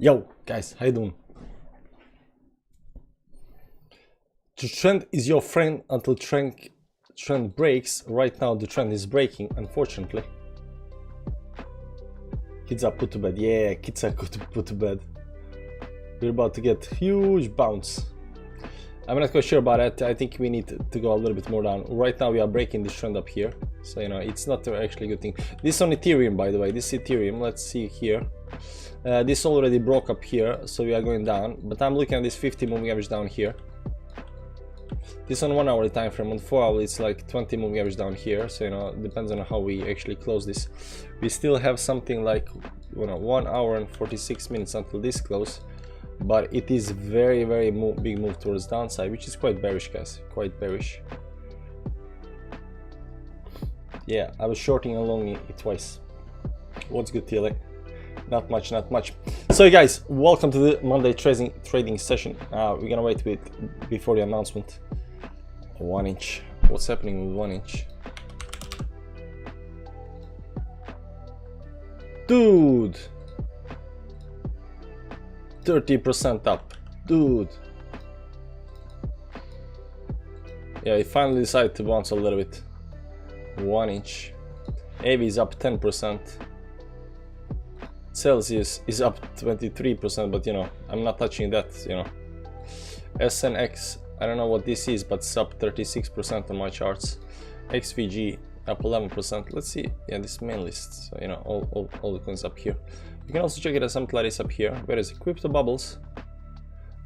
Yo, guys, how you doing? The trend is your friend until trend breaks. Right now, the trend is breaking, unfortunately. Kids are put to bed. Yeah, kids are put to bed. We're about to get huge bounce. I'm not quite sure about it. I think we need to go a little bit more down. Right now, we are breaking this trend up here. So, you know, it's not actually a good thing. This is on Ethereum, by the way. This is Ethereum. Let's see here. This already broke up here, so we are going down. But I'm looking at this 50 moving average down here. This on 1 hour time frame. On 4 hours, it's like 20 moving average down here. So, you know, it depends on how we actually close this. We still have something like, you know, 1 hour and 46 minutes until this close. But it is very big move towards downside, which is quite bearish, guys. Quite bearish. Yeah, I was shorting and longing it twice. What's good, TLA? Not much, not much. So guys, welcome to the Monday trading session. We're gonna wait before the announcement. 1 inch. What's happening with 1 inch? Dude, 30% up, dude. Yeah, he finally decided to bounce a little bit. 1 inch. AV is up 10%. Celsius is up 23%, but you know, I'm not touching that, you know. SNX, I don't know what this is, but it's up 36% on my charts. XVG up 11%. Let's see, yeah, this main list. So, you know, all the coins up here. You can also check it as something like this up here. Where is it? Crypto bubbles.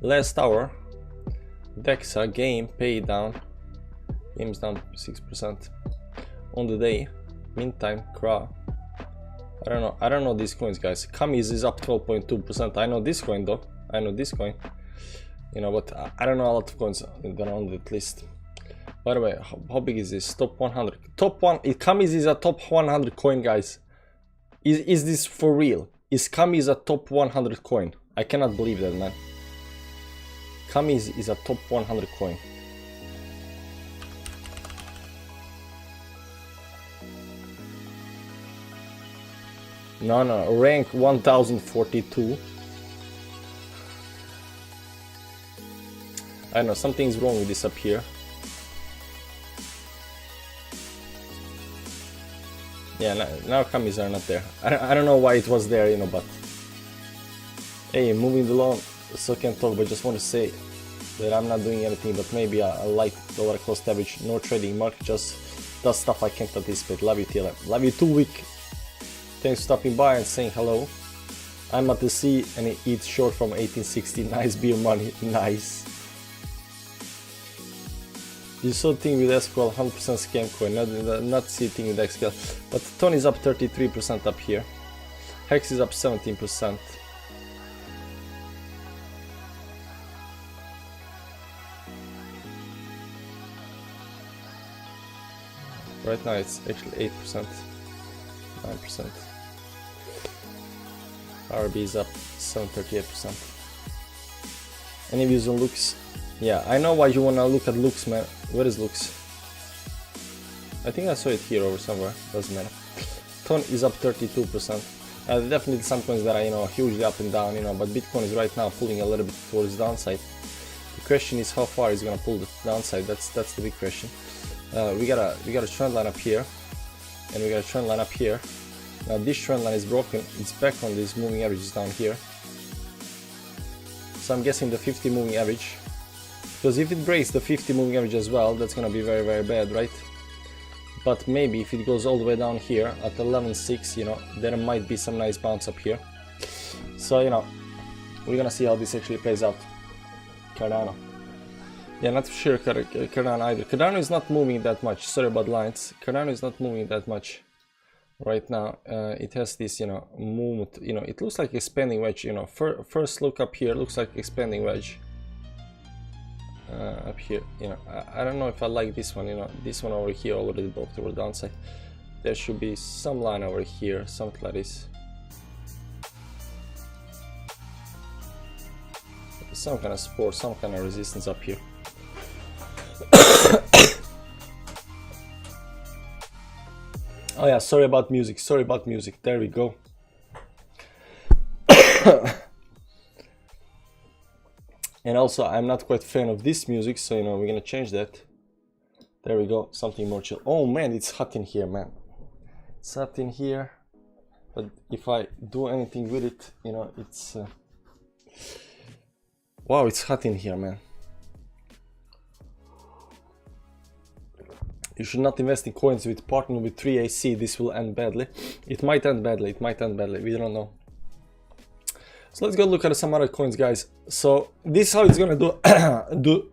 Last hour. DEXA, game, pay down. Game's down 6%. On the day. Meantime, CRA. I don't know these coins, guys. Kamiz is up 12.2%. I know this coin though. I know this coin. You know, but I don't know a lot of coins that are on that list. By the way, how big is this? Top 100. Top 1. Kamiz is a top 100 coin, guys. Is this for real? Is Kamiz a top 100 coin? I cannot believe that, man. Kamiz is a top 100 coin. No, rank 1042. I don't know, something's wrong with this up here. Yeah, now Kamis are not there. I don't know why it was there, you know, but... Hey, moving along, so can't talk, but just want to say that I'm not doing anything, but maybe a light dollar cost average, no trading market, just does stuff I can't anticipate. Love you, TLM. Love you, 2 week. Thanks for stopping by and saying hello. I'm at the sea and it eats short from 1860. Nice beer money, nice. You saw thing with SQL, 100% scam coin, not see thing with XQL. But Tony is up 33% up here. Hex is up 17%. Right now it's actually 8%, 9%. RB is up 738%. Any views on looks? Yeah, I know why you wanna look at looks, man. Where is looks? I think I saw it here or somewhere. Doesn't matter. Ton is up 32%. Definitely some coins that are, you know, hugely up and down, you know, but Bitcoin is right now pulling a little bit towards the downside. The question is how far is gonna pull the downside. That's the big question. We got a trend line up here, and we got a trend line up here. Now this trend line is broken. It's back on these moving averages down here. So I'm guessing the 50 moving average. Because if it breaks the 50 moving average as well, that's gonna be very bad, right? But maybe if it goes all the way down here at 11.6, you know, there might be some nice bounce up here. So, you know, we're gonna see how this actually plays out. Cardano. Yeah, not sure Cardano either. Cardano is not moving that much. Sorry about lines. Cardano is not moving that much right now. It has this, you know, movement. You know, it looks like expanding wedge. You know, first look up here looks like expanding wedge. Up here, you know, I don't know if I like this one, you know, this one over here already broke toward downside. There should be some line over here, something like this. Some kind of support, some kind of resistance up here. Oh yeah, sorry about music, there we go. And also, I'm not quite a fan of this music, so you know, we're gonna change that. There we go, something more chill. Oh man, it's hot in here, man. It's hot in here. But if I do anything with it, you know, it's... Wow, it's hot in here, man. You should not invest in coins with partner with 3AC. This will end badly. It might end badly. It might end badly. We don't know. So let's go look at some other coins, guys. So this is how it's gonna do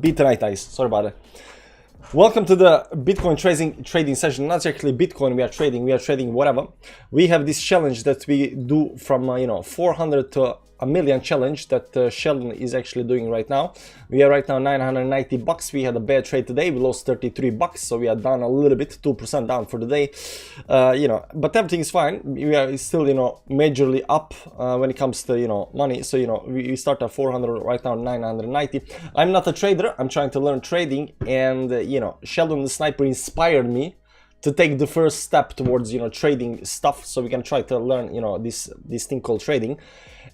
be tonight, guys. Sorry about it. Welcome to the Bitcoin trading session. Not actually Bitcoin we are trading whatever. We have this challenge that we do from you know, 400 to a million challenge that Sheldon is actually doing right now. We are right now 990 bucks. We had a bad trade today. We lost 33 bucks, so we are down a little bit, 2% down for the day. You know, but everything is fine. We are still, you know, majorly up when it comes to, you know, money. So, you know, we start at 400 right now, 990. I'm not a trader. I'm trying to learn trading, and you know, Sheldon the Sniper inspired me to take the first step towards, you know, trading stuff. So we can try to learn, you know, this thing called trading.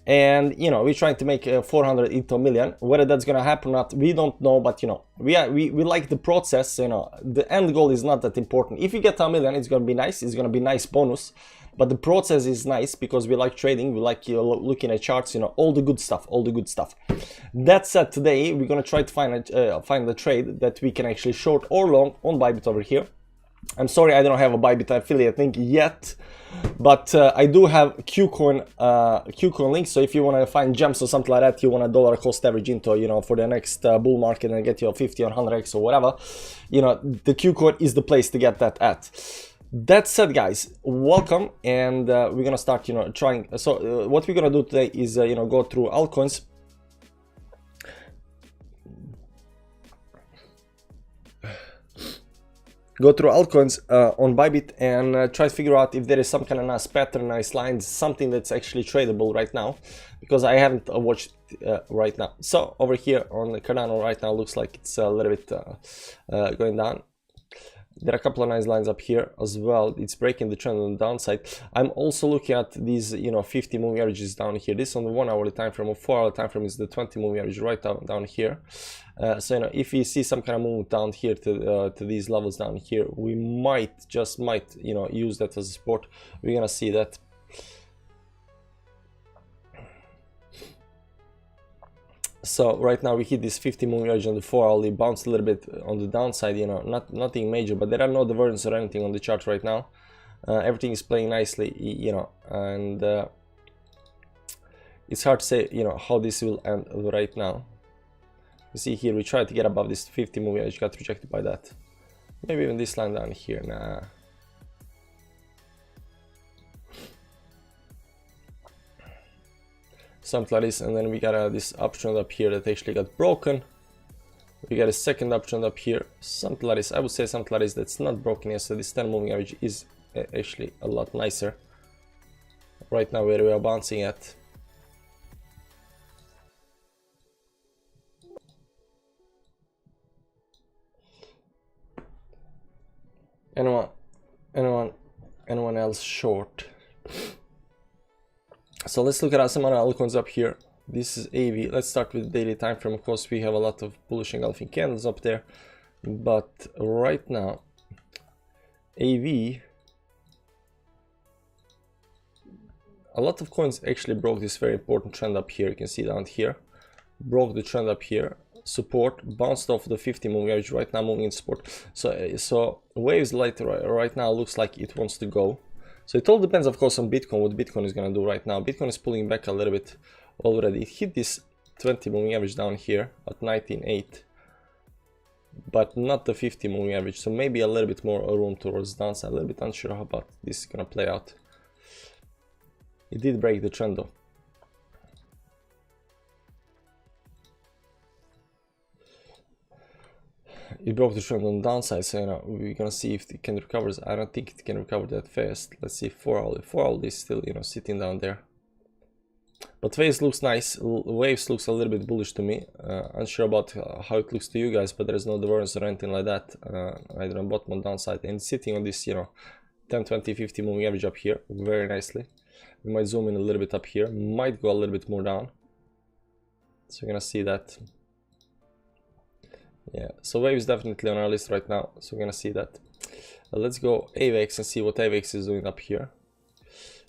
And you know, we're trying to make 400 into a million. Whether that's gonna happen or not, we don't know. But you know, we like the process. You know, the end goal is not that important. If you get a million, it's gonna be nice. It's gonna be nice bonus. But the process is nice because we like trading. We like, you know, looking at charts. You know, all the good stuff. All the good stuff. That said, today we're gonna try to find a trade that we can actually short or long on Bybit over here. I'm sorry I don't have a Bybit affiliate link yet, but I do have Qcoin link. So if you want to find gems or something like that, you want a dollar cost average into, you know, for the next bull market and get you a 50 or 100x or whatever, you know, the Qcoin is the place to get that at. That said, guys, welcome, and we're gonna start, you know, trying. So what we're gonna do today is you know, go through altcoins. Go through altcoins on Bybit and try to figure out if there is some kind of nice pattern, nice lines, something that's actually tradable right now, because I haven't watched right now. So over here on the Cardano right now looks like it's a little bit going down. There are a couple of nice lines up here as well. It's breaking the trend on the downside. I'm also looking at these, you know, 50 moving averages down here. This on the 1 hourly time frame or 4 hour time frame is the 20 moving average right down here. So you know, if we see some kind of movement down here to these levels down here, we might you know, use that as a support. We're gonna see that. So right now we hit this 50 moving average on the 4 hourly, bounced a little bit on the downside, you know, nothing major, but there are no divergence or anything on the chart right now. Everything is playing nicely, you know, and it's hard to say, you know, how this will end right now. You see here, we tried to get above this 50 moving average, got rejected by that. Maybe even this line down here, nah. Something like this, and then we got this uptrend up here that actually got broken. We got a second uptrend up here, something like this. I would say something like this that's not broken yet, so this 10 moving average is actually a lot nicer right now where we are bouncing at. Anyone else short? So let's look at some other altcoins up here. This is AV. Let's start with daily time frame. Of course, we have a lot of bullish engulfing candles up there, but right now, AV, a lot of coins actually broke this very important trend up here. You can see down here, broke the trend up here. Support, bounced off the 50 moving average, right now moving in support. So waves light right now looks like it wants to go. So it all depends, of course, on Bitcoin, what Bitcoin is going to do right now. Bitcoin is pulling back a little bit already. It hit this 20 moving average down here at 19.8, but not the 50 moving average. So maybe a little bit more room towards downside. A little bit unsure how about this is going to play out. It did break the trend though. It broke the trend on the downside, so you know, we're gonna see if it can recover. I don't think it can recover that fast. Let's see, 4 hour. 4 hour is still, you know, sitting down there. But waves looks nice. Waves looks a little bit bullish to me. Unsure about how it looks to you guys, but there is no divergence or anything like that. Either on bottom or downside, and sitting on this, you know, 10, 20, 50 moving average up here very nicely. We might zoom in a little bit up here. Might go a little bit more down. So you're gonna see that. Yeah, so wave is definitely on our list right now, so we're gonna see that. Let's go AVAX and see what AVAX is doing up here.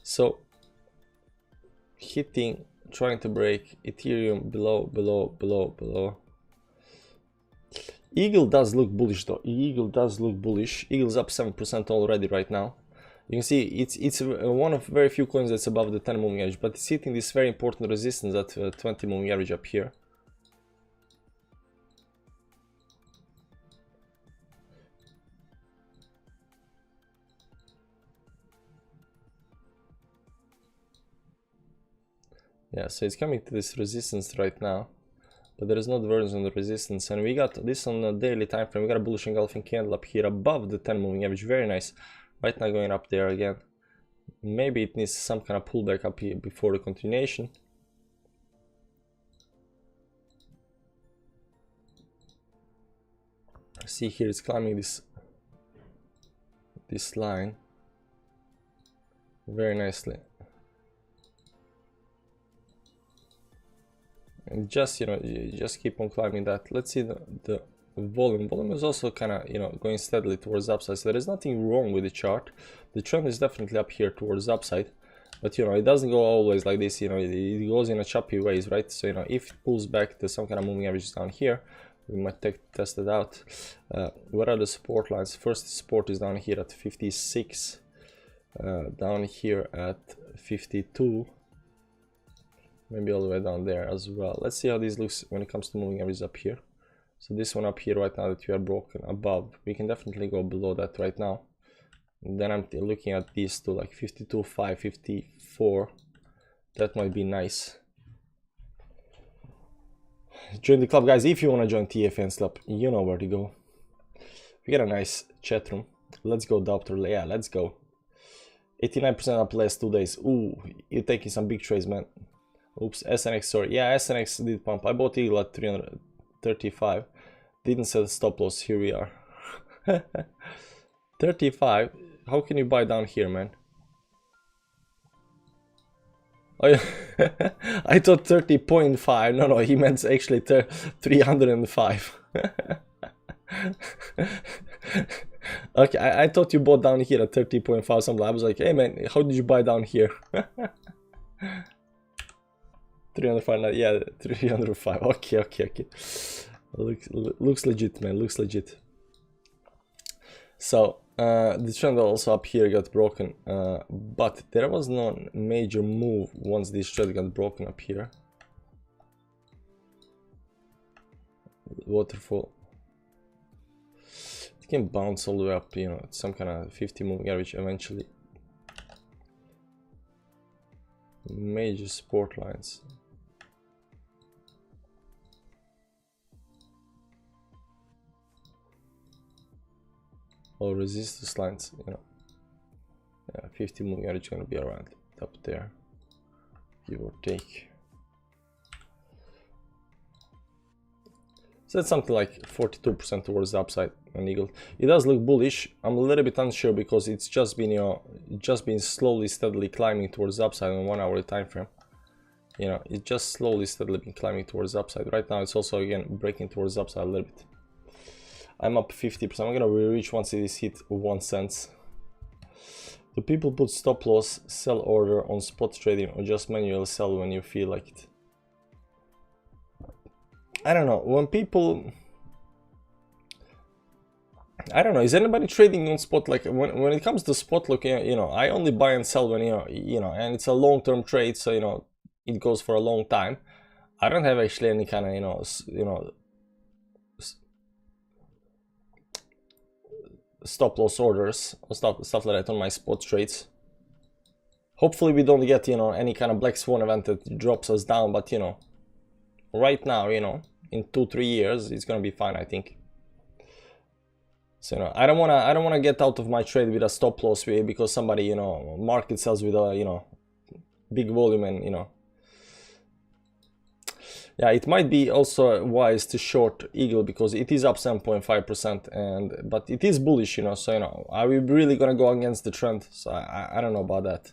So hitting, trying to break Ethereum below. Eagle does look bullish though. Eagle does look bullish. Eagle's up 7% already right now. You can see it's one of very few coins that's above the 10 moving average, but it's hitting this very important resistance at 20 moving average up here. Yeah, so it's coming to this resistance right now, but there is no divergence on the resistance, and we got this on the daily time frame. We got a bullish engulfing candle up here above the 10 moving average, very nice. Right now going up there again. Maybe it needs some kind of pullback up here before the continuation. See here it's climbing this line very nicely. And just, you just keep on climbing that. Let's see the volume. Volume is also kind of, going steadily towards the upside. So there is nothing wrong with the chart. The trend is definitely up here towards the upside. But, it doesn't go always like this. It goes in a choppy ways, right? So, if it pulls back to some kind of moving averages down here, we might test it out. What are the support lines? First support is down here at 56. Down here at 52. Maybe all the way down there as well. Let's see how this looks when it comes to moving averages up here. So this one up here right now that we are broken above, we can definitely go below that right now. And then I'm looking at these two, like 52.5, 54. That might be nice. Join the club, guys. If you want to join TFN's club, you know where to go. We got a nice chat room. Let's go, Doctor. Yeah, let's go. 89% up last 2 days. Ooh, you're taking some big trades, man. Oops, SNX, sorry. Yeah, SNX did pump. I bought Eagle at 335. Didn't set a stop loss. Here we are. 35. How can you buy down here, man? Oh, yeah. I thought 30.5. No, he meant actually 305. Okay, I thought you bought down here at 30.5 something. I was like, hey man, how did you buy down here? 305, yeah, 305. Okay. Looks legit, man. Looks legit. So the trend also up here got broken, but there was no major move once this trend got broken up here. Waterfall. It can bounce all the way up, some kind of 50 moving average eventually. Major support lines. Or resistance lines, Yeah, 50 moving average gonna be around up there, give or take. So that's something like 42% towards the upside on Eagle. It does look bullish. I'm a little bit unsure because it's just been, slowly, steadily climbing towards the upside on 1 hourly time frame. It just slowly, steadily been climbing towards the upside. Right now, it's also again breaking towards the upside a little bit. I'm up 50%. I'm gonna reach once it is hit 1 cent. Do people put stop loss, sell order on spot trading, or just manual sell when you feel like it? I don't know. When people, I don't know. Is anybody trading on spot? Like when it comes to spot, look, I only buy and sell when and it's a long-term trade, so it goes for a long time. I don't have actually any kind of stop loss orders or stuff like that on my spot trades. Hopefully we don't get any kind of black swan event that drops us down, but right now in 2-3 years it's gonna be fine, I think. So I don't wanna get out of my trade with a stop loss because somebody market sells with a big volume and yeah, it might be also wise to short Eagle because it is up 7.5%, but it is bullish, so are we really gonna go against the trend? So I don't know about that.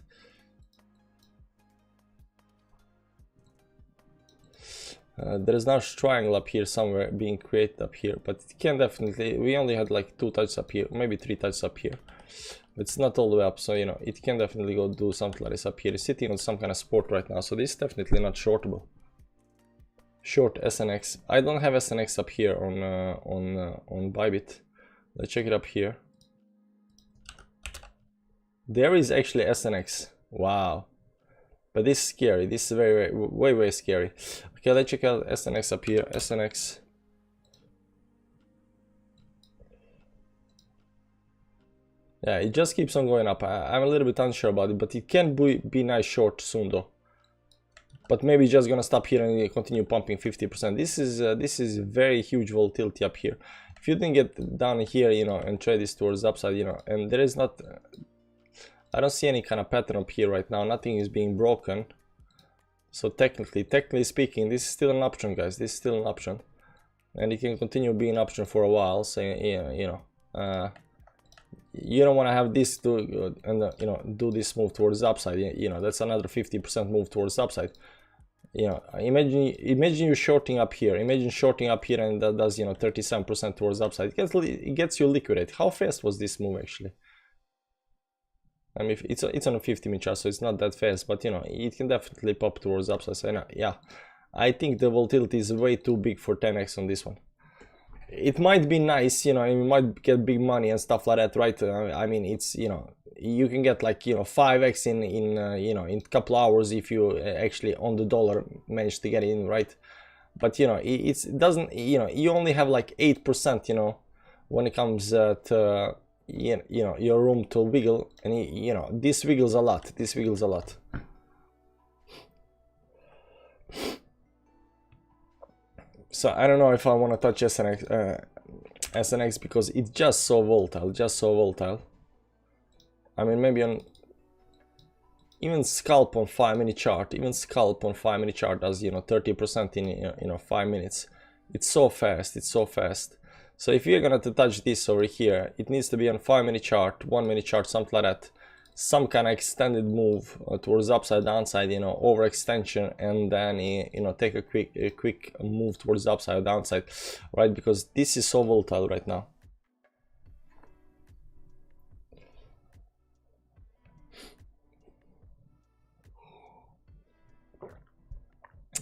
There is now triangle up here somewhere being created up here, but it can definitely, we only had like 2 touches up here, maybe 3 touches up here. It's not all the way up, so you know, it can definitely go do something like this up here. It's sitting on some kind of support right now, so this is definitely not shortable. Short SNX. I don't have SNX up here on Bybit. Let's check it up here. There is actually SNX. Wow. But this is scary. This is way scary. Okay, let's check out SNX up here. SNX. Yeah, it just keeps on going up. I'm a little bit unsure about it, but it can be nice short soon though. But maybe just gonna stop here and continue pumping 50%. This is very huge volatility up here. If you didn't get down here, you know, and trade this towards the upside, you know, and there is not, I don't see any kind of pattern up here right now. Nothing is being broken. So technically speaking, this is still an option, guys. This is still an option, and it can continue being an option for a while. So you know, you don't want to have this to you know, do this move towards the upside. You know, that's another 50% move towards the upside. You know, imagine you shorting up here. Imagine shorting up here, and that does, you know, 37% towards the upside. It gets you liquidate. How fast was this move actually? I mean, it's on a 50-minute chart, so it's not that fast, but you know, it can definitely pop towards the upside. So yeah, I think the volatility is way too big for 10x on this one. It might be nice, you know, and you might get big money and stuff like that, right? I mean, it's, you know, you can get like, you know, 5x in you know, in a couple hours if you actually on the dollar manage to get in, right? But you know, it doesn't, you know, you only have like 8%, you know, when it comes to you know, your room to wiggle, and you know, this wiggles a lot. This wiggles a lot. So I don't know if I want to touch SNX because it's just so volatile, I mean, maybe on even scalp on 5-minute chart, does, you know, 30% in, you know, 5 minutes. It's so fast, So if you're gonna touch this over here, it needs to be on 5-minute chart, 1-minute chart, something like that. Some kind of extended move towards upside, downside, you know, overextension, and then you know, take a quick move towards the upside, downside, right? Because this is so volatile right now.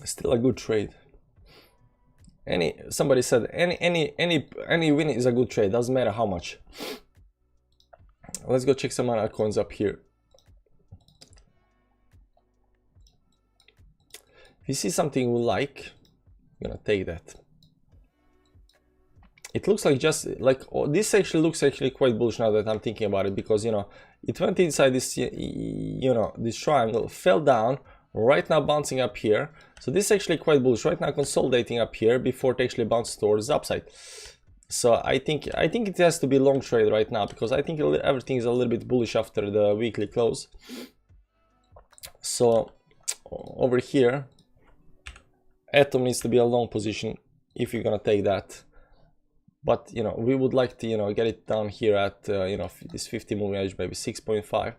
Still a good trade. Somebody said any win is a good trade, doesn't matter how much. Let's go check some other coins up here. If you see something we like, I'm gonna take that. It looks like just like, oh, this actually looks quite bullish now that I'm thinking about it, because you know, it went inside this, you know, this triangle, fell down, right now bouncing up here. So this is actually quite bullish right now, consolidating up here before it actually bounces towards the upside. So I think it has to be long trade right now, because I think everything is a little bit bullish after the weekly close. So over here, Atom needs to be a long position if you're gonna take that. But you know, we would like to, you know, get it down here at you know, this 50 moving average, maybe 6.5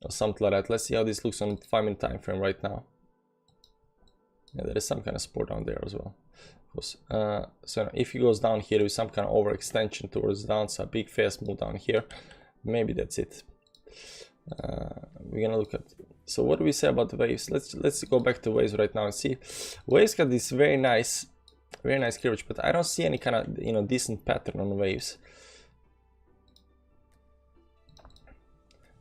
or something like that. Let's see how this looks on 5-minute time frame right now. Yeah, there is some kind of support down there as well. So if he goes down here with some kind of overextension towards the downside, big fast move down here, maybe that's it. We're gonna look at, so what do we say about the waves? Let's go back to waves right now and see. Waves got this very nice coverage, but I don't see any kind of, you know, decent pattern on waves.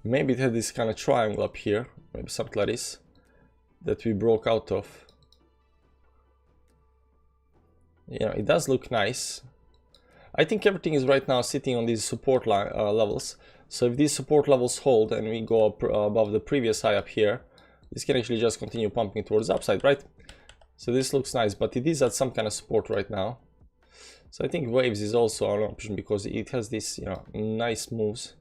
Maybe it had this kind of triangle up here, maybe something like this, that we broke out of. You know, it does look nice. I think everything is right now sitting on these support levels. So if these support levels hold and we go up above the previous high up here, this can actually just continue pumping towards the upside, right? So this looks nice, but it is at some kind of support right now. So I think waves is also an option because it has this, you know, nice moves.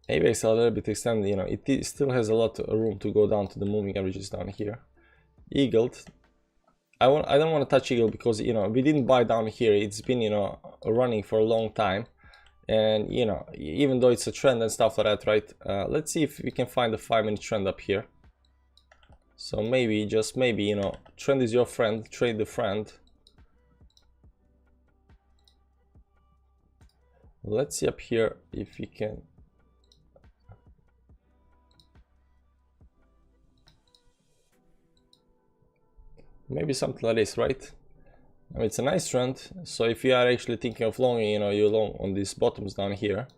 AVX a little bit extended, you know, it still has a lot of room to go down to the moving averages down here. Eagled. I don't want to touch Eagle because, you know, we didn't buy down here. It's been, you know, running for a long time. And you know, even though it's a trend and stuff like that, right? Let's see if we can find a 5-minute trend up here. So maybe, just maybe, you know, trend is your friend, trade the friend. Let's see up here if we can. Maybe something like this, right? I mean, it's a nice trend. So if you are actually thinking of longing, you know, you're long on these bottoms down here,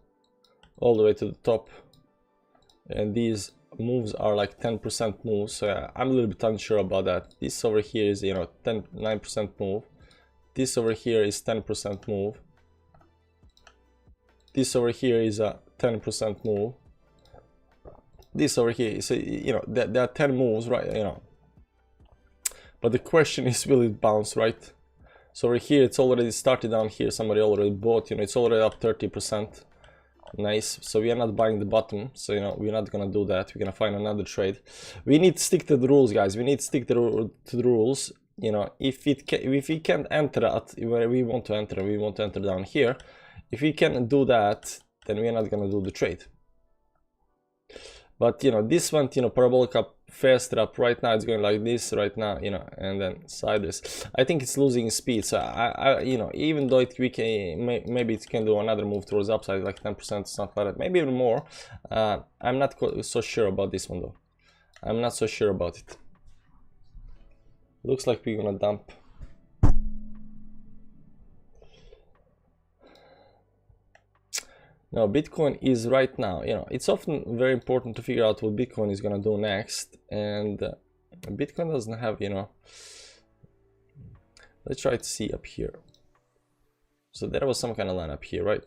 all the way to the top. And these moves are like 10% moves. So I'm a little bit unsure about that. This over here is, you know, 9% move. This over here is 10% move. This over here is a 10% move. This over here, so you know, there are 10 moves, right? You know, but the question is, will it bounce, right? So over here, it's already started down here. Somebody already bought, you know, it's already up 30%. Nice. So we are not buying the bottom. So, you know, we're not gonna do that. We're gonna find another trade. We need to stick to the rules, guys. We need to stick to the rules. You know, if we can't enter at where we want to enter, we want to enter down here. If we can't do that, then we're not gonna do the trade. But you know, this went, you know, parabolic up, faster up. Right now it's going like this right now, you know, and then sideways. I think it's losing speed. So I you know, even though we can, maybe it can do another move towards upside, like 10%, something like that, maybe even more. I'm not so sure about this one though. I'm not so sure about it. Looks like we're gonna dump. Now Bitcoin is right now, you know, it's often very important to figure out what Bitcoin is gonna do next, and Bitcoin doesn't have, you know, let's try to see up here. So there was some kind of line up here, right?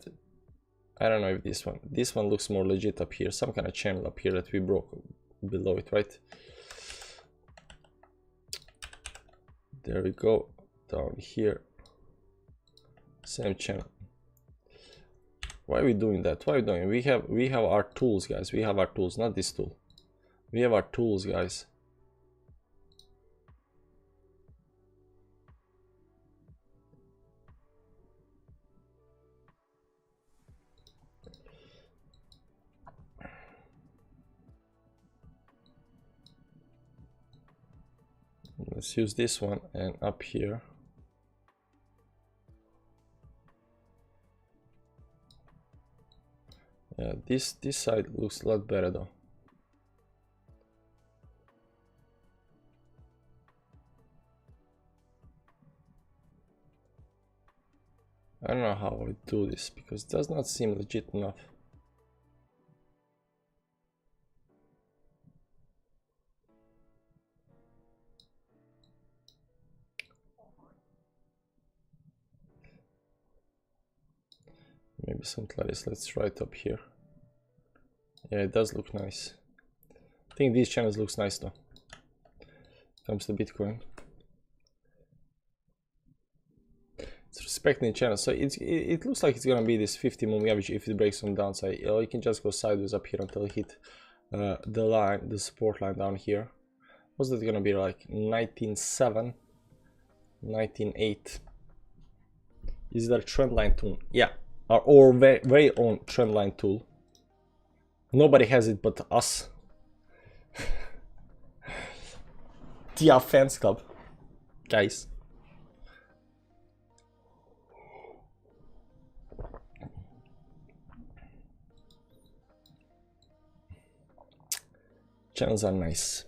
I don't know if this one looks more legit up here, some kind of channel up here that we broke below it, right? There we go, down here, same channel. Why are we doing that? Why are we doing it? We have our tools, guys. We have our tools, not this tool. We have our tools, guys. Let's use this one, and up here. Yeah, this side looks a lot better though. I don't know how I do this because it does not seem legit enough. Maybe something like this. Let's try it up here. Yeah, it does look nice. I think these channels looks nice though. Comes to Bitcoin. It's respecting the channel, so it looks like it's gonna be this 50 moving average if it breaks on downside. Or you can just go sideways up here until it hit the line, the support line down here. What's that gonna be like? 19.7, 19.8. Is that a trend line tool? Yeah, our very own trend line tool. Nobody has it but us. TR Fans Club, guys. Channels are nice.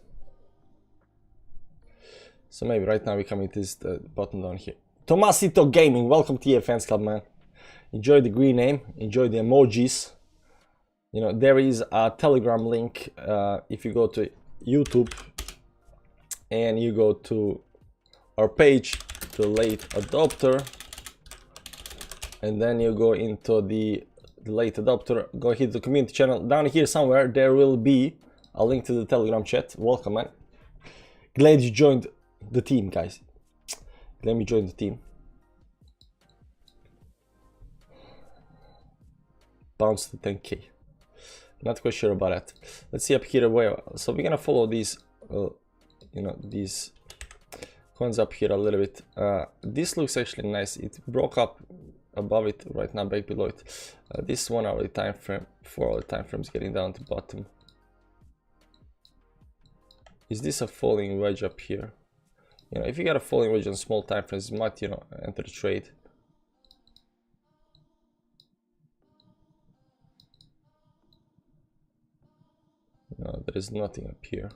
So maybe right now we come into this button down here. Tomasito Gaming, welcome to TR Fans Club, man. Enjoy the green name, enjoy the emojis. You know, there is a Telegram link if you go to YouTube and you go to our page, to late adopter, and then you go into the late adopter, go hit the community channel. Down here somewhere there will be a link to the Telegram chat. Welcome, man. Glad you joined the team, guys. Let me join the team. Bounce to 10k. Not quite sure about that. Let's see up here where. So we're gonna follow these, you know, these coins up here a little bit. This looks actually nice. It broke up above it right now, back below it. This 1 hourly time frame, 4 hourly time frame is getting down to bottom. Is this a falling wedge up here? You know, if you got a falling wedge on small time frames, you might, you know, enter the trade. No, there is nothing up here.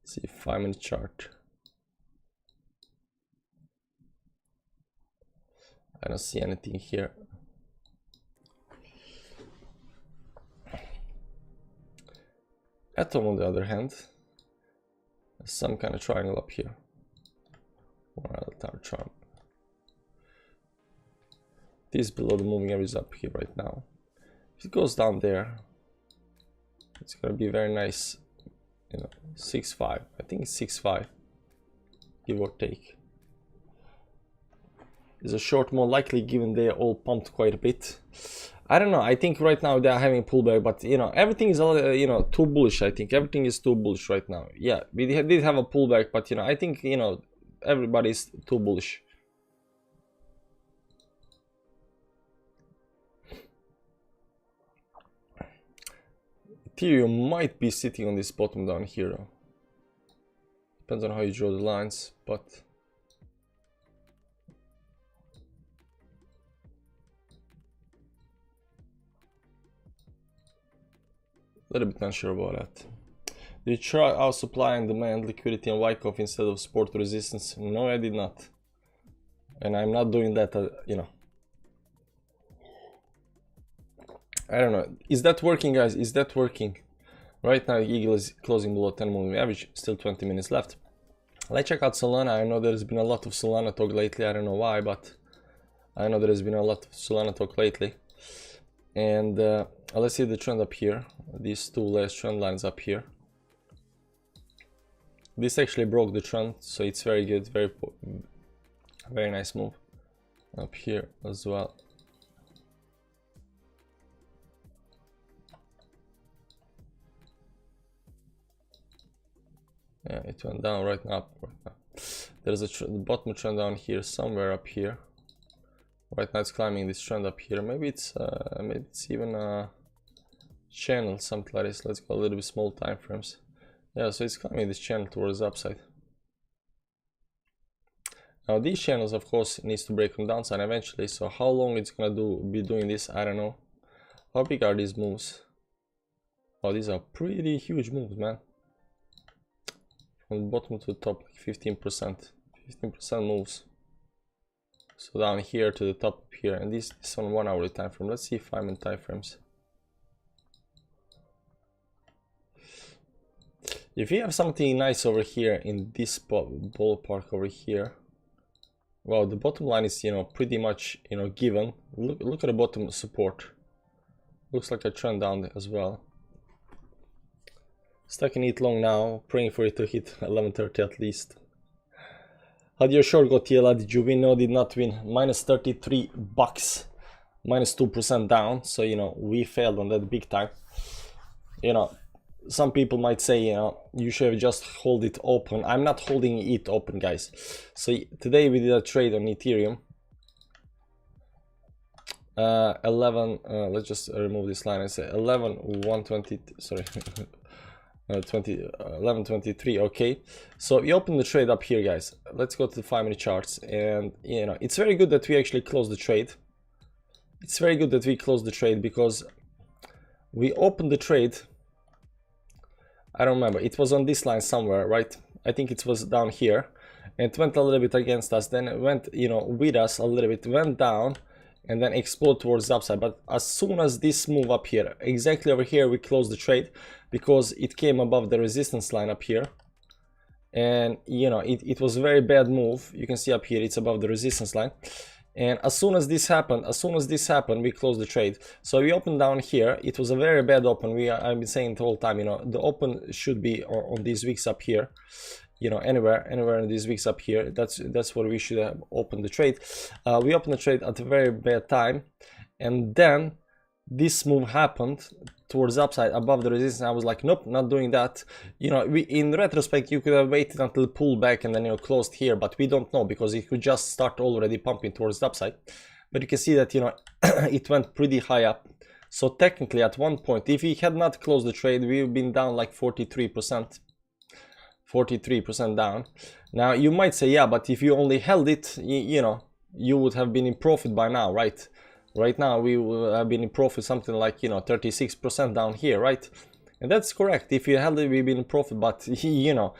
Let's see, 5-minute chart. I don't see anything here. Atom, on the other hand, some kind of triangle up here. Or another triangle. This below the moving average is up here right now. If it goes down there, it's gonna be very nice. You know, 6.5. I think it's 6.5, give or take. Is a short more likely given they all pumped quite a bit? I don't know. I think right now they are having a pullback, but you know, everything is you know, too bullish. I think everything is too bullish right now. Yeah, we did have a pullback, but you know, I think, you know, everybody's too bullish. Ethereum might be sitting on this bottom down here though. Depends on how you draw the lines, but a little bit unsure about that. Did you try our supply and demand, liquidity and Wyckoff instead of support resistance? No, I did not. And I'm not doing that, you know. I don't know. Is that working, guys? Is that working? Right now, Eagle is closing below 10 moving average. Still 20 minutes left. Let's check out Solana. I know there's been a lot of Solana talk lately. I don't know why, but I know there's been a lot of Solana talk lately. And let's see the trend up here. These two last trend lines up here. This actually broke the trend, so it's very good. Very nice move. Up here as well. Yeah, it went down right now. There's a bottom trend down here, somewhere up here. Right now it's climbing this trend up here. Maybe it's even a channel, something like this. Let's go a little bit small time frames. Yeah, so it's climbing this channel towards the upside. Now these channels, of course, needs to break from downside eventually. So how long it's gonna be doing this, I don't know. How big are these moves? Oh, these are pretty huge moves, man. From the bottom to the top, like 15%. 15% moves. So down here to the top up here, and this on 1 hourly time frame. Let's see 5-minute time frames. If you have something nice over here in this ballpark over here, well, the bottom line is, you know, pretty much, you know, given. Look at the bottom support. Looks like a trend down there as well. Stuck in it long now, praying for it to hit 11:30 at least. How did your short go, TLA? Did you win? No, did not win. Minus $33, minus 2% down. So, you know, we failed on that big time. You know, some people might say, you know, you should have just hold it open. I'm not holding it open, guys. So today we did a trade on Ethereum. 11, let's just remove this line and say 11:120, sorry. 11:23. Okay, so we open the trade up here, guys. Let's go to the 5-minute charts, and you know, it's very good that we actually closed the trade. It's very good that we closed the trade because we opened the trade. I don't remember, it was on this line somewhere, right? I think it was down here, and it went a little bit against us, then it went, you know, with us a little bit, went down and then explode towards the upside. But as soon as this move up here, exactly over here, we closed the trade because it came above the resistance line up here. And you know, it was a very bad move. You can see up here, it's above the resistance line. And as soon as this happened, we closed the trade. So we opened down here. It was a very bad open. I've been saying the whole time, you know, the open should be on these weeks up here. You know, anywhere in these weeks up here. That's where we should have opened the trade. We opened the trade at a very bad time, and then this move happened towards the upside above the resistance. I was like, nope, not doing that. You know, in retrospect, you could have waited until it pulled back and then, you know, closed here, but we don't know because it could just start already pumping towards the upside. But you can see that, you know, it went pretty high up. So technically at one point, if we had not closed the trade, we've been down like 43%. 43% down. Now you might say, yeah, but if you only held it, you know, you would have been in profit by now, right? Right now we will have been in profit something like, you know, 36% down here, right? And that's correct. If you held it, we've been in profit, but you know,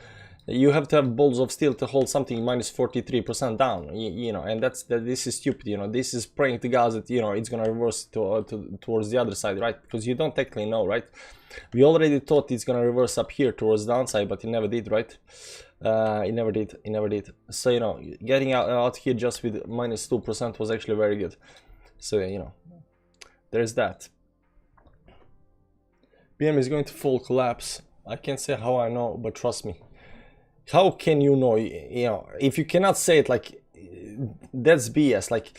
you have to have balls of steel to hold something minus 43% down, you know, and this is stupid, you know. This is praying to God that, you know, it's gonna reverse towards the other side, right? Because you don't technically know, right? We already thought it's gonna reverse up here towards the downside, but it never did, right? It never did. So, you know, getting out here just with minus 2% was actually very good. So, you know, there's that. BM is going to full collapse. I can't say how I know, but trust me. How can you know? You know, if you cannot say it, like, that's BS. Like,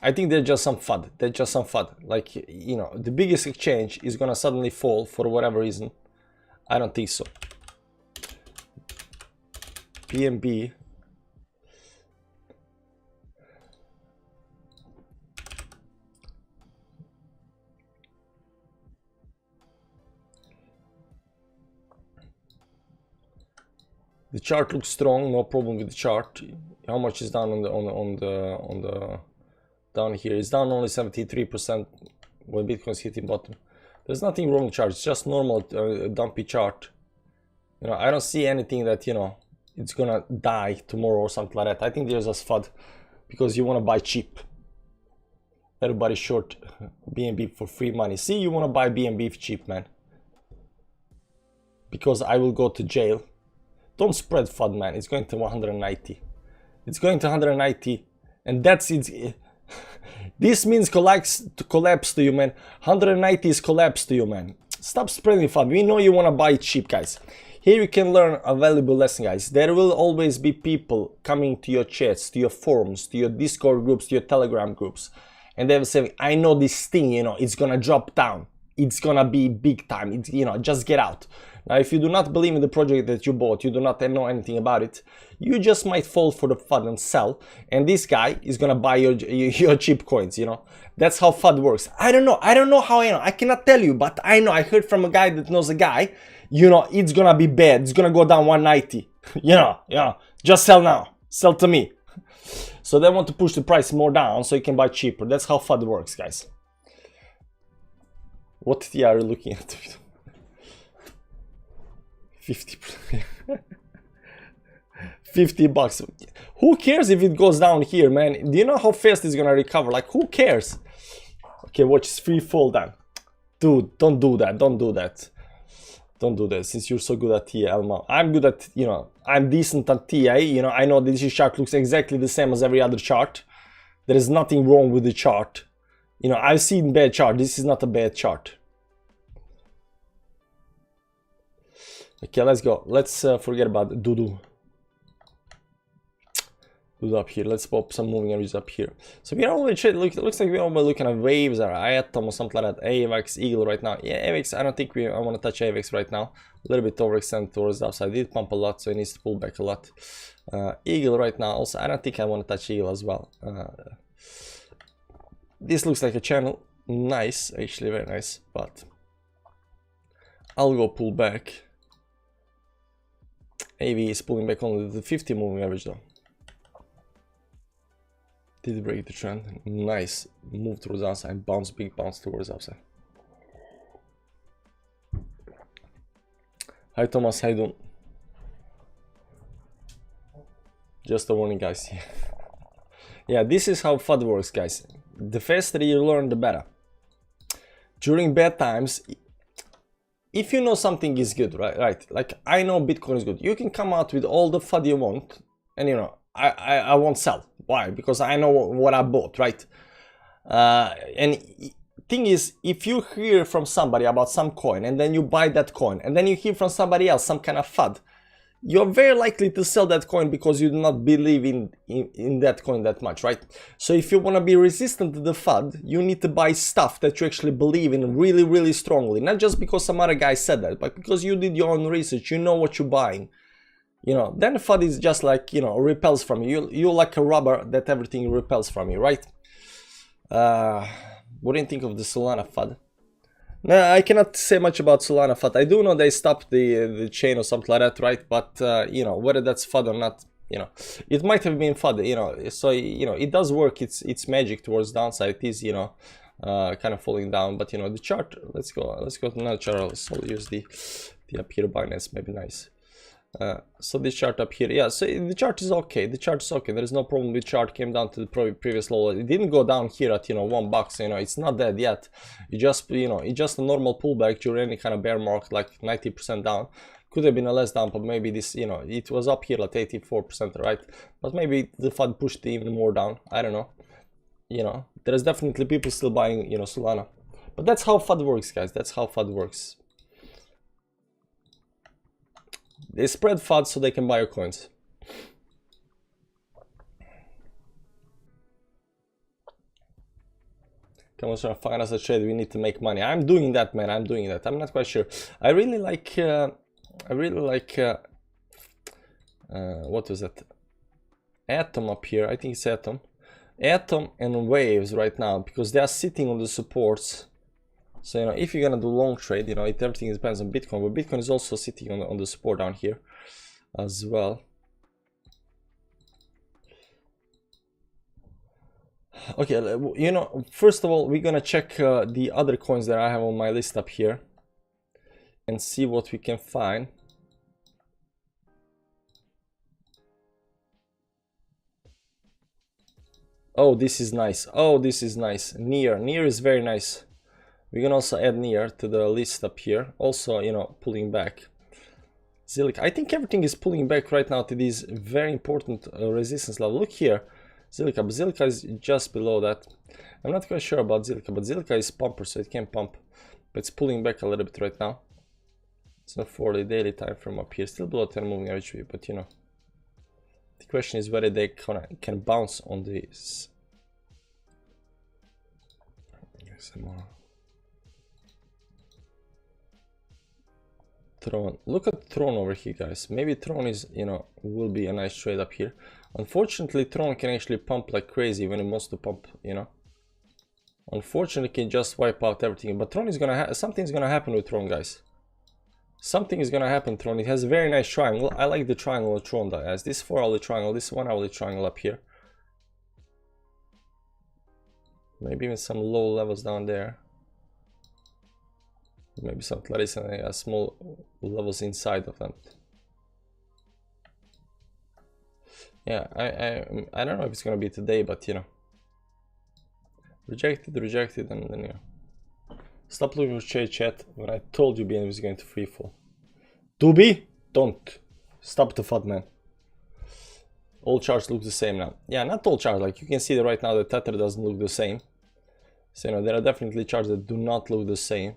I think they're just some FUD. They're just some FUD. Like, you know, the biggest exchange is gonna suddenly fall for whatever reason. I don't think so. BNB. The chart looks strong, no problem with the chart. How much is down on the down here? It's down only 73% when Bitcoin's hitting bottom. There's nothing wrong with chart. It's just normal dumpy chart. You know, I don't see anything that, you know, it's gonna die tomorrow or something like that. I think there's just FUD because you want to buy cheap. Everybody's short BNB for free money. See, you want to buy BNB cheap, man. Because I will go to jail. Don't spread FUD, man. It's going to 190. It's going to 190, and that's it. This means collapse to you, man. 190 is collapse to you, man. Stop spreading FUD. We know you want to buy cheap, guys. Here you can learn a valuable lesson, guys. There will always be people coming to your chats, to your forums, to your Discord groups, to your Telegram groups, and they will say, I know this thing, you know, it's gonna drop down. It's gonna be big time. It's, you know, just get out. Now, if you do not believe in the project that you bought, you do not know anything about it, you just might fall for the FUD and sell, and this guy is gonna buy your cheap coins, you know. That's how FUD works. I don't know how, you know, I cannot tell you, but I know, I heard from a guy that knows a guy, you know, it's gonna be bad, it's gonna go down 190, you know, just sell now, sell to me. So they want to push the price more down so you can buy cheaper. That's how FUD works, guys. What TI are you looking at? 50 50 bucks. Who cares if it goes down here, man? Do you know how fast it's gonna recover? Like, who cares? Okay, watch, it's free fall then. Dude, don't do that. Don't do that. Don't do that. Since you're so good at TI, Elmo. I'm good at, you know, I'm decent at TI. You know, I know this chart looks exactly the same as every other chart. There is nothing wrong with the chart. You know, I've seen bad chart. This is not a bad chart. Okay, let's go. Let's forget about Dudu. Dudu up here. Let's pop some moving areas up here. So we are always looks like we're always looking at waves or Atom or something like that. AVAX, Eagle right now. Yeah, AVAX. I don't think I want to touch AVAX right now. A little bit overextended towards the upside. It did pump a lot, so it needs to pull back a lot. Eagle right now. Also, I don't think I want to touch Eagle as well. This looks like a channel. Nice, actually very nice. But I'll go pull back. AV is pulling back on the 50 moving average though. Did break the trend. Nice. Move towards the outside. Bounce, big bounce towards the upside. Hi Thomas, how you doing? Just a warning, guys. Yeah, this is how FUD works, guys. The faster you learn, the better. During bad times, if you know something is good, right? Like, I know Bitcoin is good. You can come out with all the FUD you want, and you know, I won't sell. Why? Because I know what I bought, right? And thing is, if you hear from somebody about some coin, and then you buy that coin, and then you hear from somebody else some kind of FUD, you're very likely to sell that coin because you do not believe in that coin that much, right? So if you want to be resistant to the FUD, you need to buy stuff that you actually believe in really, really strongly. Not just because some other guy said that, but because you did your own research, you know what you're buying. You know, then FUD is just like, you know, repels from you. You're like a rubber that everything repels from you, right? What do you think of the Solana FUD? No, I cannot say much about Solana FUD. I do know they stopped the chain or something like that, right? But, you know, whether that's FUD or not, you know, it might have been FUD, you know. So, you know, it does work. It's magic towards downside. It is, you know, kind of falling down. But, you know, the chart, let's go to another chart. So I'll use the up here Binance, maybe nice. So this chart up here, yeah, so the chart is okay. The chart is okay. There is no problem with chart. Came down to the previous low. It didn't go down here at, you know, $1. You know, it's not dead yet. You just, you know, it's just a normal pullback during any kind of bear market, like 90% down. Could have been a less down, but maybe this, you know, it was up here at 84%, right? But maybe the FUD pushed even more down. I don't know. You know, there's definitely people still buying, you know, Solana. But that's how FUD works, guys. That's how FUD works. They spread FUD so they can buy your coins. Come on, sir, find us a trade. We need to make money. I'm doing that, man. I'm doing that. I'm not quite sure. I really like. What was that? Atom up here. I think it's Atom. Atom and Waves right now because they are sitting on the supports. So, you know, if you're gonna do long trade, you know, everything depends on Bitcoin, but Bitcoin is also sitting on the support down here as well. Okay, you know, first of all, we're gonna check the other coins that I have on my list up here and see what we can find. Oh, this is nice. Oh, this is nice. Near is very nice. We can also add near to the list up here. Also, you know, pulling back. Zilliqa. I think everything is pulling back right now to these very important resistance level. Look here. Zilliqa. But Zilliqa is just below that. I'm not quite sure about Zilliqa, but Zilliqa is pumper, so it can pump. But it's pulling back a little bit right now. It's not for the daily time frame up here. Still below 10 moving average, but you know. The question is whether they can bounce on this. Some more. Tron. Look at Tron over here, guys. Maybe Tron is, you know, will be a nice trade up here. Unfortunately, Tron can actually pump like crazy when it wants to pump, you know. Unfortunately, can just wipe out everything. But Tron is gonna something's gonna happen with Tron, guys. Something is gonna happen, Tron. It has a very nice triangle. I like the triangle of Tron that has. This 4-hourly triangle, this 1-hourly triangle up here. Maybe even some low levels down there. Maybe some Clarice and small levels inside of them. Yeah, I don't know if it's gonna be today, but you know. Rejected, and then you know. Stop looking for trade chat when I told you BNB was going to free fall. Doobie, don't. Stop the FUD, man. All charts look the same now. Yeah, not all charts. Like you can see that right now the Tether doesn't look the same. So you know, there are definitely charts that do not look the same.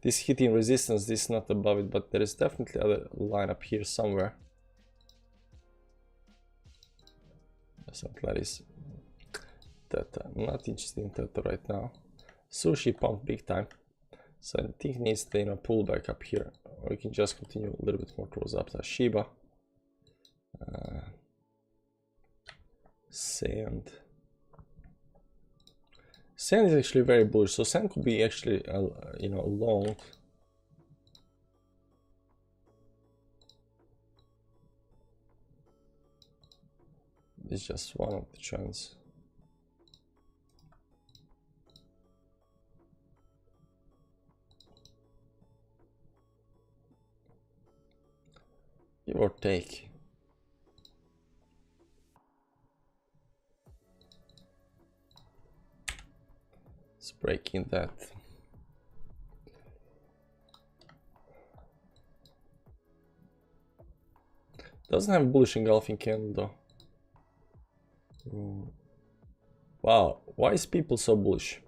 This hitting resistance, this is not above it, but there is definitely other line up here somewhere. Something like this. Theta, I'm not interested in Theta right now. Sushi pump big time, so I think it needs to, you know, pull back up here, or we can just continue a little bit more towards up to Shiba. Sand. Sand is actually very bullish, so Sand could be actually, you know, long. It's just one of the trends. Give or take. It's breaking that. Doesn't have bullish engulfing candle though. Wow, why is people so bullish?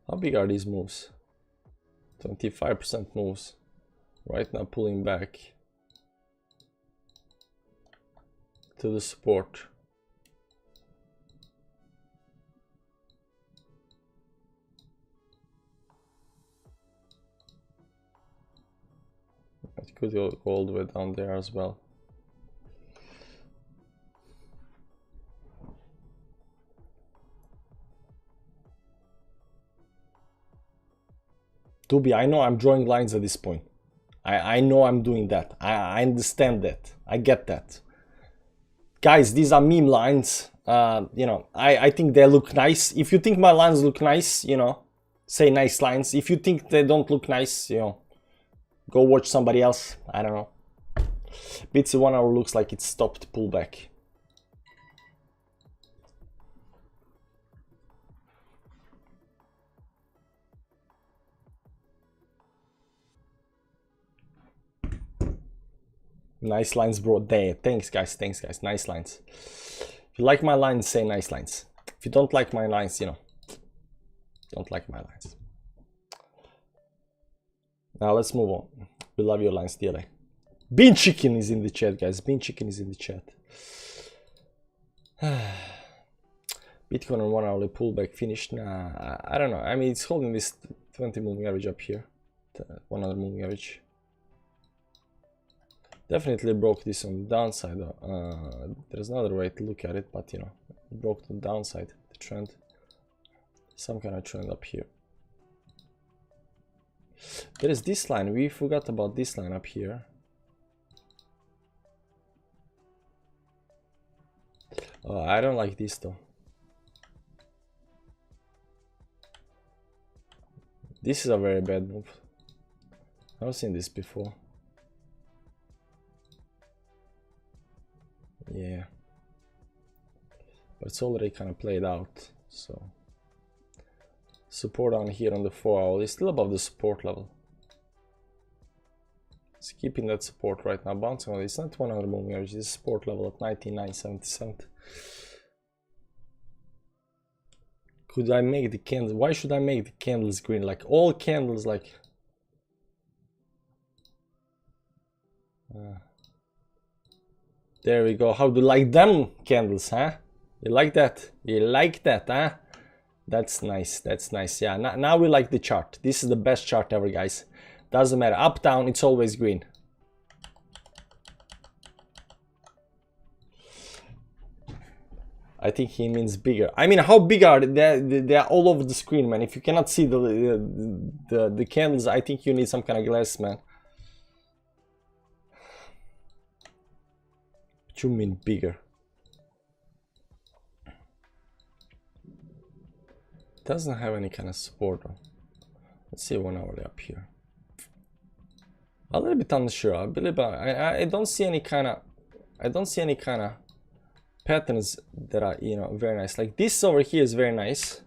How big are these moves? 25% moves. Right now pulling back. to the support. It could go all the way down there as well. Tubi, I know I'm drawing lines at this point. I know I'm doing that. I understand that. I get that. Guys, these are meme lines. You know, I think they look nice. If you think my lines look nice, you know, say nice lines. If you think they don't look nice, you know, go watch somebody else. I don't know. Bitsy 1 hour looks like it stopped pullback. Nice lines, bro. There. Thanks, guys. Thanks, guys. Nice lines. If you like my lines, say nice lines. If you don't like my lines, you know, don't like my lines. Now let's move on. We love your lines, dearly. Bean Chicken is in the chat, guys. Bean Chicken is in the chat. Bitcoin on 1 hourly pullback finished. Nah, I don't know. I mean, it's holding this 20 moving average up here. 100 moving average. Definitely broke this on the downside. There's another way to look at it, but you know, it broke the downside, the trend. Some kind of trend up here. There is this line. We forgot about this line up here. Oh, I don't like this though. This is a very bad move. I've seen this before. Yeah, but it's already kind of played out. So support on here on the 4 hour is still above the support level. It's keeping that support right now, bouncing on it. It's not 100 moving average, it's support level at 99.77. Could I make the candles? Why should I make the candles green? Like all candles, like there we go. How do you like them candles, huh? You like that? You like that, huh? That's nice. That's nice. Yeah, now we like the chart. This is the best chart ever, guys. Doesn't matter. Up, down, it's always green. I think he means bigger. I mean, how big are they? They are all over the screen, man. If you cannot see the candles, I think you need some kind of glass, man. What you mean bigger? Doesn't have any kind of support though. Let's see 1 hourly up here. A little bit unsure. I believe I don't see any kind of patterns that are, you know, very nice. Like this over here is very nice.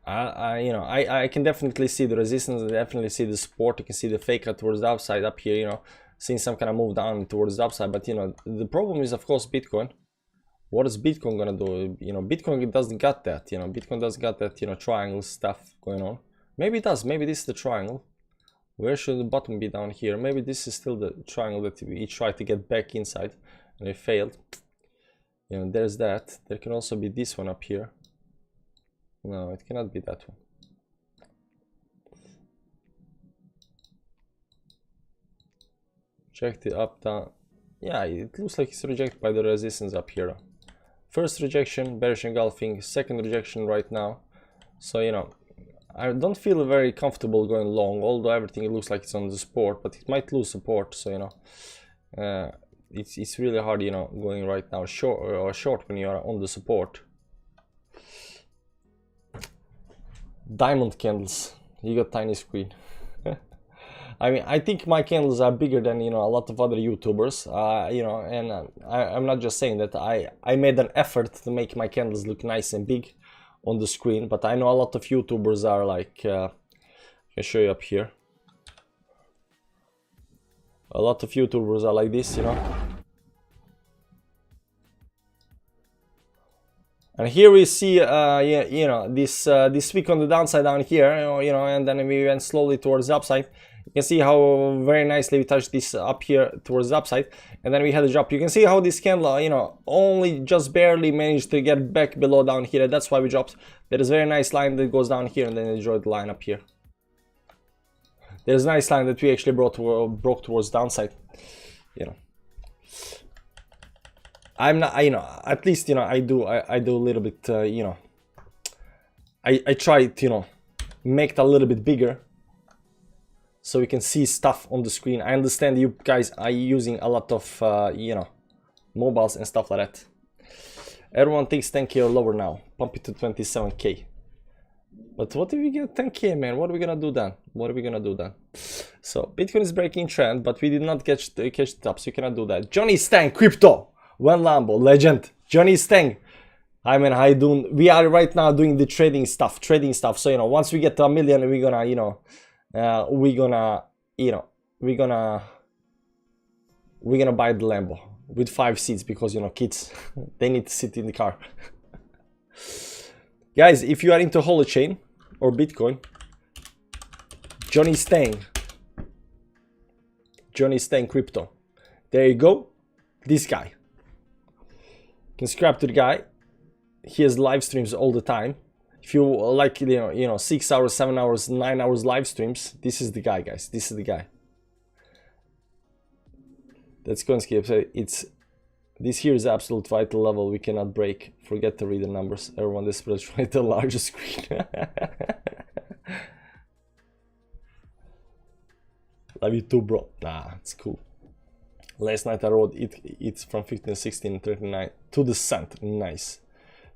I can definitely see the resistance. I definitely see the support. You can see the fake out towards the upside up here. You know, seeing some kind of move down towards the upside. But you know, the problem is of course Bitcoin. What is Bitcoin gonna do? You know, Bitcoin doesn't got that. You know, Bitcoin doesn't got that. You know, triangle stuff going on. Maybe it does. Maybe this is the triangle. Where should the bottom be? Down here? Maybe this is still the triangle that we tried to get back inside and it failed. You know, there's that. There can also be this one up here. No, it cannot be that one. Rejected up, down. Yeah, it looks like it's rejected by the resistance up here. First rejection, bearish engulfing. Second rejection right now. So, you know, I don't feel very comfortable going long, although everything looks like it's on the support, but it might lose support. So, you know, it's really hard, you know, going right now short when you are on the support. Diamond candles. You got tiny screen. I mean, I think my candles are bigger than, you know, a lot of other YouTubers, you know, and I'm not just saying that. I made an effort to make my candles look nice and big on the screen, but I know a lot of YouTubers are like, I can show you up here. A lot of YouTubers are like this, you know. And here we see, yeah, you know, this week on the downside down here, you know, and then we went slowly towards the upside. You can see how very nicely we touched this up here towards the upside, and then we had a drop. You can see how this candle, you know, only just barely managed to get back below down here. That's why we dropped. There is a very nice line that goes down here, and then enjoy the line up here. There's a nice line that we actually broke towards downside. You know, I'm not, you know, at least, you know, I do a little bit, you know, I try to, you know, make it a little bit bigger so we can see stuff on the screen. I understand you guys are using a lot of, you know, mobiles and stuff like that. Everyone thinks 10k or lower now. Pump it to 27k. But what if we get 10k, man? What are we gonna do then? What are we gonna do then? So Bitcoin is breaking trend, but we did not catch it up, so you cannot do that. Johnny Stang, crypto, one Lambo, legend. Johnny Stang. I mean, we are right now doing the trading stuff. So, you know, once we get to 1 million, we're gonna, you know, we're gonna buy the Lambo with 5 seats, because, you know, kids, they need to sit in the car. Guys, if you are into holochain or Bitcoin, Johnny Stang crypto, there you go. This guy, you can subscribe to the guy. He has live streams all the time. If you like, you know, 6 hours, 7 hours, 9 hours live streams, this is the guy, guys. This is the guy. Let's go and skip. So this here is absolute vital level. We cannot break. Forget to read the numbers. Everyone, this is right the largest screen. Love you too, bro. Nah, it's cool. Last night I rode it's from 15, 16, 39 to the cent. Nice.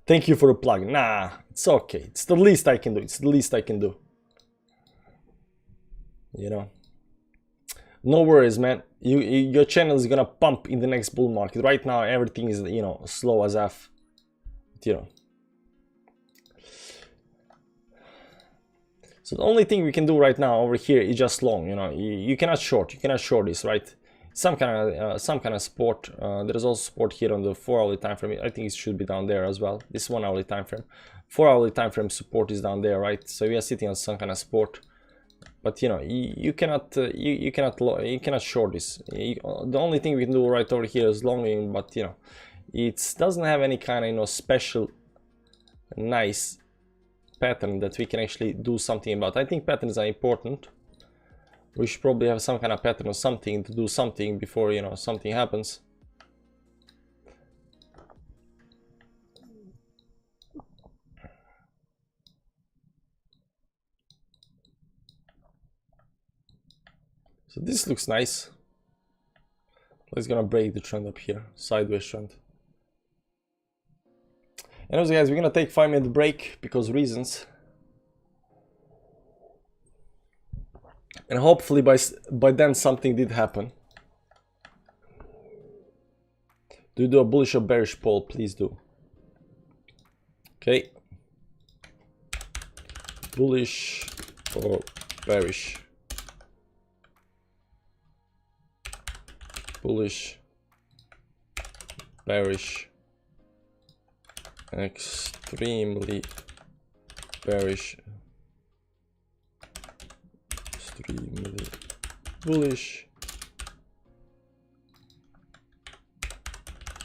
Thank you for the plug. Nah, it's okay. It's the least I can do. It's the least I can do. You know. No worries, man. Your channel is gonna pump in the next bull market. Right now, everything is, you know, slow as F. You know. So the only thing we can do right now over here is just long. You know, you cannot short. You cannot short this, right? Some kind of support. There is also support here on the 4-hourly time frame. I think it should be down there as well. This 1-hourly time frame, 4-hourly time frame support is down there, right? So we are sitting on some kind of support. But, you know, you cannot short this. The only thing we can do right over here is longing, but, you know, it doesn't have any kind of, you know, special nice pattern that we can actually do something about. I think patterns are important. We should probably have some kind of pattern or something to do something before, you know, something happens. So this looks nice. It's gonna break the trend up here, sideways trend. Anyways, guys, we're gonna take 5-minute break because reasons. And hopefully by then something did happen. Do you do a bullish or bearish poll? Please do. Okay. Bullish or bearish? Bullish, bearish, extremely bearish, extremely bullish,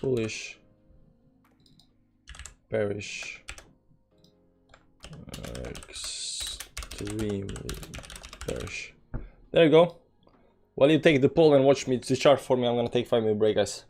bullish, bearish, extremely bearish. There you go. While you take the poll and watch me the chart for me, I'm gonna take 5-minute break, guys.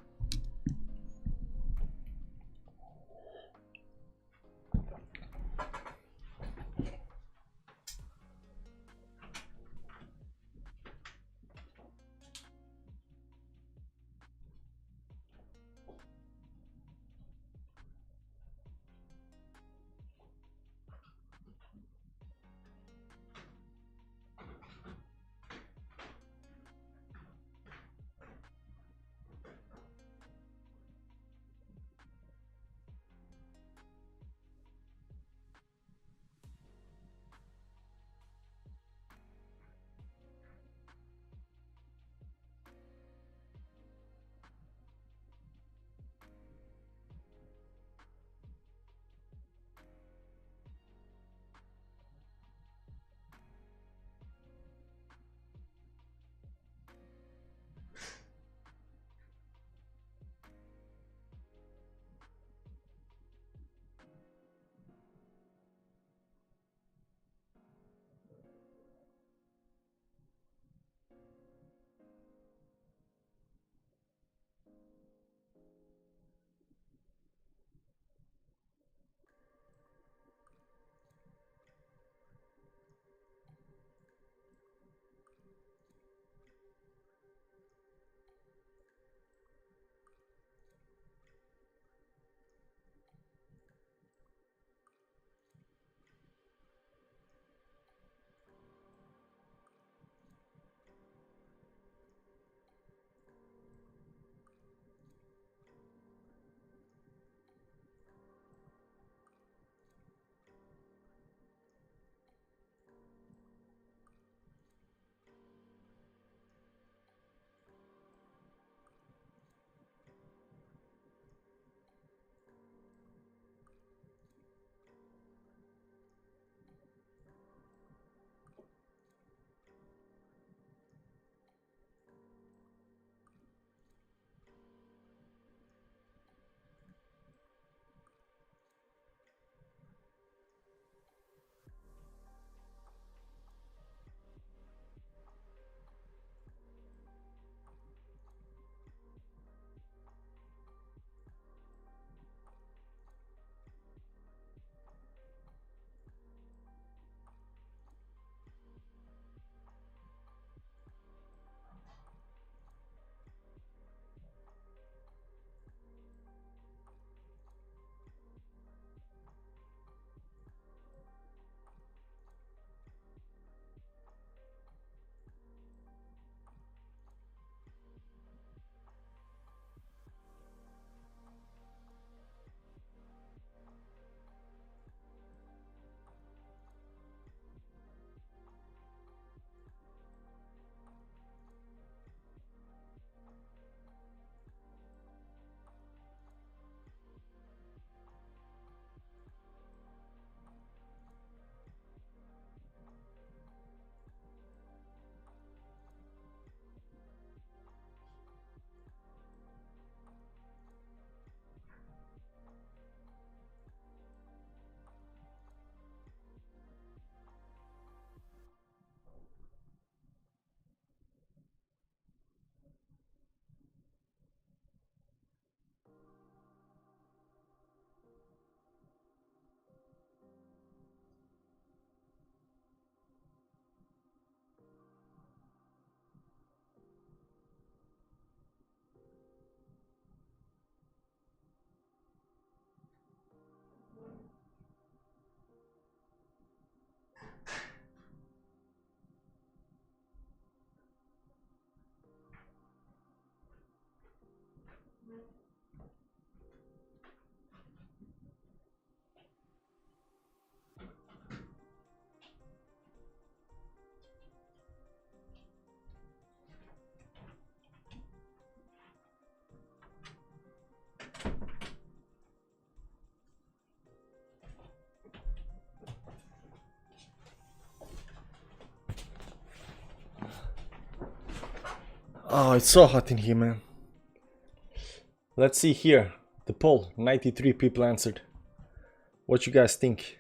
Oh, it's so hot in here, man. Let's see here. The poll, 93 people answered. What you guys think?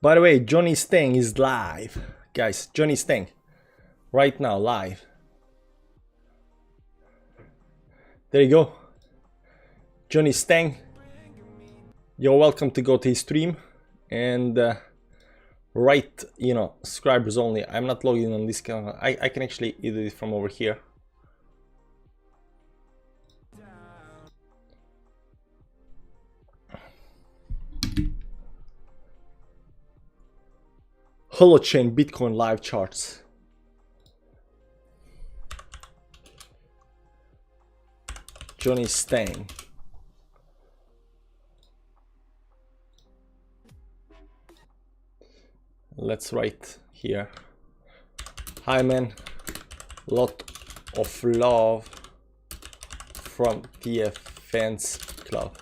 By the way, Johnny Stang is live. Guys, Johnny Stang. Right now, live. There you go. Johnny Stang. You're welcome to go to his stream. And write, you know, subscribers only. I'm not logged in on this channel. I can actually do it from over here. Holochain Bitcoin live charts. Johnny Stang. Let's write here. Hi man, lot of love from TF Fans Club.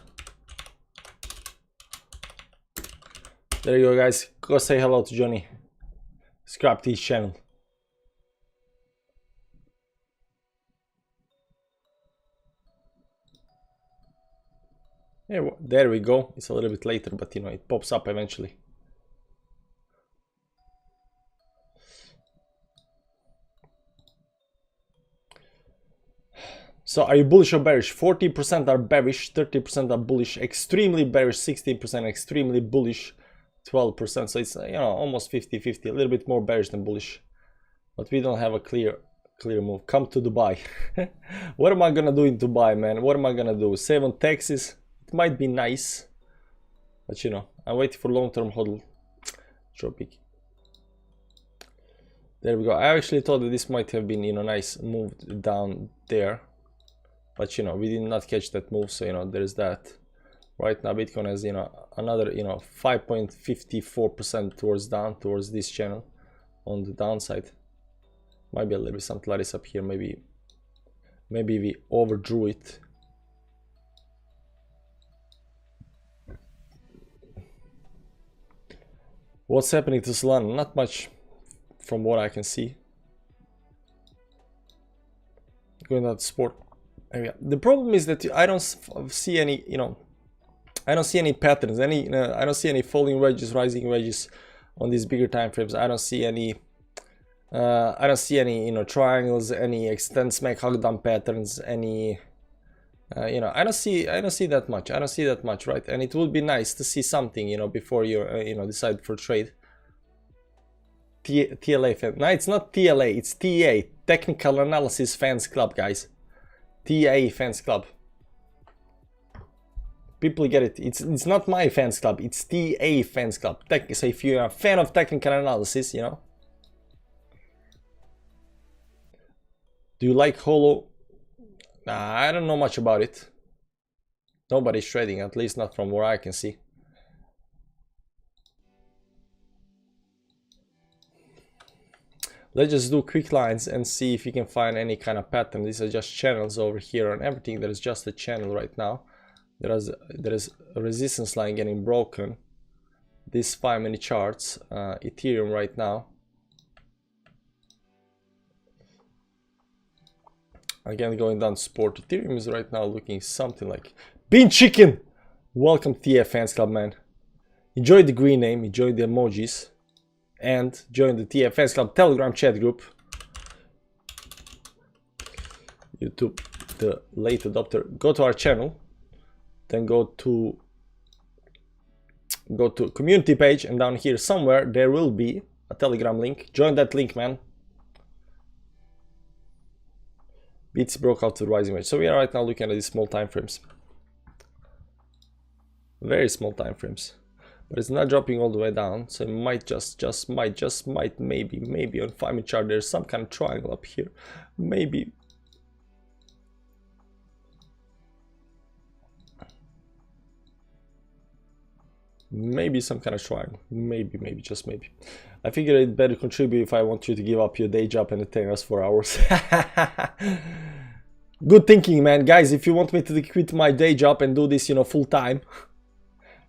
There you go, guys. Go say hello to Johnny. Subscribe to his channel. Yeah, there we go. It's a little bit later, but you know, it pops up eventually. So are you bullish or bearish? 40% are bearish, 30% are bullish, extremely bearish, 16% extremely bullish, 12%. So it's, you know, almost 50-50, a little bit more bearish than bullish. But we don't have a clear move. Come to Dubai. What am I gonna do in Dubai, man? What am I gonna do? Save on taxes? It might be nice. But you know, I'm waiting for long-term hodl. Tropic. There we go. I actually thought that this might have been, you know, nice moved down there. But you know, we did not catch that move, so you know, there's that. Right now Bitcoin has, you know, another, you know, 5.54% towards this channel on the downside. Might be a little bit some Laris up here, maybe we overdrew it. What's happening to Solana? Not much from what I can see. Going down to sport area. The problem is that I don't see any, you know, I don't see any patterns, I don't see any falling wedges, rising wedges on these bigger time frames. I don't see any you know, triangles, any extend smack hug down patterns, any you know, I don't see that much. I don't see that much, right? And it would be nice to see something, you know, before you you know, decide for trade. TLA fan. No, it's not TLA, it's TA, Technical Analysis Fans Club, guys. TA Fans Club. People get it. It's not my fans club, it's TA Fans Club. So if you're a fan of technical analysis, you know. Do you like Holo? Nah, I don't know much about it. Nobody's trading, at least not from where I can see. Let's just do quick lines and see if you can find any kind of pattern. These are just channels over here on everything. There is just a channel right now. There is a resistance line getting broken. These 5-minute charts, Ethereum right now. Again, going down to sport. Ethereum is right now looking something like Bean Chicken. Welcome to TF Fans Club, man. Enjoy the green name, enjoy the emojis, and join the TF Fans Club Telegram chat group. YouTube, the late adopter. Go to our channel, then go to community page, and down here somewhere there will be a Telegram link. Join that link, man. Bits broke out to the rising wedge. So we are right now looking at these small time frames, very small time frames, but it's not dropping all the way down. So it might might maybe on 5-minute chart there's some kind of triangle up here, maybe. Maybe some kind of shrine. Maybe, just maybe. I figure it better contribute if I want you to give up your day job and entertain us for hours. Good thinking, man. Guys, if you want me to quit my day job and do this, you know, full time,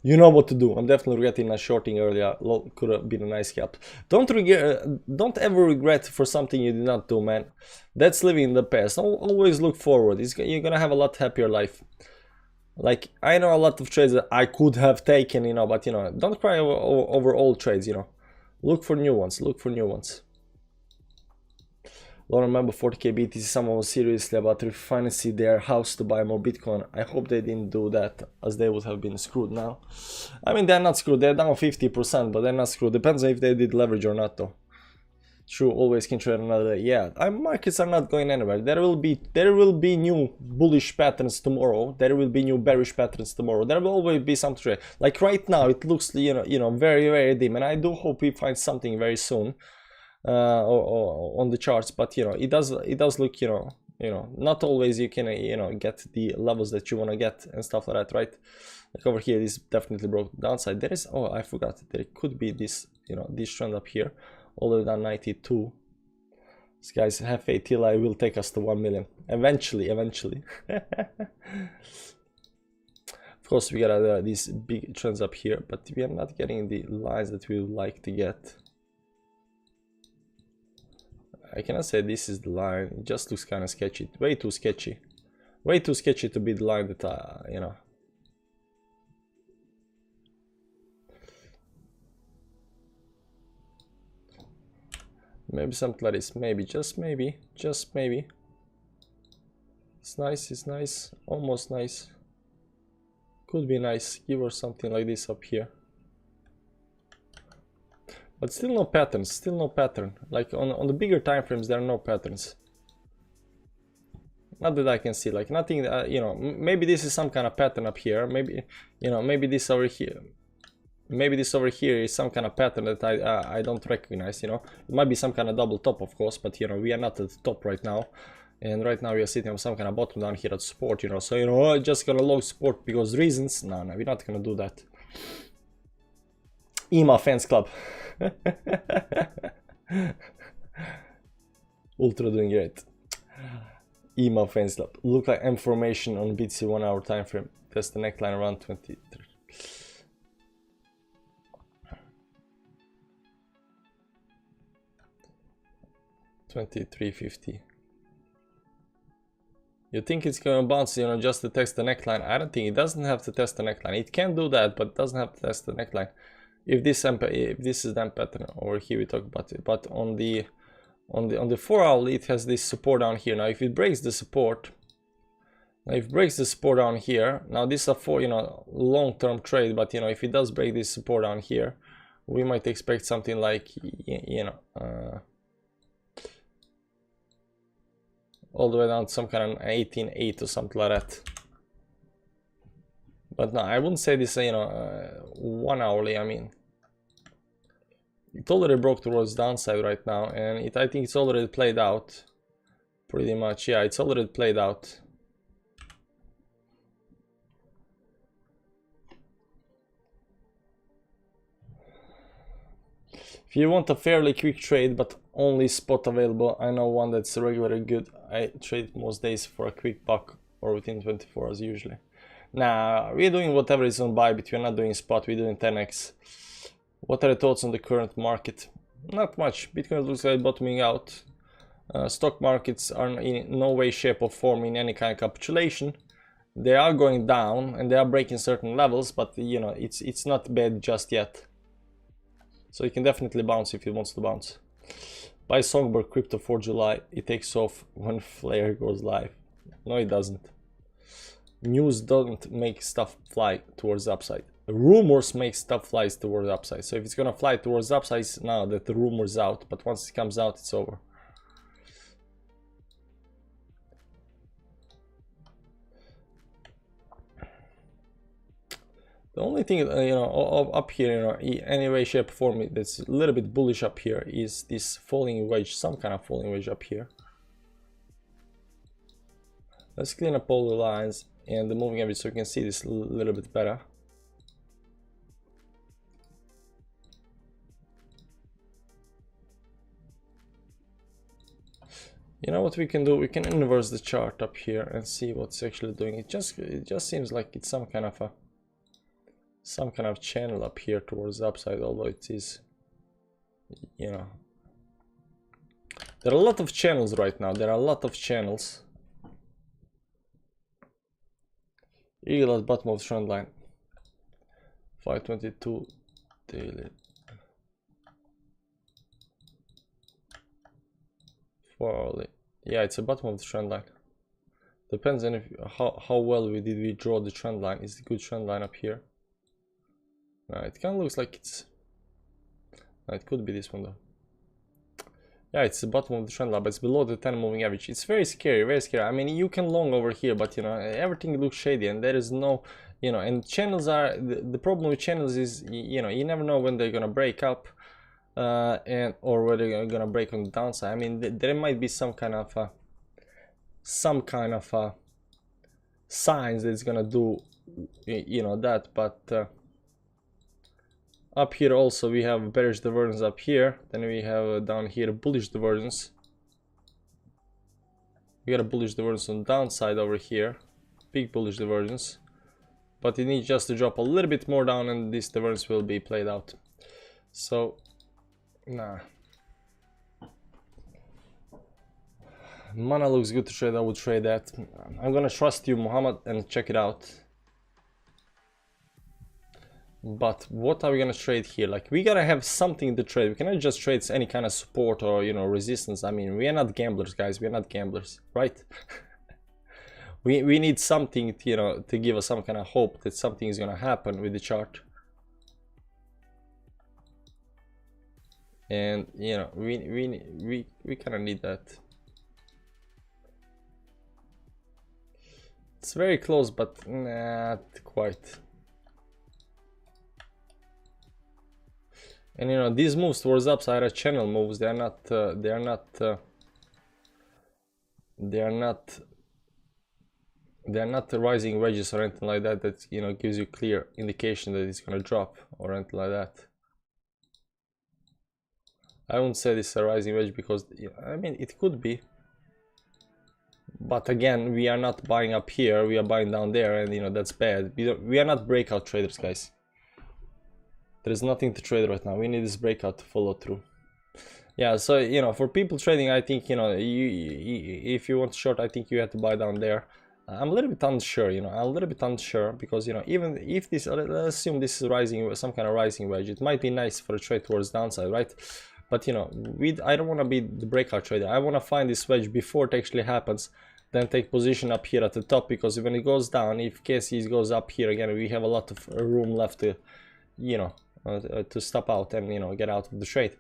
you know what to do. I'm definitely regretting not shorting earlier. Could have been a nice help. Don't ever regret for something you did not do, man. That's living in the past. Always look forward. You're gonna have a lot happier life. Like, I know a lot of trades that I could have taken, you know, but, you know, don't cry over old trades, you know. Look for new ones, look for new ones. Don't remember 40k BTC, someone was seriously about refinancing their house to buy more Bitcoin. I hope they didn't do that, as they would have been screwed now. I mean, they're not screwed, they're down 50%, but they're not screwed. Depends on if they did leverage or not, though. True, always can trade another day. Yeah, markets are not going anywhere. There will be new bullish patterns tomorrow. There will be new bearish patterns tomorrow. There will always be some trade. Like right now, it looks very dim, and I do hope we find something very soon or on the charts. But you know, it does look not always you can get the levels that you want to get and stuff like that, right? Like over here, this definitely broke the downside. There is I forgot there could be this this trend up here. Older than 92. This guys, have faith, till I will take us to 1 million. Eventually. Of course, we got these big trends up here, but we are not getting the lines that we would like to get. I cannot say this is the line. It just looks kind of sketchy. Way too sketchy. Way too sketchy to be the line that, Maybe something like this, maybe, just maybe. It's nice, almost nice. Could be nice, give her something like this up here. But still no pattern, Like on the bigger time frames, there are no patterns. Not that I can see, like nothing, maybe this is some kind of pattern up here. Maybe, maybe this over here. Maybe this over here is some kind of pattern that I don't recognize, It might be some kind of double top, of course, but, we are not at the top right now. And right now we are sitting on some kind of bottom down here at support, So, just gonna log support because reasons. No, we're not gonna do that. EMA fans club. Ultra doing great. EMA fans club. Look like M formation on BTC 1 hour time frame. Test the neckline around 23. 2350. You think it's gonna bounce, just to test the neckline? I don't think it doesn't have to test the neckline. It can do that, but it doesn't have to test the neckline. If this is the pattern over here, we talk about it. But on the 4 hour, it has this support down here. Now, if it breaks the support, down here, now this is a long-term trade. But if it does break this support down here, we might expect something like all the way down to some kind of 18.8 or something like that. But no, I wouldn't say this, 1 hourly. I mean, it already broke towards downside right now, and I think it's already played out pretty much. Yeah, it's already played out. If you want a fairly quick trade but only spot available, I know one that's regularly good. I trade most days for a quick buck or within 24 hours usually. Nah, we're doing whatever is on Bybit. We're not doing spot, we're doing 10x. What are the thoughts on the current market? Not much. Bitcoin looks like bottoming out. Stock markets are in no way, shape or form in any kind of capitulation. They are going down and they are breaking certain levels, but it's not bad just yet. So it can definitely bounce if it wants to bounce. Buy Songbird crypto for July. It takes off when Flare goes live. No, it doesn't. News doesn't make stuff fly towards the upside. Rumors make stuff flies towards the upside. So if it's gonna fly towards the upside, it's now that the rumor's out. But once it comes out, it's over. The only thing, up here, any way, shape, or form that's a little bit bullish up here is this falling wedge, some kind of falling wedge up here. Let's clean up all the lines and the moving average so you can see this a little bit better. You know what we can do? We can inverse the chart up here and see what's actually doing. It just seems like it's some kind of channel up here towards the upside, although it is, you know, there are a lot of channels right now. There are a lot of channels. Eagle at bottom of the trend line. 522 daily. 4 hourly. Yeah, it's the bottom of the trend line. Depends on if how well we draw the trend line. Is the good trend line up here? It kind of looks like it's. It could be this one though. Yeah, it's the bottom of the trend line, but it's below the 10 moving average. It's very scary, very scary. I mean, you can long over here, but you know, everything looks shady, and there is no, you know, and channels are the problem with channels is, you know, you never know when they're gonna break up. Or whether they're gonna break on the downside. I mean, there might be some kind of signs that it's gonna do, you know, that. But up here also we have bearish divergence up here. Then we have down here bullish divergence. We got a bullish divergence on the downside over here, big bullish divergence. But it needs just to drop a little bit more down, and this divergence will be played out. So. Nah. Mana looks good to trade. I would trade that. I'm gonna trust you, Muhammad, and check it out. But what are we gonna trade here? Like, we gotta have something to trade. We cannot just trade any kind of support or, you know, resistance. I mean, we are not gamblers, guys. We are not gamblers, right? we need something, you know, to give us some kind of hope that something is gonna happen with the chart. And you know, we kind of need that. It's very close, but not quite. And you know, these moves towards upside are channel moves. They are not rising wedges or anything like that. That, you know, gives you clear indication that it's gonna drop or anything like that. I wouldn't say this is a rising wedge because, I mean, it could be. But again, we are not buying up here, we are buying down there, and you know, that's bad. We are not breakout traders, guys. There is nothing to trade right now. We need this breakout to follow through. Yeah, so, you know, for people trading, I think, you know, if you want to short, I think you have to buy down there. I'm a little bit unsure, you know, I'm a little bit unsure because, you know, even if this, let's assume this is rising, some kind of rising wedge, it might be nice for a trade towards downside, right? But you know, I don't want to be the breakout trader. I want to find this wedge before it actually happens, then take position up here at the top, because when it goes down, if KC goes up here again, we have a lot of room left to, you know, to stop out and, you know, get out of the trade.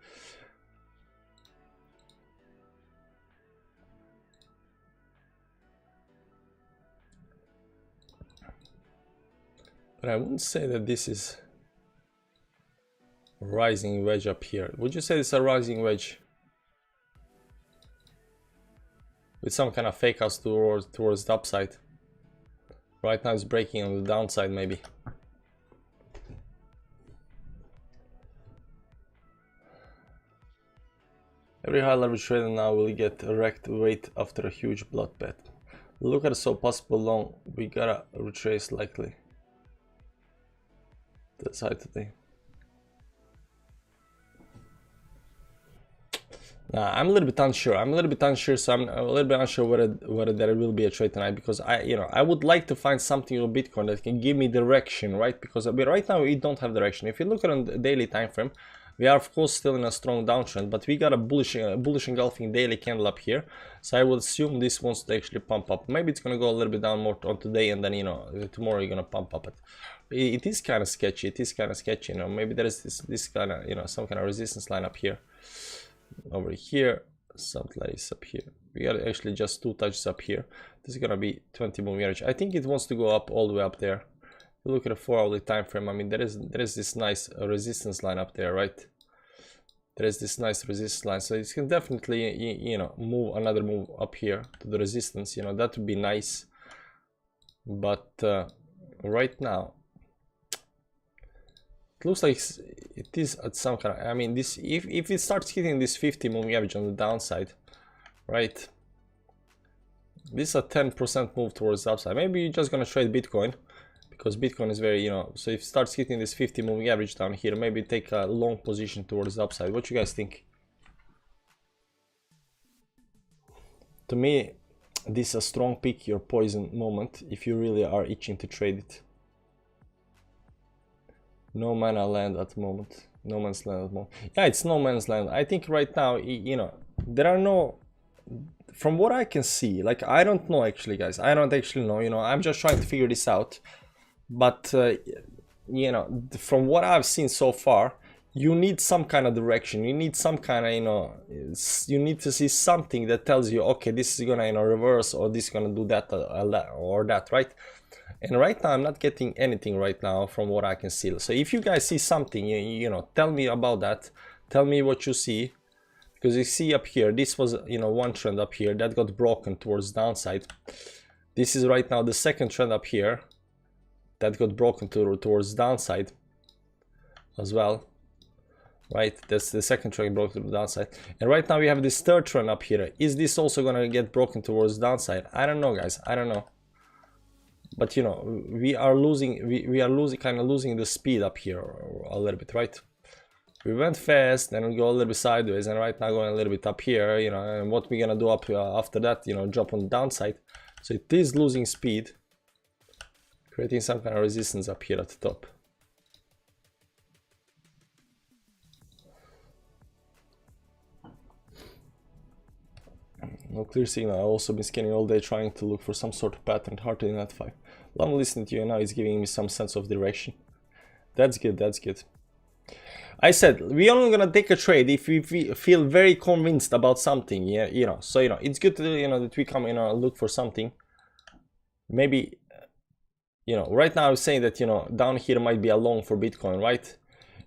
But I wouldn't say that this is rising wedge up here. Would you say it's a rising wedge with some kind of fake outs towards the upside? Right now it's breaking on the downside, maybe. Every high leverage trader now will get a wrecked weight after a huge blood bet. Look at so possible long. We gotta retrace likely. That's high today. I'm a little bit unsure. So I'm a little bit unsure whether there will be a trade tonight, because I would like to find something on Bitcoin that can give me direction, right? Because right now we don't have direction. If you look at on the daily time frame, we are of course still in a strong downtrend, but we got a bullish engulfing daily candle up here. So I would assume this wants to actually pump up. Maybe it's gonna go a little bit down more on today, and then, you know, tomorrow you're gonna pump up it. It is kind of sketchy. You know, maybe there is this kind of, you know, some kind of resistance line up here. Over here, something like this up here. We got actually just 2 touches up here. This is gonna be 20 moving average. I think it wants to go up all the way up there. If you look at a 4-hourly time frame, I mean, there is this nice resistance line up there, right? There is this nice resistance line, so it can definitely, you know, move another move up here to the resistance. You know, that would be nice. But right now, it looks like it is at some kind of, I mean, this, if it starts hitting this 50 moving average on the downside, right? This is a 10% move towards the upside. Maybe you're just gonna trade Bitcoin, because Bitcoin is very, you know, so if it starts hitting this 50 moving average down here, maybe take a long position towards the upside. What you guys think? To me, this is a strong pick your poison moment if you really are itching to trade it. No mana land at the moment. No man's land at the moment. Yeah, it's no man's land. I think right now, you know, there are no, from what I can see, like, I don't know actually, guys. I don't actually know, you know, I'm just trying to figure this out. But, you know, from what I've seen so far, you need some kind of direction. You need some kind of, you know, you need to see something that tells you, okay, this is gonna, you know, reverse, or this is gonna do that or that, right? And right now I'm not getting anything right now from what I can see. So if you guys see something, you know, tell me about that. Tell me what you see, because you see up here, this was, you know, one trend up here that got broken towards downside. This is right now the second trend up here that got broken towards downside as well. Right, that's the second trend broken to the downside, and right now we have this third trend up here. Is this also gonna get broken towards downside? I don't know, guys. I don't know. But you know, we are losing, we are losing, kind of losing the speed up here a little bit, right? We went fast, then we go a little bit sideways, and right now going a little bit up here, you know. And what we're gonna do up after that, you know, drop on the downside. So it is losing speed, creating some kind of resistance up here at the top. No clear signal. I've also been scanning all day trying to look for some sort of pattern. Hard to identify. I'm listening to you now. It's giving me some sense of direction. That's good. That's good. I said we're only gonna take a trade if we feel very convinced about something. Yeah, you know. So you know, it's good to, you know, that we come, you know, look for something. Maybe, you know, right now I'm saying that, you know, down here might be a long for Bitcoin, right?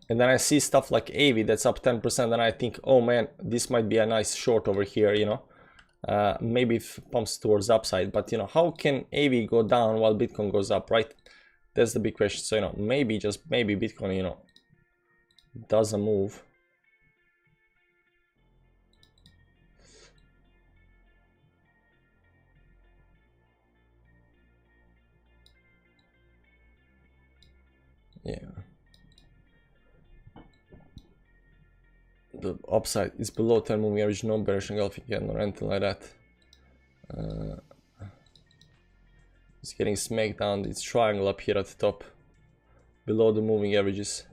And then I see stuff like AV that's up 10%, and I think, oh man, this might be a nice short over here, you know. Maybe it pumps towards upside, but you know, how can AV go down while Bitcoin goes up, right? That's the big question. So you know, maybe, just maybe, Bitcoin, you know, does a move. Yeah, the upside is below 10 moving average, no bearish engulfing candle or anything like that. It's getting smacked down. It's triangle up here at the top, below the moving averages.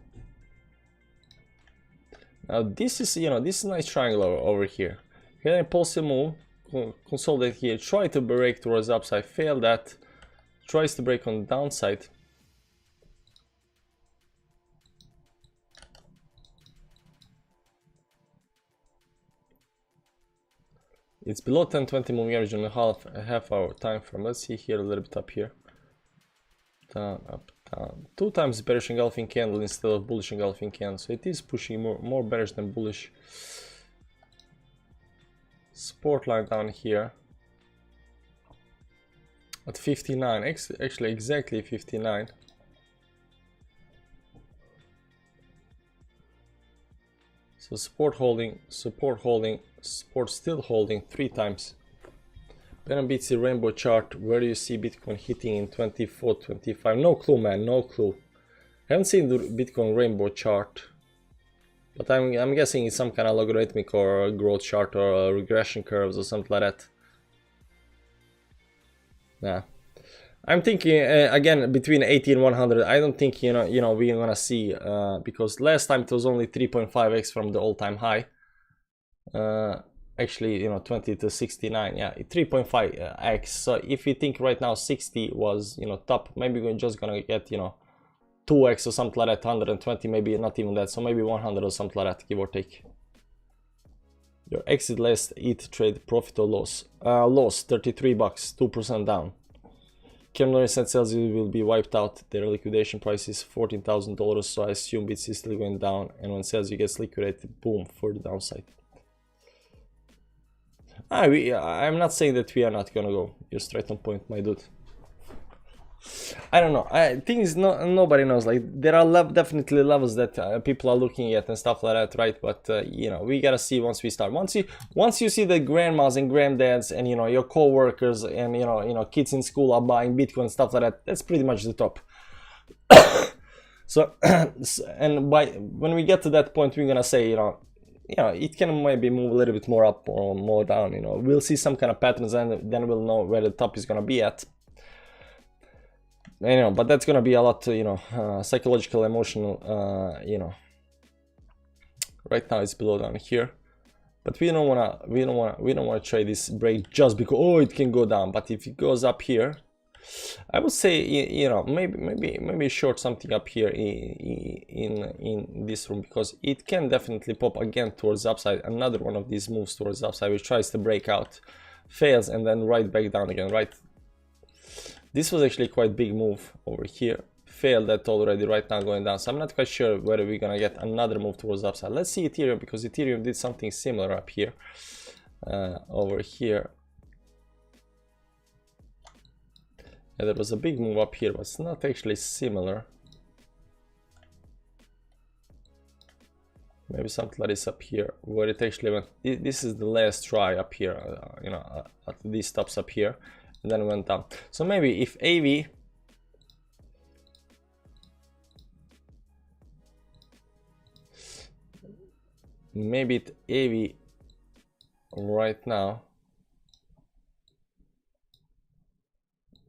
Now this is, you know, this is a nice triangle over here. Get an impulsive move, consolidate here, try to break towards the upside, fail that, tries to break on the downside. It's below 10-20 moving average on a half hour time frame. Let's see here a little bit up here. Down, up, down. 2 times bearish engulfing candle instead of bullish engulfing candle. So it is pushing more bearish than bullish. Support line down here at 59. Actually, exactly 59. So support holding, support holding, support still holding 3 times. BNB rainbow chart, where do you see Bitcoin hitting in 24, 25? No clue, man, no clue. I haven't seen the Bitcoin rainbow chart, but I'm guessing it's some kind of logarithmic or a growth chart or a regression curves or something like that. Nah. I'm thinking again between 80 and 100. I don't think, you know we're gonna see, because last time it was only 3.5x from the all-time high. Actually, you know, 20 to 69, yeah, 3.5x. So if you think right now 60 was, you know, top, maybe we're just gonna get, you know, 2x or something like that, 120, maybe not even that, so maybe 100 or something like that, give or take. Your exit last ETH trade, profit or loss? Loss, 33 bucks, 2% down. Kernel said sales will be wiped out. Their liquidation price is $14,000, so I assume Bits is still going down, and when sales gets liquidated, boom, for the downside. I'm not saying that we are not gonna go. You're straight on point, my dude. I don't know. I think is nobody knows. Like there are definitely levels that people are looking at and stuff like that, right? But you know, we gotta see once we start. Once you see the grandmas and granddads and you know your co-workers and you know kids in school are buying Bitcoin and stuff like that. That's pretty much the top. So and when we get to that point, we're gonna say you know, it can maybe move a little bit more up or more down. You know, we'll see some kind of patterns and then we'll know where the top is gonna be at. You know, but that's gonna be a lot, you know, psychological, emotional. You know, right now it's below down here, but we don't wanna trade this break just because it can go down. But if it goes up here, I would say you know maybe short something up here in this room because it can definitely pop again towards the upside. Another one of these moves towards the upside which tries to break out, fails, and then right back down again, right? This was actually quite big move over here. Failed that already, right now going down. So I'm not quite sure whether we're gonna get another move towards the upside. Let's see Ethereum because Ethereum did something similar up here, over here. Yeah, there was a big move up here, but it's not actually similar. Maybe something like this up here, where it actually went. This is the last try up here, you know, at these stops up here. And then went down. So maybe if AV AV right now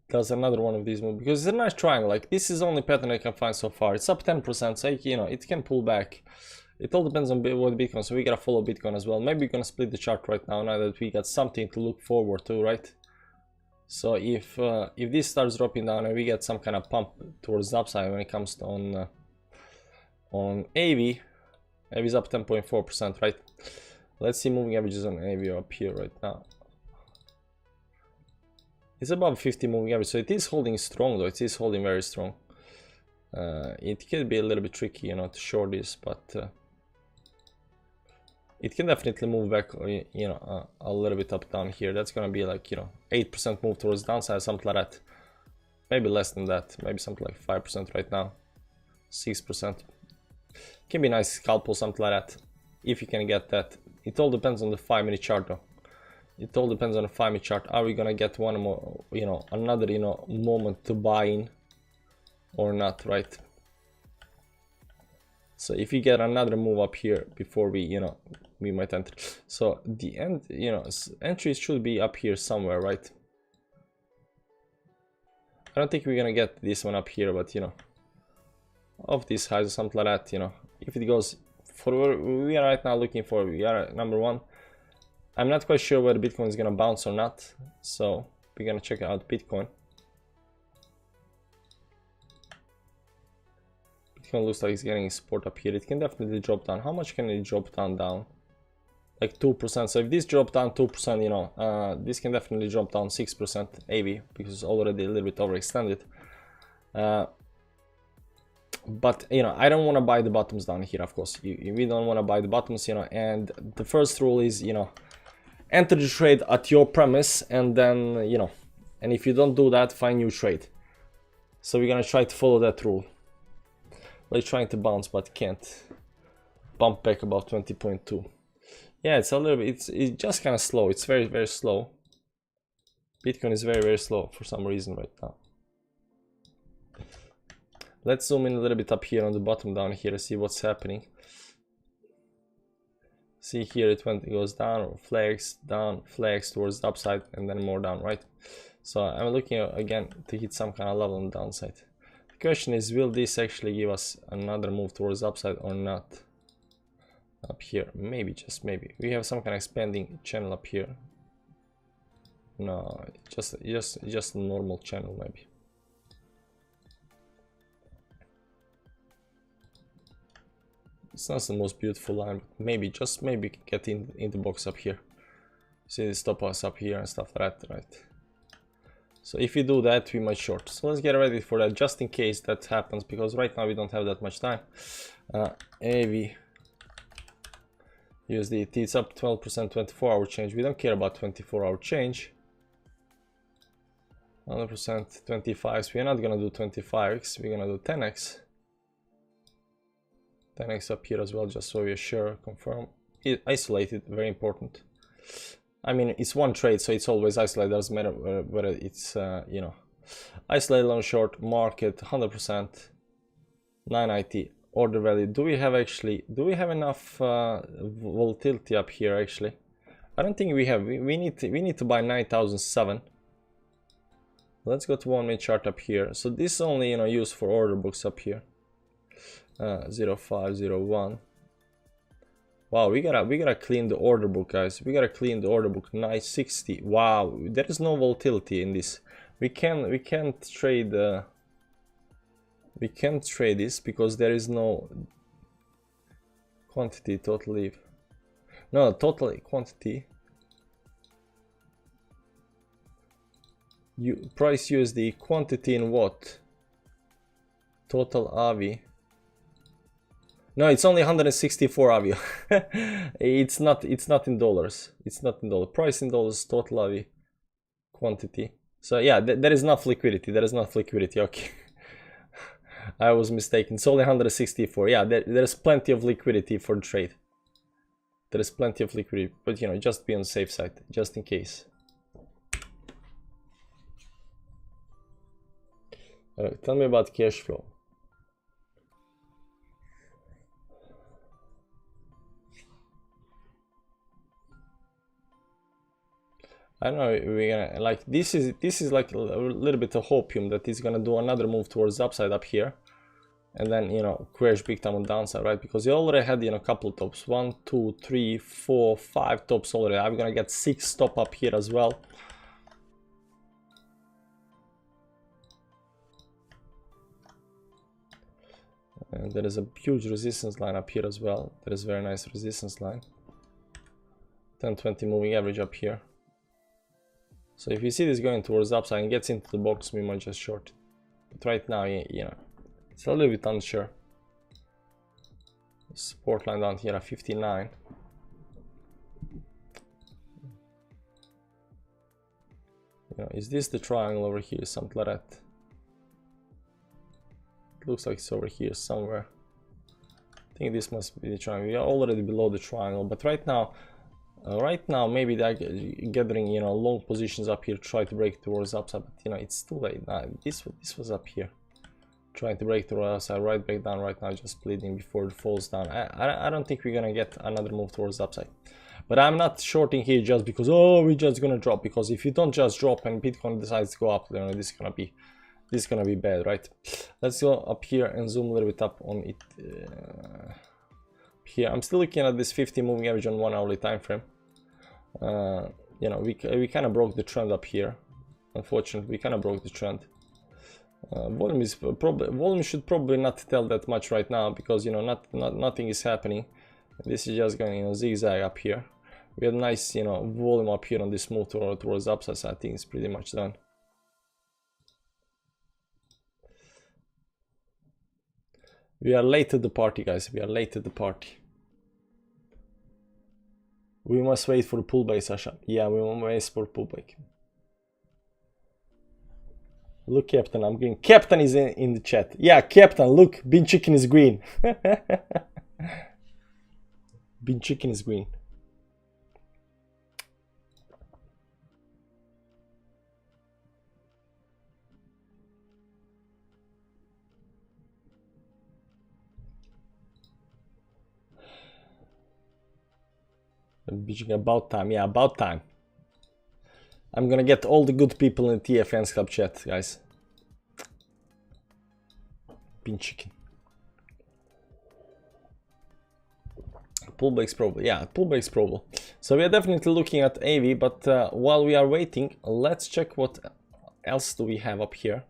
does another one of these moves because it's a nice triangle. Like this is the only pattern I can find so far. It's up 10%, so you know it can pull back. It all depends on what Bitcoin, so we gotta follow Bitcoin as well. Maybe we're gonna split the chart right now that we got something to look forward to, right? So if this starts dropping down and we get some kind of pump towards the upside when it comes to on AV is up 10.4%, right? Let's see moving averages on AV up here right now. It's above 50 moving average, so it is holding strong though. It is holding very strong. It could be a little bit tricky, you know, to short this, but it can definitely move back, you know, a little bit up down here. That's gonna be like, you know, 8% move towards downside, something like that. Maybe less than that, maybe something like 5% right now, 6%. Can be nice scalpel, something like that, if you can get that. It all depends on the 5-minute chart though. It all depends on the 5-minute chart. Are we gonna get one more, you know, another, you know, moment to buy in or not, right? So if you get another move up here before we, you know, we might enter. So the end, you know, entries should be up here somewhere, right? I don't think we're gonna get this one up here, but you know, of these highs or something like that, you know, if it goes for where we are right now looking for, we are at number 1. I'm not quite sure whether Bitcoin is gonna bounce or not, so we're gonna check out Bitcoin. Bitcoin looks like it's getting support up here. It can definitely drop down. How much can it drop down? Like 2%. So if this drop down 2%, you know, this can definitely drop down 6% AV because it's already a little bit overextended. But you know, I don't want to buy the bottoms down here. Of course, we don't want to buy the bottoms, you know. And the first rule is, you know, enter the trade at your premise, and then you know, and if you don't do that, find new trade. So we're gonna try to follow that rule. We're trying to bounce, but can't. Bump back about 20.2. Yeah, it's a little bit. It's just kind of slow. It's very, very slow. Bitcoin is very, very slow for some reason right now. Let's zoom in a little bit up here on the bottom down here to see what's happening. See here, it goes down, flags down, flags towards the upside, and then more down, right? So I'm looking again to hit some kind of level on the downside. The question is, will this actually give us another move towards the upside or not? Up here, maybe, just maybe. We have some kind of expanding channel up here. No, just a normal channel maybe. It's not the most beautiful line, but maybe, just maybe get in the box up here. See the stop loss up here and stuff like that, right? So if we do that, we might short. So let's get ready for that, just in case that happens, because right now we don't have that much time. AV USDT, it's up 12%, 24-hour change. We don't care about 24-hour change. 100%, 25. We're not gonna do 25x, we're gonna do 10x. 10x up here as well, just so we're sure. Confirm. Isolated, very important. I mean, it's one trade, so it's always isolated. Doesn't matter whether it's you know, isolated long short market 100%. 990 order value. Do we have enough volatility up here? Actually, I don't think we have. We need to buy 9007. Let's go to 1 minute chart up here. So this is only, you know, used for order books up here. 0501. Wow, we gotta clean the order book, guys. We gotta clean the order book. 960. Wow, there is no volatility in this. We can't trade. We can't trade this because there is no quantity totally. No, totally quantity. Price USD, quantity in what? Total AVI. No, it's only 164 AVI. it's not in dollars. It's not in dollars. Price in dollars, total AVI, quantity. So yeah, there is enough liquidity. There is enough liquidity. Okay. I was mistaken. It's only 164. Yeah, there's plenty of liquidity for the trade. There is plenty of liquidity, but you know, just be on the safe side, just in case. Tell me about cash flow. I don't know. We're gonna like this is like a little bit of hopium that is gonna do another move towards the upside up here, and then, you know, crash big time on downside, right? Because you already had, you know, a couple tops, 1, 2, 3, 4, 5 tops already. I'm gonna get 6 top up here as well. And there is a huge resistance line up here as well. There is very nice resistance line. 10-20 moving average up here. So if you see this going towards the upside and gets into the box, we might just short it. But right now, you know, it's a little bit unsure. Support line down here at 59. You know, is this the triangle over here? Something like that. It looks like it's over here somewhere. I think this must be the triangle. We are already below the triangle, but right now maybe they're gathering, you know, long positions up here, try to break towards upside, but you know, it's too late now. This was up here, trying to break towards upside, right back down right now, just bleeding before it falls down. I don't think we're gonna get another move towards upside, but I'm not shorting here just because, oh, we're just gonna drop, because if you don't just drop and Bitcoin decides to go up, you know, this is gonna be bad, right? Let's go up here and zoom a little bit up on it. Here I'm still looking at this 50 moving average on 1 hourly time frame. You know, we kind of broke the trend up here. Unfortunately, we kind of broke the trend. Volume should probably not tell that much right now, because, you know, nothing is happening. This is just going, you know, zigzag up here. We had nice, you know, volume up here on this move towards upside, so I think it's pretty much done. We are late to the party, guys. We are late to the party. We must wait for the pullback, Sasha. Yeah, we must wait for pullback. Look, Captain, I'm green. Captain is in the chat. Yeah, Captain, look, Bean Chicken is green. Bean Chicken is green. About time, yeah, about time. I'm gonna get all the good people in the TFN's Club chat, guys. Bean Chicken. Pullback's probable, yeah, pullback's probable. So we are definitely looking at AV, but while we are waiting, let's check what else do we have up here.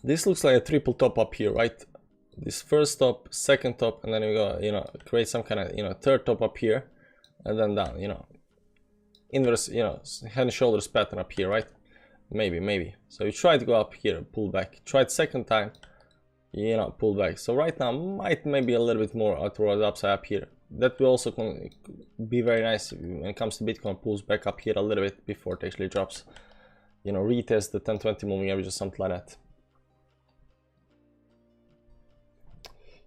This looks like a triple top up here, right? This first top, second top, and then we go, you know, create some kind of, you know, third top up here, and then down, you know, inverse, you know, head and shoulders pattern up here, right? Maybe. So you try to go up here, pull back. Try it second time, you know, pull back. So right now might maybe a little bit more towards upside up here. That will also be very nice when it comes to Bitcoin. Pulls back up here a little bit before it actually drops. You know, retest the 10-20 moving average or something like that.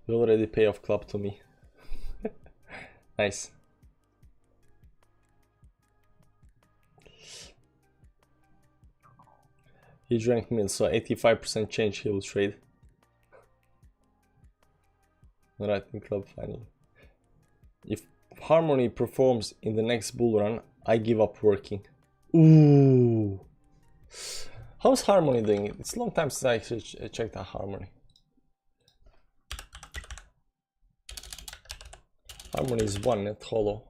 You already pay off club to me. Nice. He drank milk, so 85% change he will trade. Alright, in club finally. If Harmony performs in the next bull run, I give up working. Ooh. How's Harmony doing? It's a long time since I actually checked out Harmony. Harmony is one net hollow.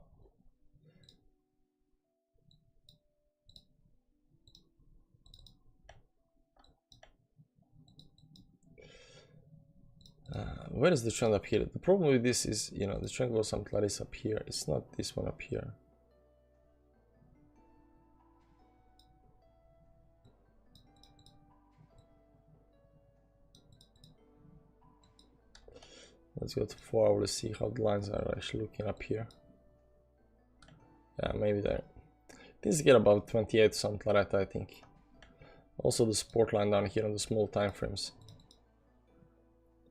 Where is the trend up here? The problem with this is, you know, the trend goes something like this up here. It's not this one up here. Let's go to 4 hours to see how the lines are actually looking up here. Yeah, maybe there. These get about 28 something like that, I think. Also the support line down here on the small time frames.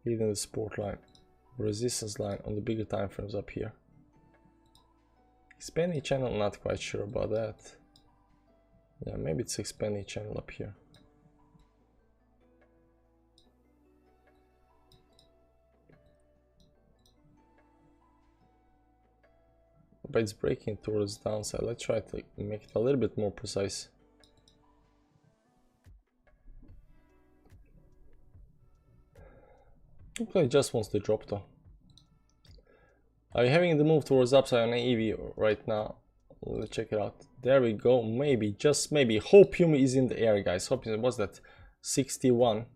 Leading the support line. Resistance line on the bigger time frames up here. Expanding channel, not quite sure about that. Yeah, maybe it's expanding channel up here. But it's breaking towards the downside. Let's try to make it a little bit more precise. Okay, it just wants to drop though. Are you having the move towards upside on EV right now? Let's check it out. There we go. Maybe, just maybe. Hopium is in the air, guys. Hopium, what's that? 61.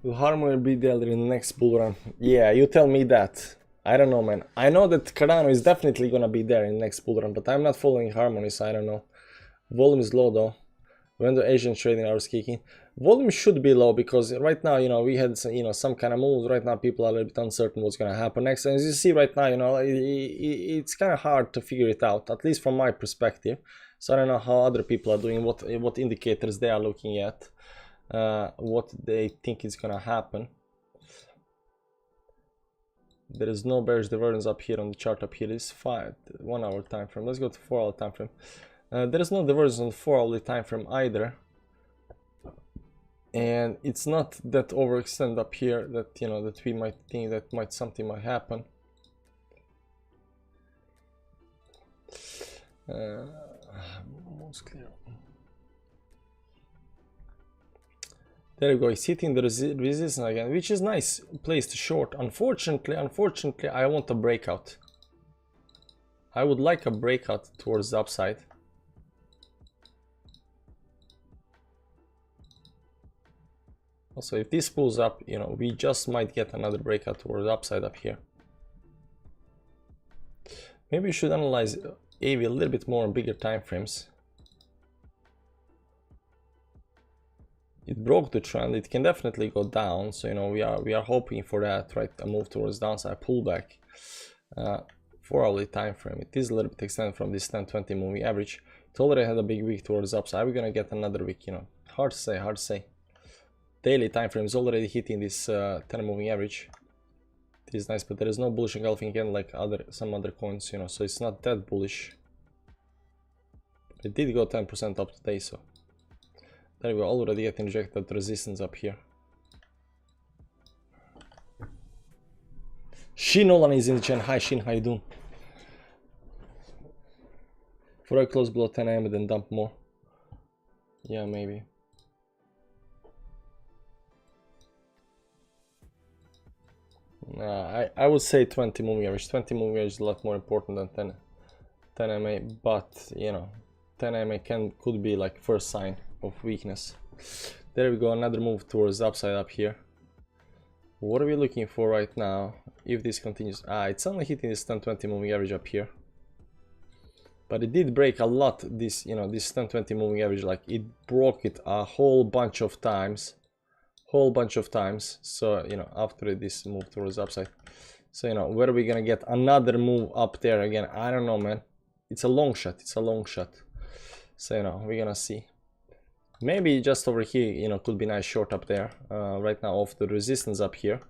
Will Harmony be there in the next bull run? Yeah, you tell me that. I don't know, man. I know that Cardano is definitely gonna be there in the next bull run, but I'm not following Harmony, so I don't know. Volume is low though. When the Asian trading hours kicking, volume should be low because right now, you know, we had some, you know, some kind of moves. Right now, people are a little bit uncertain what's gonna happen next. And as you see right now, you know, it's kind of hard to figure it out, at least from my perspective. So I don't know how other people are doing, what indicators they are looking at. What they think is gonna happen. There is no bearish divergence up here on the chart. Up here is 1 hour time frame. Let's go to 4 hour time frame. There is no divergence on the 4 hourly time frame either, and it's not that overextend up here that, you know, that we might think that something might happen. Most clear. There you go, he's hitting the resistance again, which is nice. Placed short. Unfortunately, I want a breakout. I would like a breakout towards the upside. Also, if this pulls up, you know, we just might get another breakout towards the upside up here. Maybe we should analyze AV a little bit more on bigger time frames. It broke the trend. It can definitely go down, so, you know, we are hoping for that, right? A move towards downside pullback. 4 hourly time frame. It is a little bit extended from this 10-20 moving average. It already had a big week towards upside. Are we gonna get another week? You know, hard to say. Hard to say. Daily time frame is already hitting this 10 moving average. It is nice, but there is no bullish engulfing again like some other coins, you know, so it's not that bullish. It did go 10% up today, so there we go. Already getting rejected resistance up here. Shin Nolan is in the chain. Hi Shin, how you doing? For I close below 10 AM and then dump more. Yeah, maybe. I would say 20 moving average. 20 moving average is a lot more important than 10. 10 MA, but you know, 10 MA could be like first sign of weakness. There we go, another move towards the upside up here. What are we looking for right now? If this continues, it's only hitting this 10-20 moving average up here, but it did break a lot. This, you know, this 10-20 moving average, like it broke it a whole bunch of times, So you know, after this move towards the upside, so you know, where are we gonna get another move up there again? I don't know, man. It's a long shot. So you know, we're gonna see. Maybe just over here, you know, could be nice short up there. Right now off the resistance up here,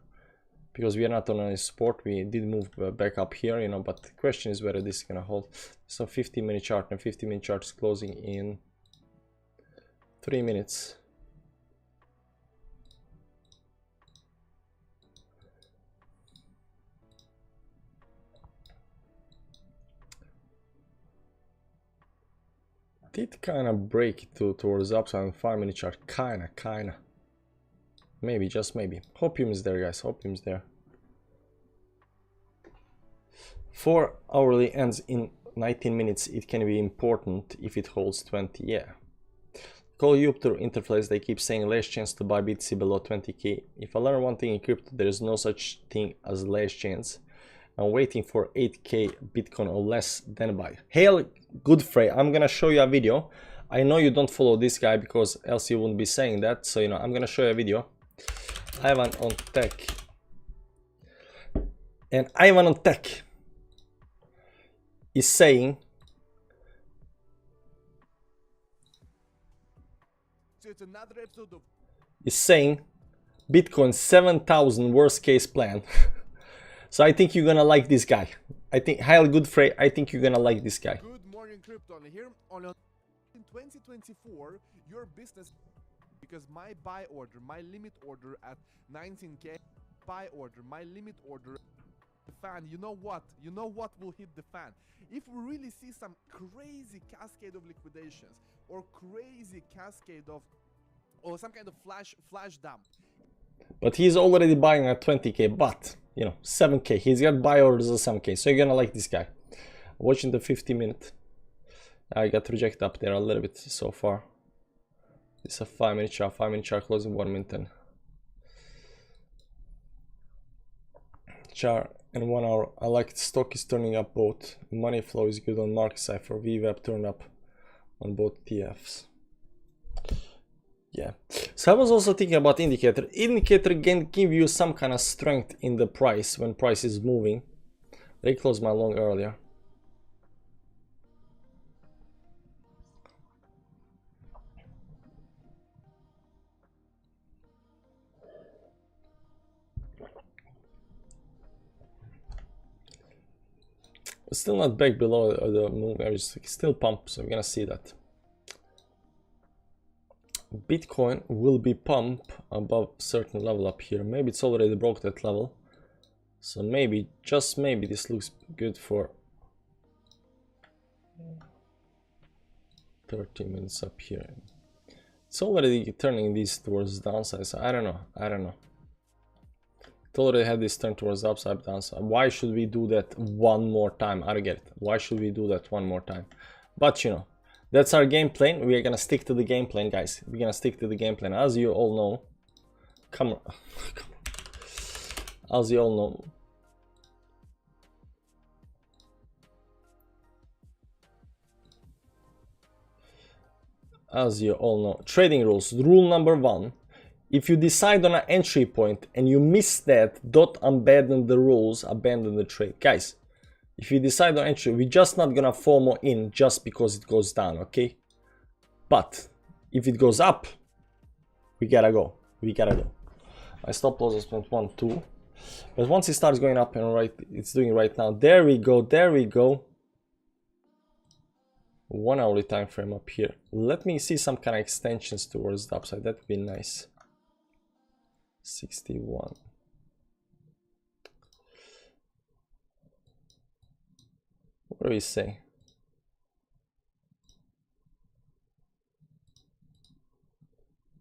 because we are not on any support. We did move back up here, you know, but the question is whether this is gonna hold. So 50-minute chart, and 50-minute chart is closing in 3 minutes. Did kind of break towards the upside on 5-minute chart, kinda. Maybe, just maybe. Hopium is there, guys. Hopium is there. 4 hourly ends in 19 minutes. It can be important if it holds 20. Yeah. Call Jupiter interface. They keep saying less chance to buy BTC below 20k. If I learn one thing in crypto, there is no such thing as less chance. I'm waiting for 8k Bitcoin or less, then buy. Hail Godfrey, I'm gonna show you a video. I know you don't follow this guy because else you wouldn't be saying that. So you know, I'm gonna show you a video. Ivan on Tech, and Ivan on Tech is saying, it's another episode of Bitcoin 7,000 worst case plan. So I think you're gonna like this guy. I think Hail Godfrey, I think you're gonna like this guy. Good morning, crypto. Here on in 2024, your business, because my buy order, my limit order at 19k, buy order, my limit order, the fan. You know what? You know what will hit the fan? If we really see some crazy cascade of liquidations or crazy cascade of, or some kind of flash dump. But he's already buying at 20k, but you know, 7k. He's got buy orders at 7k, so you're gonna like this guy. Watching the 50-minute. I got rejected up there a little bit so far. It's a 5-minute chart. 5-minute chart closing 1 minute 10. Chart and 1 hour. I like the stock is turning up both. Money flow is good on market cipher. VWAP turned up on both TFs. Yeah, so I was also thinking about indicator. Indicator can give you some kind of strength in the price when price is moving. They closed my long earlier. Still not back below the move average. Still pump, so we're gonna see that. Bitcoin will be pumped above certain level up here. Maybe it's already broke that level, so maybe, just maybe, this looks good for 30 minutes up here. It's already turning these towards the downside, so I don't know. It already had this turn towards the upside, downside. Why should we do that one more time? I don't get it. Why should we do that one more time? But you know, that's our game plan. We are gonna stick to the game plan, guys. We're gonna stick to the game plan. As you all know, come on. As you all know, trading rules. Rule number 1: if you decide on an entry point and you miss that, don't abandon the rules, abandon the trade, guys. If you decide on entry, we're just not gonna FOMO in just because it goes down, okay? But if it goes up, we gotta go. My stop loss is 0.12, but once it starts going up, and right, it's doing right now. There we go. 1 hourly time frame up here. Let me see some kind of extensions towards the upside. That would be nice. 61. What do we say?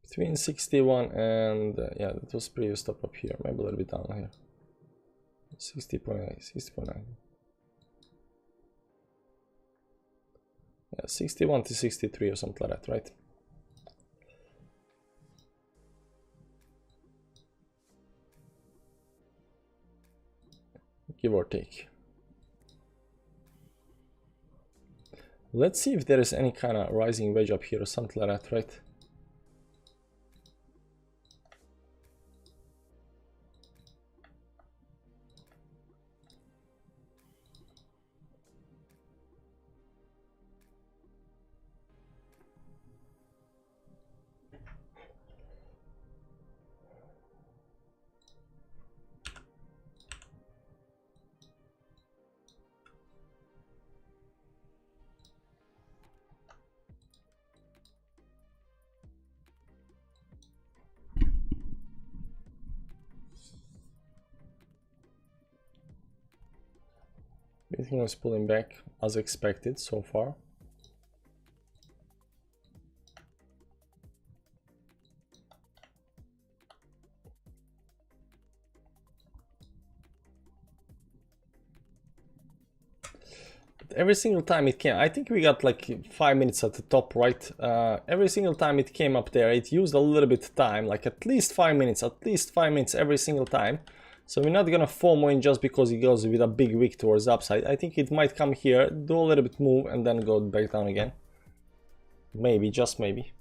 Between 61 and yeah, that was previous stop up here. Maybe a little bit down here. 60.8, 60.9. Yeah, 61 to 63 or something like that, right? Give or take. Let's see if there is any kind of rising wedge up here or something like that, right? Bitcoin is pulling back as expected so far. But every single time it came, I think we got like 5 minutes at the top, right? Every single time it came up there, it used a little bit of time, like at least 5 minutes every single time. So we're not gonna FOMO in just because it goes with a big wick towards the upside. I think it might come here, do a little bit move, and then go back down again. Maybe, just maybe.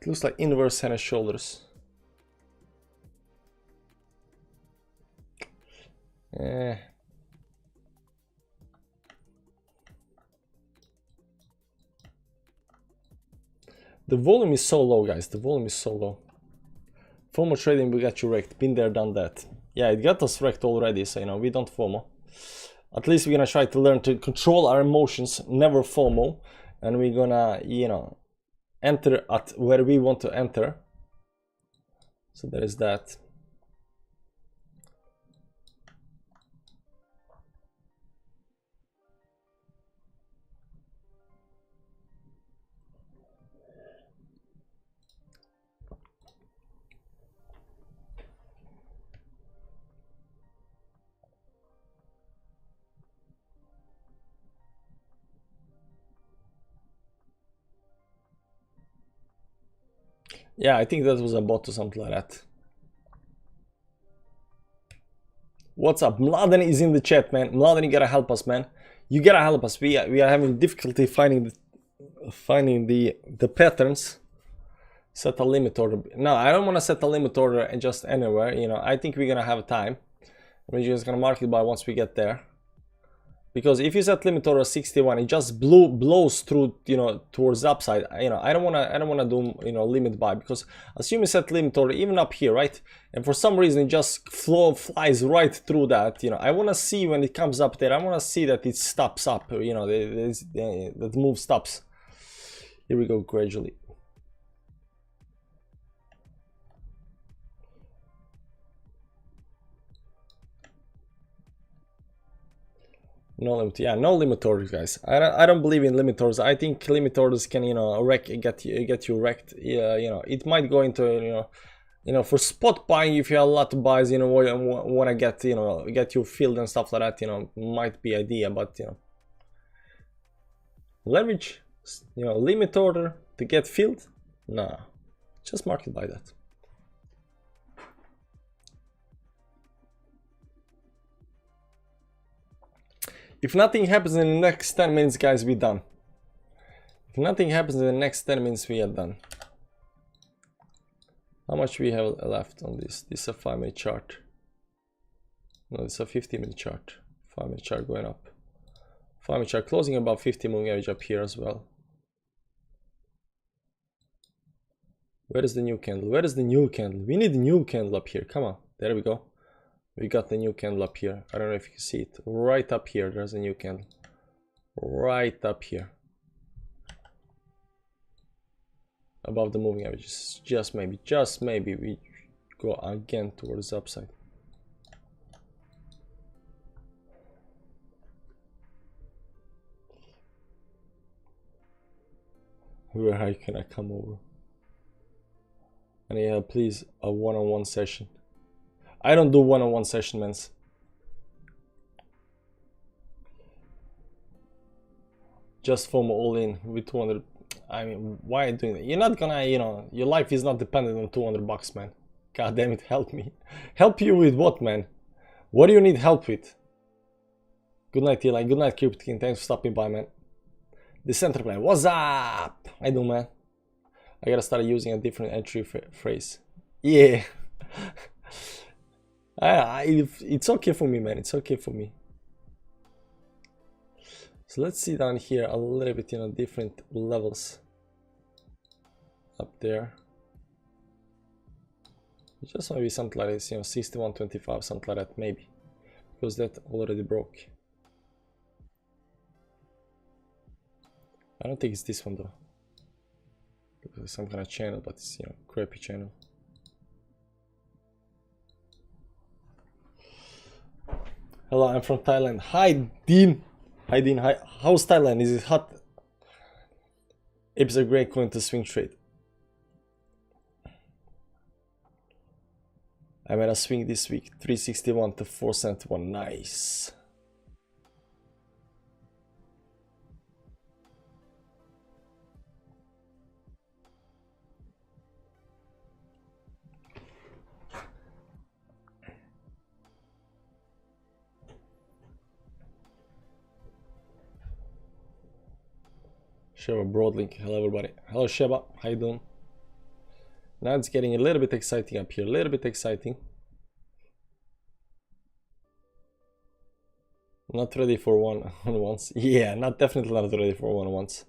It looks like inverse head and shoulders. The volume is so low, guys. The volume is so low. FOMO trading, we got you wrecked. Been there, done that. Yeah, it got us wrecked already, so you know, we don't FOMO. At least we're gonna try to learn to control our emotions, never FOMO, and we're gonna, you know, enter at where we want to enter. So there is that. Yeah, I think that was a bot or something like that. What's up? Mladen is in the chat, man. Mladen, you gotta help us, man. You gotta help us. We are having difficulty finding the patterns. Set a limit order. No, I don't want to set a limit order and just anywhere. You know, I think we're gonna have time. We're just gonna mark it by once we get there. Because if you set limit order 61, it just blows through, you know, towards the upside. You know, I don't wanna do, you know, limit buy, because assume you set limit order even up here, right? And for some reason it just flies right through that. You know, I wanna see when it comes up there. I wanna see that it stops up. You know, that move stops. Here we go gradually. No limit, yeah, no limit orders, guys. I don't believe in limit orders. I think limit orders can, you know, get you wrecked. Yeah, you know, it might go into, you know, for spot buying, if you have a lot of buys, you know, want to get, you know, get you filled and stuff like that, you know, might be idea, but you know, leverage, you know, limit order to get filled, nah, just mark it by that. If nothing happens in the next 10 minutes, guys, we're done. If nothing happens in the next 10 minutes, we are done. How much we have left on this? This is a 5-minute chart. No, it's a 50-minute chart. 5-minute chart going up. 5-minute chart closing about 50 moving average up here as well. Where is the new candle? Where is the new candle? We need a new candle up here. Come on. There we go. We got the new candle up here. I don't know if you can see it. Right up here, there's a new candle. Right up here. Above the moving averages. Just maybe we go again towards the upside. Where high can I come over? And yeah, please, a one-on-one session. I don't do one-on-one session, mans. Just FOMO all in with 200. I mean, why are you doing that? You're not gonna, you know, your life is not dependent on 200 bucks, man. God damn it, help me. Help you with what, man? What do you need help with? Good night, Eli. Good night, Cupid King. Thanks for stopping by, man. The center plan. What's up? I do, man. I gotta start using a different entry phrase. Yeah. It's okay for me, man. It's okay for me. So let's see down here a little bit, you know, different levels. Up there. Just maybe something like this, you know, 61.25, something like that, maybe. Because that already broke. I don't think it's this one though. Because it's some kind of channel, but it's, you know, crappy channel. Hello, I'm from Thailand. Hi, Dean. Hi, Dean. Hi. How's Thailand? Is it hot? Apes are great going to swing trade. I made a swing this week, 361 to 471. Nice. Sheba Broadlink. Hello, everybody. Hello, Sheba. How you doing? Now it's getting a little bit exciting up here. A little bit exciting. Not ready for one-on-ones. Yeah, definitely not ready for one-on-ones.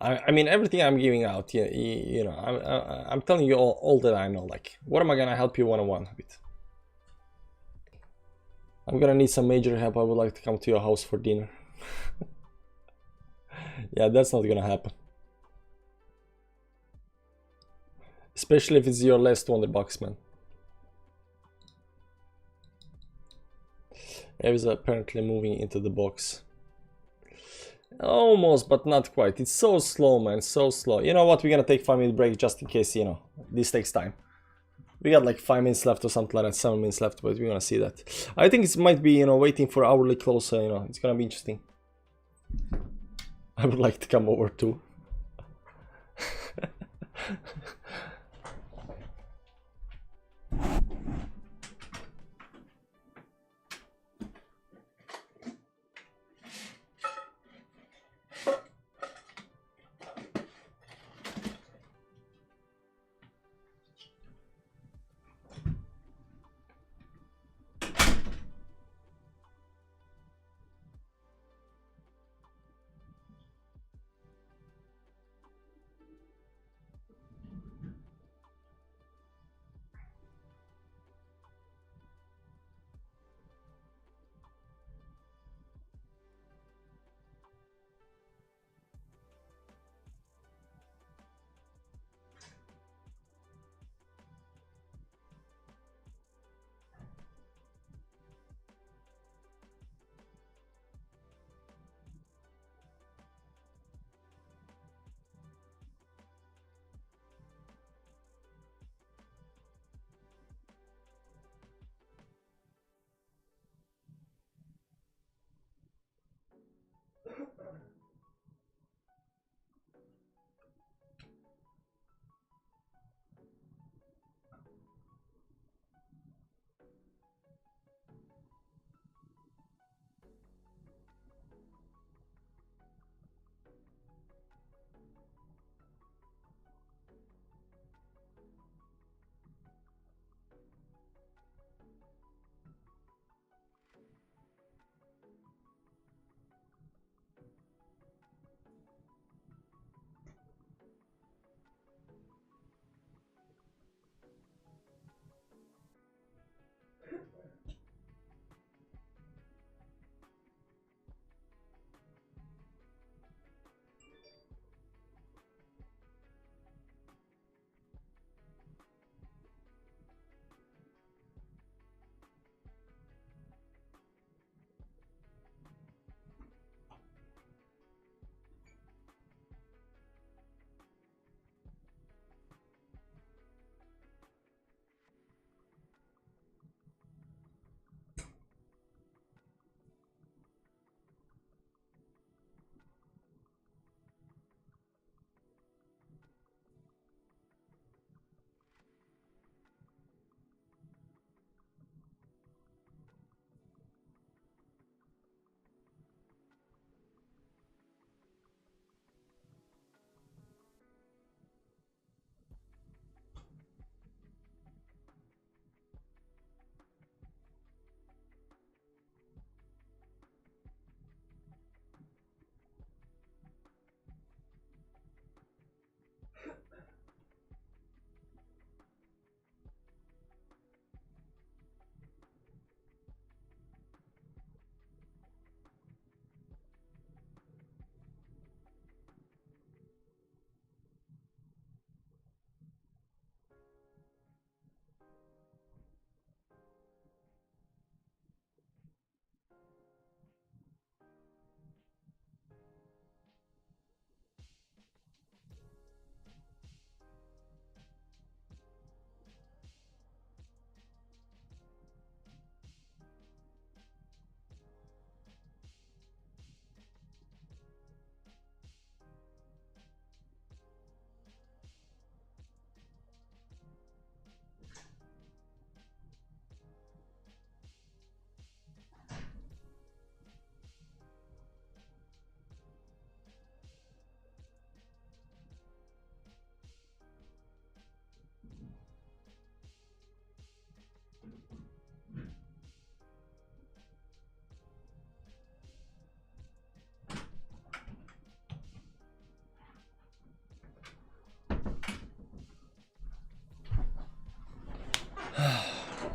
I mean, everything I'm giving out, yeah, you know, I'm telling you all that I know. Like, what am I gonna help you one-on-one with? I'm gonna need some major help. I would like to come to your house for dinner. Yeah, that's not gonna happen. Especially if it's your last 200 bucks, man. It is apparently moving into the box. Almost, but not quite. It's so slow, man. So slow. You know what? We're gonna take 5-minute break just in case, you know, this takes time. We got like 5 minutes left or something like that, 7 minutes left, but we're gonna see that. I think it might be, you know, waiting for hourly close, you know, it's gonna be interesting. I would like to come over too.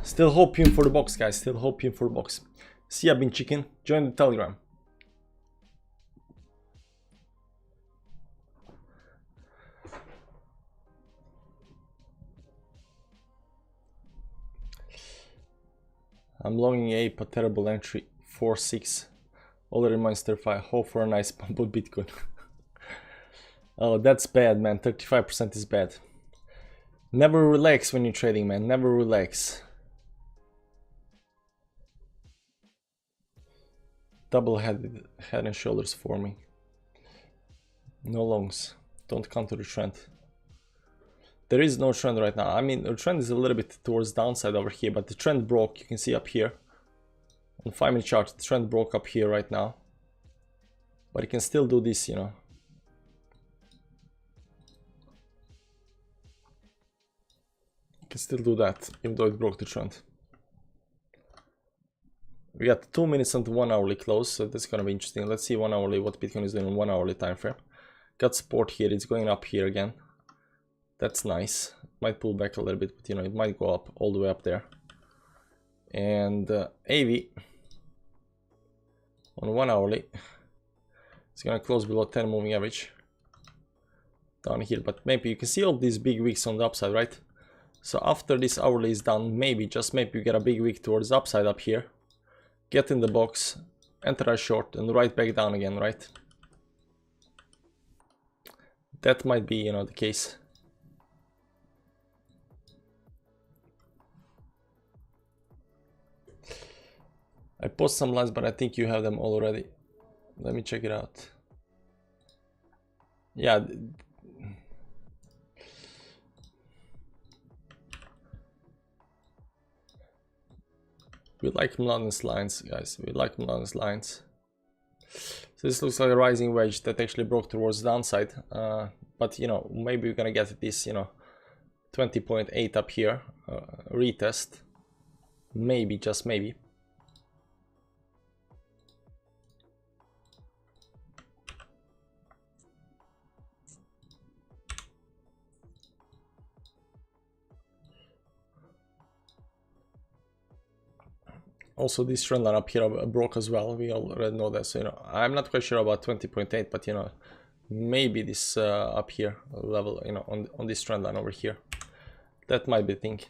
Still hoping for the box, guys. Still hoping for the box. See ya, Bean Chicken. Join the Telegram. I'm logging a terrible entry 4-6. Already minus 35. Hope for a nice pump of Bitcoin. Oh, that's bad, man. 35% is bad. Never relax when you're trading, man. Never relax. Double-headed head and shoulders forming. No longs. Don't counter the trend. There is no trend right now. I mean, the trend is a little bit towards downside over here, but the trend broke. You can see up here. On 5-minute chart, the trend broke up here right now. But it can still do this, you know. It can still do that, even though it broke the trend. We got 2 minutes and 1 hourly close, so that's gonna be interesting. Let's see 1 hourly, what Bitcoin is doing in 1 hourly time frame. Got support here, it's going up here again. That's nice. Might pull back a little bit, but you know, it might go up all the way up there. And AV on 1 hourly, it's gonna close below 10 moving average down here, but maybe you can see all these big wicks on the upside, right? So after this hourly is done, maybe, just maybe, you get a big wick towards the upside up here, get in the box, enter a short, and right back down again, right? That might be, you know, the case. I post some lines, but I think you have them already. Let me check it out. Yeah. We like Mladen's lines, guys. We like Mladen's lines. So this looks like a rising wedge that actually broke towards the downside. But, you know, maybe we're gonna get this, you know, 20.8 up here. Retest. Maybe, just maybe. Also, this trend line up here broke as well. We already know that. So, you know, I'm not quite sure about 20.8, but, you know, maybe this up here level, you know, on this trend line over here. That might be the thing.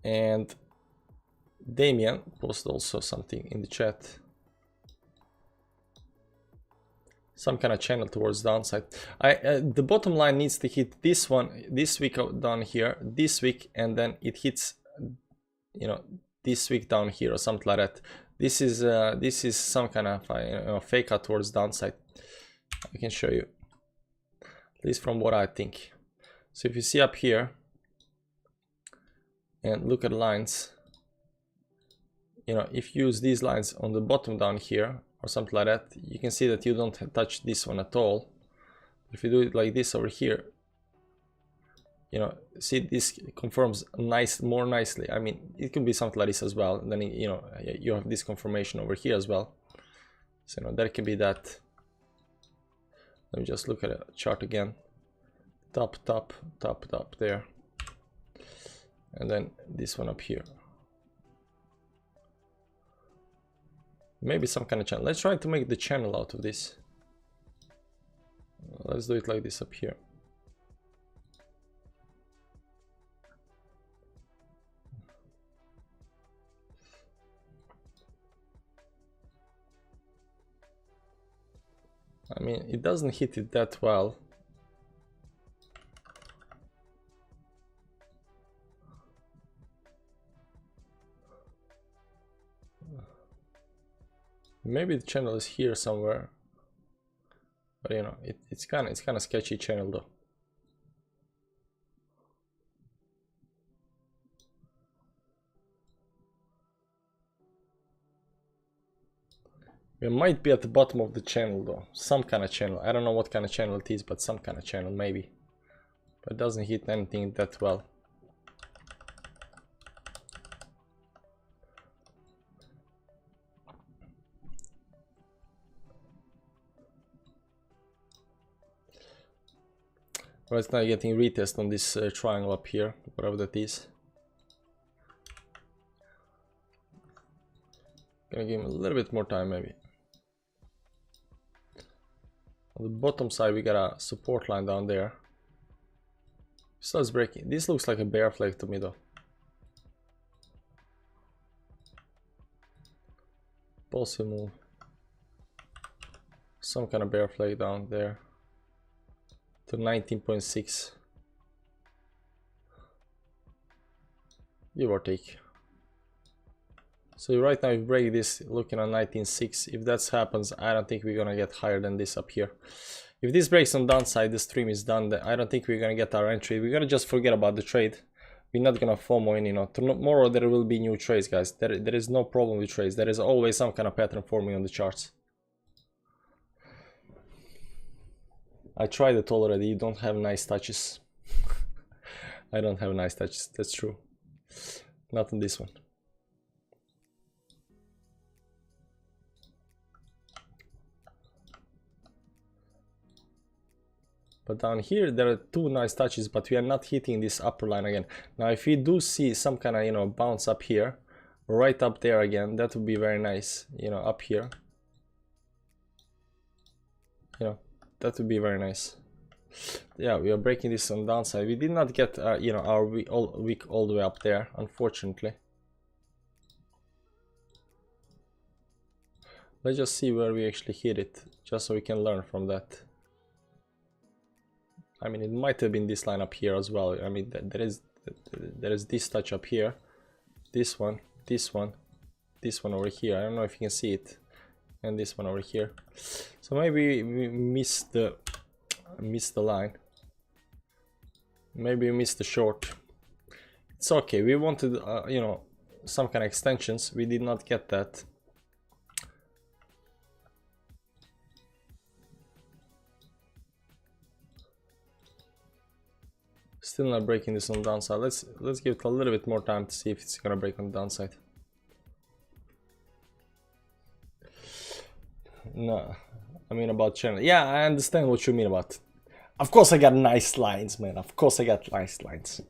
And Damien posted also something in the chat. Some kind of channel towards downside. The bottom line needs to hit this one, this wick down here, this wick, and then it hits, you know, this wick down here or something like that. This is some kind of you know, fake out towards downside. I can show you, at least from what I think. So if you see up here and look at lines, you know, if you use these lines on the bottom down here or something like that, you can see that you don't touch this one at all. If you do it like this over here, you know, see, this confirms more nicely. I mean, it could be something like this as well. And then, you know, you have this confirmation over here as well. So, you know, that can be that. Let me just look at a chart again. Top, top, top, top there. And then this one up here. Maybe some kind of channel. Let's try to make the channel out of this. Let's do it like this up here. I mean, it doesn't hit it that well. Maybe the channel is here somewhere, but you know, it's kind of sketchy channel though. We might be at the bottom of the channel though, some kind of channel. I don't know what kind of channel it is, but some kind of channel maybe. But it doesn't hit anything that well. Right now getting retest on this triangle up here, whatever that is. Gonna give him a little bit more time maybe. On the bottom side we got a support line down there. Starts breaking. This looks like a bear flag to me though. Pulse move. Some kind of bear flag down there. To 19.6. Give or take. So right now if we break this looking at 19.6, if that happens I don't think we're gonna get higher than this up here. If this breaks on downside, the stream is done. I don't think we're gonna get our entry. We're gonna just forget about the trade. We're not gonna FOMO in, you know. Tomorrow there will be new trades, guys. There is no problem with trades. There is always some kind of pattern forming on the charts. I tried it already. You don't have nice touches. I don't have nice touches. That's true. Not on this one. But down here there are two nice touches, but we are not hitting this upper line again. Now if we do see some kind of, you know, bounce up here, right up there again, that would be very nice, you know, up here. You know, that would be very nice. Yeah, we are breaking this on downside. We did not get, you know, our wick all the way up there, unfortunately. Let's just see where we actually hit it, just so we can learn from that. I mean, it might have been this line up here as well. I mean, there is this touch up here, this one, this one over here. I don't know if you can see it, and this one over here. So maybe we missed the line. Maybe we missed the short. It's okay. We wanted, you know, some kind of extensions. We did not get that. Still not breaking this on the downside. Let's give it a little bit more time to see if it's gonna break on the downside. No, I mean about channel. Yeah, I understand what you mean about. Of course I got nice lines, man. Of course I got nice lines.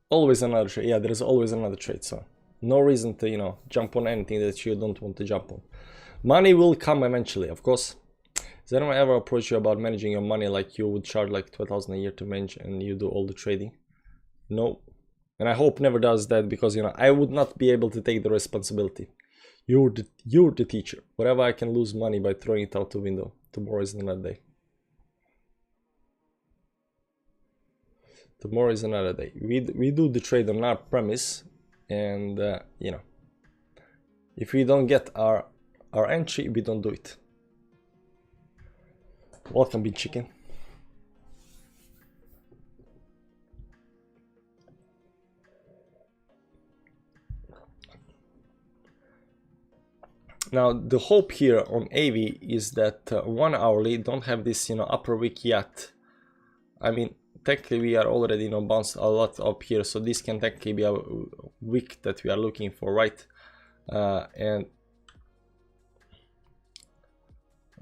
Always another trade. Yeah, there is always another trade. So no reason to, you know, jump on anything that you don't want to jump on. Money will come eventually, of course. Has anyone ever approached you about managing your money like you would charge like 12,000 a year to manage and you do all the trading? No. And I hope never does that, because, you know, I would not be able to take the responsibility. You're the teacher. Whatever I can lose money by throwing it out the window, tomorrow is another day. Tomorrow is another day. We do the trade on our premise, and you know, if we don't get our entry, we don't do it. Welcome, big chicken. Now the hope here on AV is that 1 hourly don't have this, you know, upper wick yet. I mean, technically we are already, you know, bounced a lot up here, so this can technically be a wick that we are looking for, right? And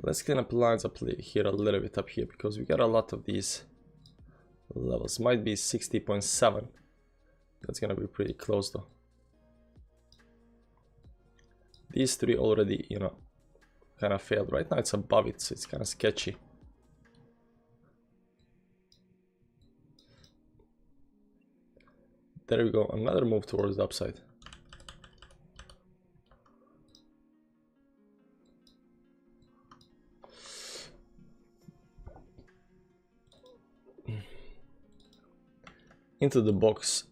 let's clean up lines up here a little bit up here, because we got a lot of these levels. Might be 60.7. That's gonna be pretty close though. These three already, you know, kind of failed. Right now it's above it, so it's kind of sketchy. There we go, another move towards the upside. Into the box.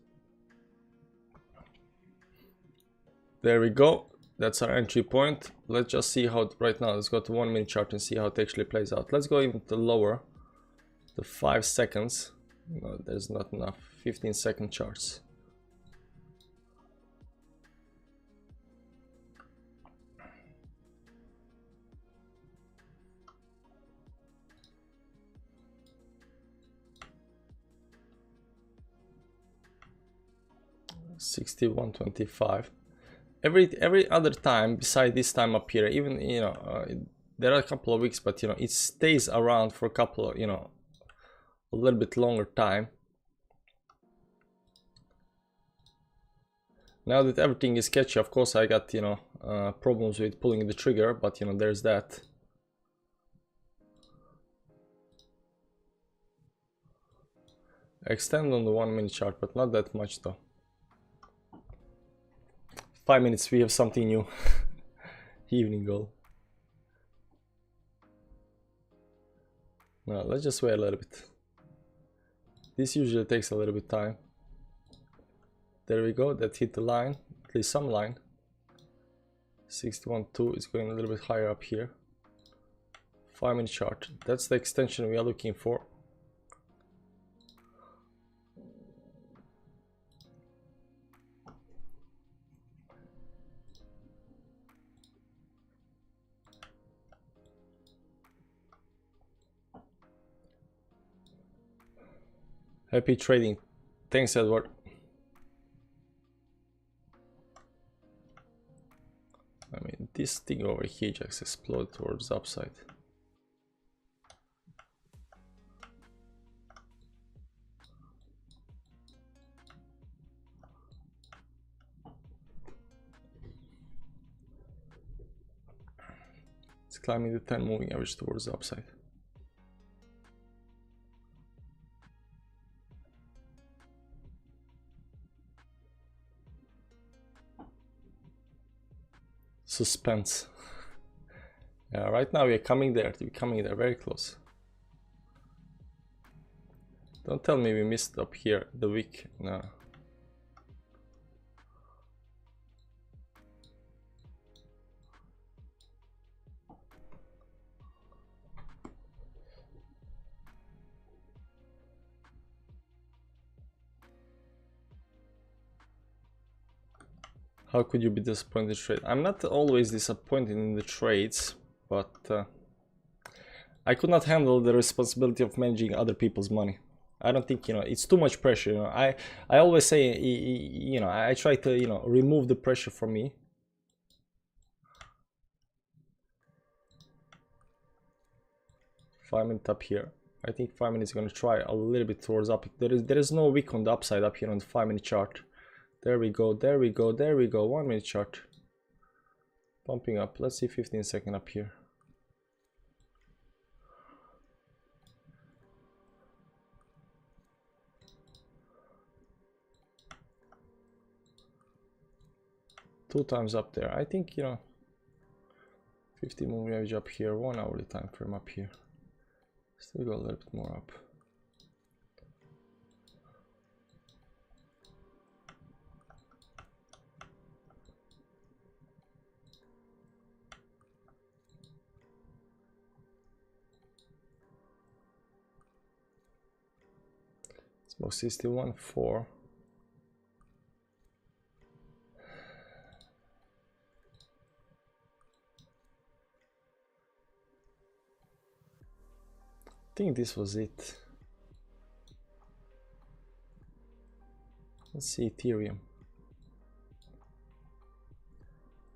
There we go. That's our entry point. Let's just see how right now. Let's go to 1 minute chart and see how it actually plays out. Let's go even to lower, the 5 seconds. No, there's not enough. 15-second charts. $61.25. Every other time beside this time up here, even, you know, there are a couple of weeks, but you know, it stays around for a couple of, you know, a little bit longer time. Now that everything is sketchy, of course I got, you know, problems with pulling the trigger, but you know, there's that. Extend on the 1 minute chart, but not that much though. 5 minutes, we have something new. Evening goal. No, let's just wait a little bit. This usually takes a little bit time. There we go, that hit the line, at least some line. 61.2 is going a little bit higher up here. 5 minute chart, that's the extension we are looking for. Happy trading. Thanks, Edward. I mean, this thing over here just exploded towards the upside. It's climbing the 10 moving average towards the upside. Suspense. Yeah, right now we are coming there. We're coming there, very close. Don't tell me we missed up here the wick. No. How could you be disappointed in the trade? I'm not always disappointed in the trades, but I could not handle the responsibility of managing other people's money. I don't think, you know, it's too much pressure. You know, I always say, you know, I try to, you know, remove the pressure from me. Five minutes up here. I think 5 minutes is going to try a little bit towards up. There is no wick on the upside up here on the 5 minute chart. There we go, there we go, there we go. 1 minute chart. Pumping up. Let's see 15-second up here. Two times up there. I think, you know, 50 moving average up here, 1 hourly time frame up here. Still go a little bit more up. Smoke 61.4. I think this was it. Let's see Ethereum.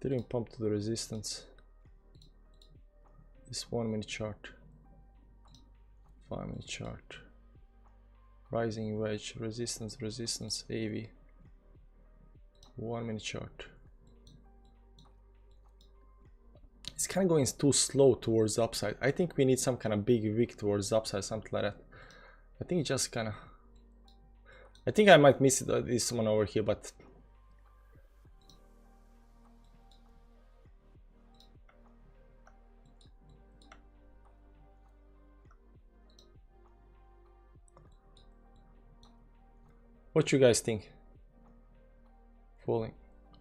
Ethereum pumped to the resistance. This 1 minute chart. 5 minute chart. Rising wedge, resistance, resistance, AV. 1 minute chart. It's kind of going too slow towards the upside. I think we need some kind of big wick towards the upside, something like that. I think it just kind of... I think I might miss it, this one over here, but... What you guys think? Falling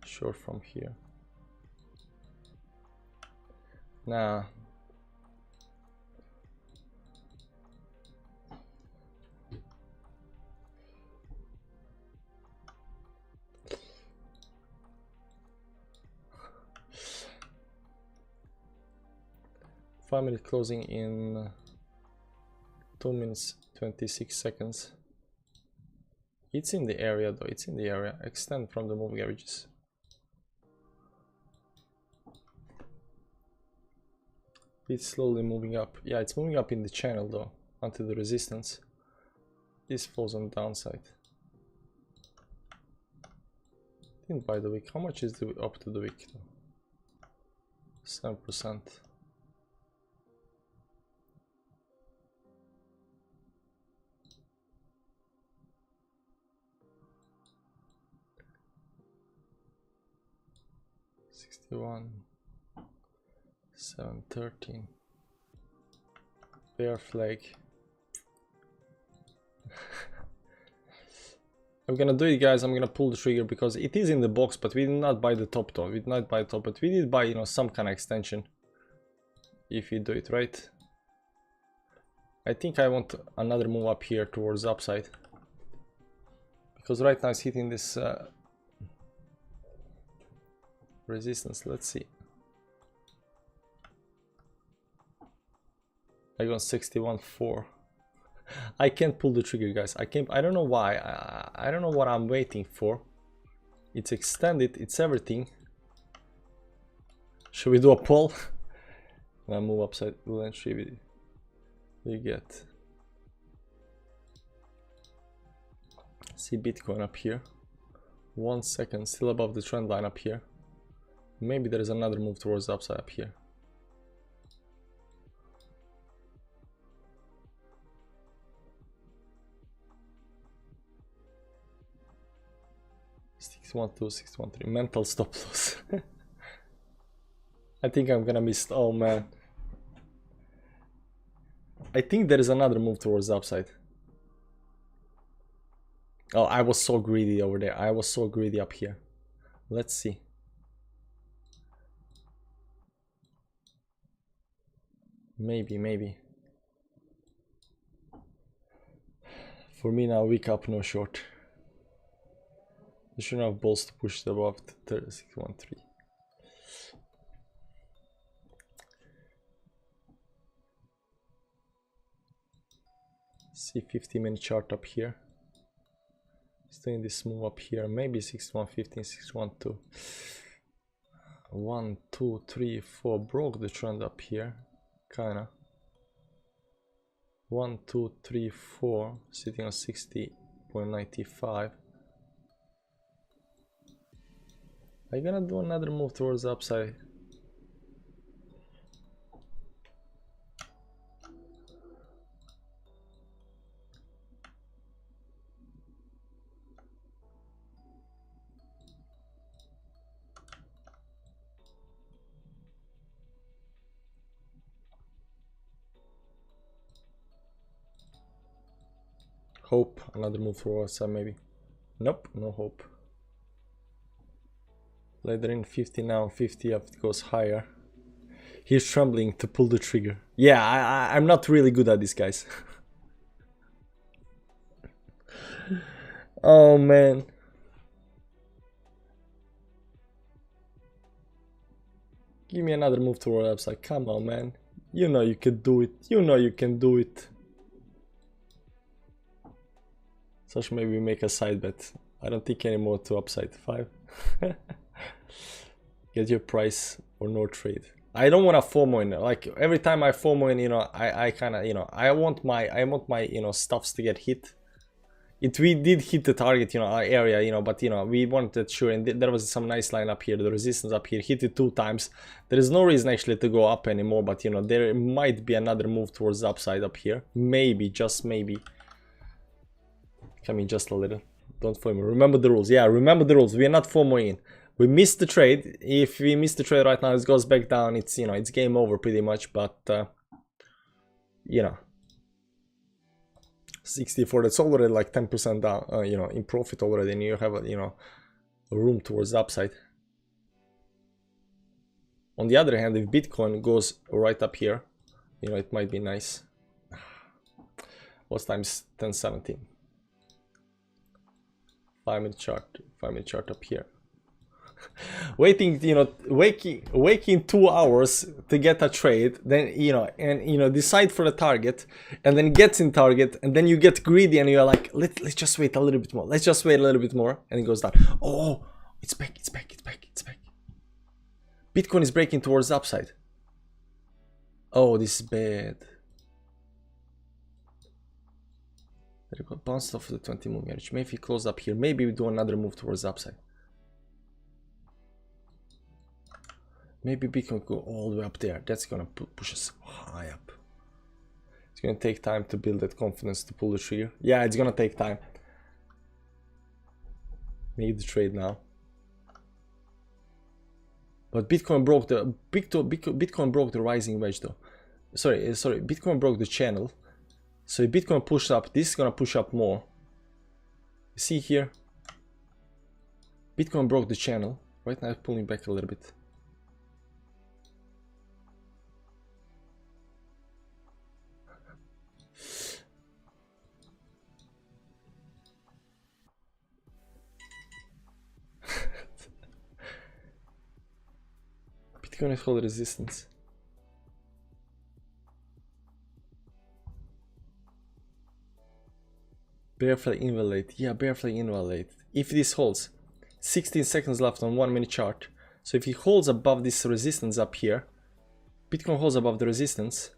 short from here. Nah. Five minute closing in 2 minutes 26 seconds. It's in the area though, it's in the area. Extend from the moving averages. It's slowly moving up. Yeah, it's moving up in the channel though, until the resistance. This falls on the downside. Didn't buy the wick. How much is the up to the wick though? 7%. $61, $7.13. Bear flag. I'm gonna do it, guys. I'm gonna pull the trigger because it is in the box, but we did not buy the top though. We did not buy the top, but we did buy, you know, some kind of extension. If you do it right. I think I want another move up here towards the upside. Because right now it's hitting this resistance. Let's see. I got 61.4. I can't pull the trigger, guys. I can't. I don't know why. I don't know what I'm waiting for. It's extended. It's everything. Should we do a poll? When I move upside, will entry you get. See Bitcoin up here. 1 second, still above the trend line up here. Maybe there is another move towards the upside up here. One, 2, 6, 1, 3. Mental stop loss. I think I'm gonna miss. Oh man. I think there is another move towards the upside. Oh, I was so greedy over there. I was so greedy up here. Let's see. Maybe. For me now, week up, no short. You shouldn't have balls to push it above 36.13. See 50-minute chart up here. Staying this move up here. Maybe 61.15, 61.2. 1, 2, 3, 4. Broke the trend up here. Kinda. 1, 2, 3, 4. Sitting on 60.95. Are you gonna do another move towards the upside? Hope another move towards the upside maybe. Nope, no hope. Later in 50 now, 50 if it goes higher. He's trembling to pull the trigger. Yeah, I'm not really good at this, guys. Oh man. Give me another move toward the upside. Come on, man. You know you can do it. You know you can do it. Such maybe make a side bet. I don't think anymore to upside 5. Get your price or no trade. I don't want to FOMO in. Like every time I FOMO in, you know, I kind of, you know, I want my you know, stuffs to get hit. We did hit the target, you know, our area, you know, but you know, we wanted sure, and there was some nice line up here. The resistance up here hit it 2 times. There is no reason actually to go up anymore, but you know, there might be another move towards the upside up here. Maybe, just maybe. Coming just a little. Don't FOMO. Remember the rules. Yeah, remember the rules. We are not FOMOing. We missed the trade. If we miss the trade right now, it goes back down. It's, you know, it's game over pretty much. But you know, 64. That's already like 10% down. You know, in profit already, and you have a, you know, a room towards the upside. On the other hand, if Bitcoin goes right up here, you know, it might be nice. What's times 1017? 5-minute chart up here. Waiting, you know, waking 2 hours to get a trade, then you know, and you know, decide for the target, and then gets in target, and then you get greedy and you're like, let's just wait a little bit more. Let's just wait a little bit more, and it goes down. Oh, it's back. Bitcoin is breaking towards the upside. Oh, this is bad. There we go. Bounced off the 20 moving average. Maybe if we close up here, maybe we do another move towards the upside. Maybe Bitcoin go all the way up there. That's gonna push us high up. It's gonna take time to build that confidence to pull the trigger. Yeah, it's gonna take time. Make the trade now. But Bitcoin broke the Bitcoin broke the rising wedge though. Sorry, Bitcoin broke the channel. So if Bitcoin pushed up, this is gonna push up more. You see here, Bitcoin broke the channel. Right now, it's pulling back a little bit. Bitcoin is holding resistance. Bear flag invalid. Yeah, bear flag invalid. If this holds, 16 seconds left on 1 minute chart. So if he holds above this resistance up here, Bitcoin holds above the resistance.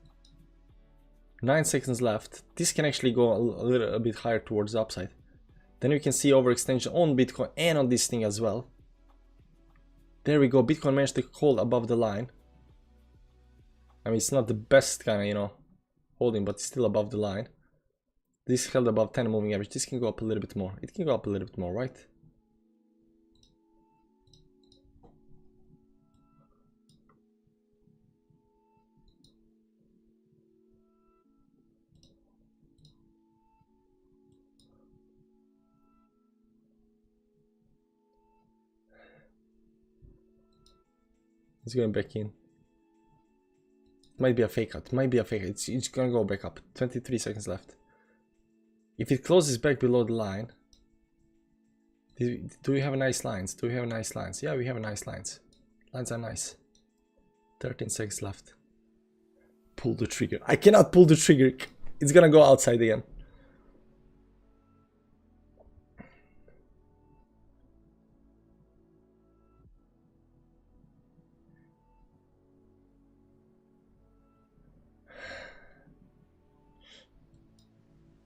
9 seconds left. This can actually go a bit higher towards the upside. Then we can see overextension on Bitcoin and on this thing as well. There we go. Bitcoin managed to hold above the line. I mean, it's not the best kind of, you know, holding, but it's still above the line. This held above 10 moving average. This can go up a little bit more. It can go up a little bit more, right? It's going back in. Might be a fake out. Might be a fake out. It's gonna go back up. 23 seconds left. If it closes back below the line, do we have nice lines? Do we have nice lines? Yeah, we have nice lines. Lines are nice. 13 seconds left. Pull the trigger. I cannot pull the trigger. It's gonna go outside again.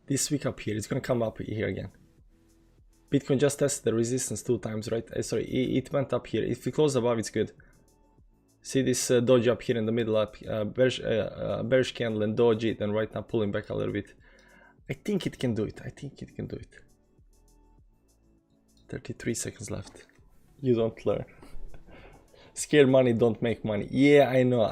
This week up here, it's gonna come up here again. Bitcoin just tested the resistance 2 times, right? Sorry, it went up here. If we close above, it's good. See this doji up here in the middle, up bearish candle and doji, then right now pulling back a little bit. I think it can do it. I think it can do it. 33 seconds left. You don't learn. Scared money don't make money. Yeah, I know.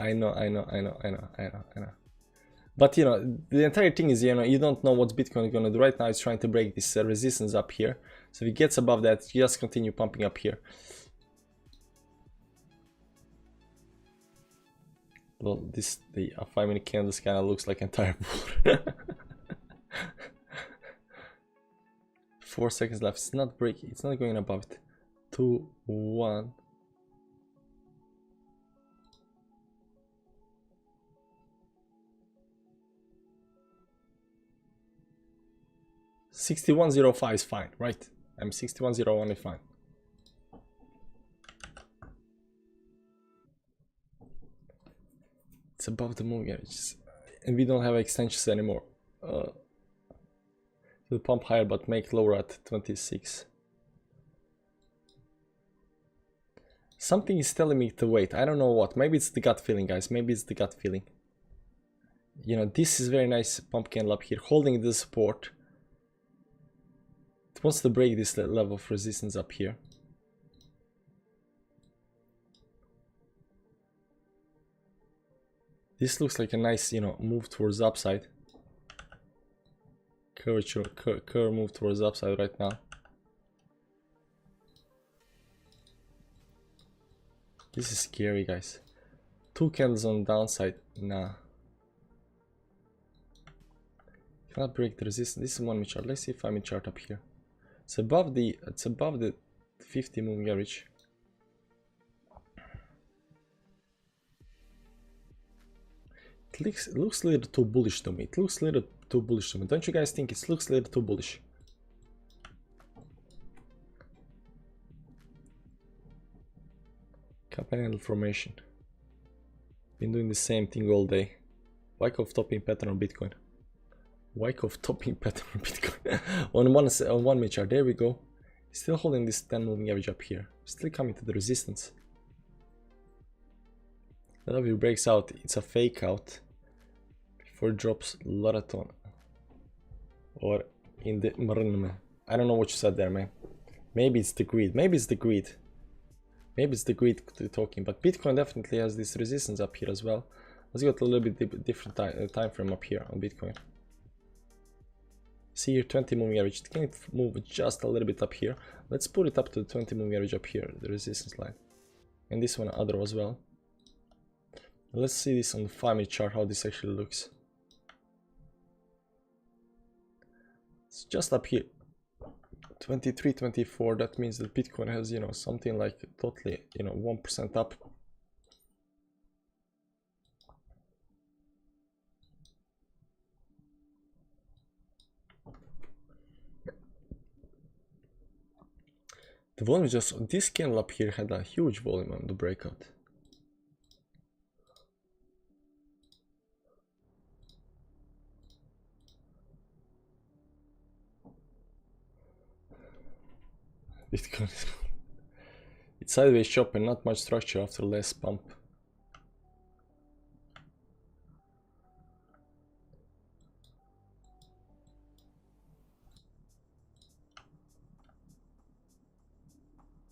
But you know, the entire thing is, you know, you don't know what Bitcoin is gonna do. Right now it's trying to break this resistance up here. So if it gets above that, just continue pumping up here. Well, the 5-minute candles kind of looks like entire bull. 4 seconds left. It's not breaking. It's not going above it. 2, 1. $61.05 is fine, right? I'm $61.01 is fine. It's above the moving averages, and we don't have extensions anymore. We'll pump higher, but make lower at 26. Something is telling me to wait. I don't know what. Maybe it's the gut feeling, guys. Maybe it's the gut feeling. You know, this is very nice pump candle up here, holding the support. It wants to break this level of resistance up here. This looks like a nice, you know, move towards the upside. Curve move towards the upside right now. This is scary, guys. 2 candles on the downside. Nah. Cannot break the resistance. This is 1 minute chart. Let's see 5-minute chart up here. It's above the 50 moving average. It looks a little too bullish to me. It looks a little too bullish to me. Don't you guys think it looks a little too bullish? Campanile formation. Been doing the same thing all day. Wyckoff topping pattern on Bitcoin. Wyckoff topping pattern on Bitcoin. on one minute chart, there we go. Still holding this 10 moving average up here. Still coming to the resistance. That if it breaks out, it's a fake out before it drops a lot of ton. Or in the I don't know what you said there, man. Maybe it's the greed. Maybe it's the greed. Maybe it's the greed talking. But Bitcoin definitely has this resistance up here as well. Let's go to a little bit different time frame up here on Bitcoin. See here, 20 moving average. It can move just a little bit up here. Let's put it up to the 20 moving average up here, the resistance line. And this one other as well. Let's see this on the 5-minute chart, how this actually looks. It's just up here. 23, 24, that means that Bitcoin has, you know, something like totally, you know, 1% up. The volume is just, this candle up here had a huge volume on the breakout. Bitcoin is it's sideways chop and not much structure after less pump.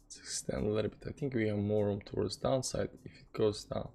Let's extend a little bit. I think we have more room towards downside if it goes down.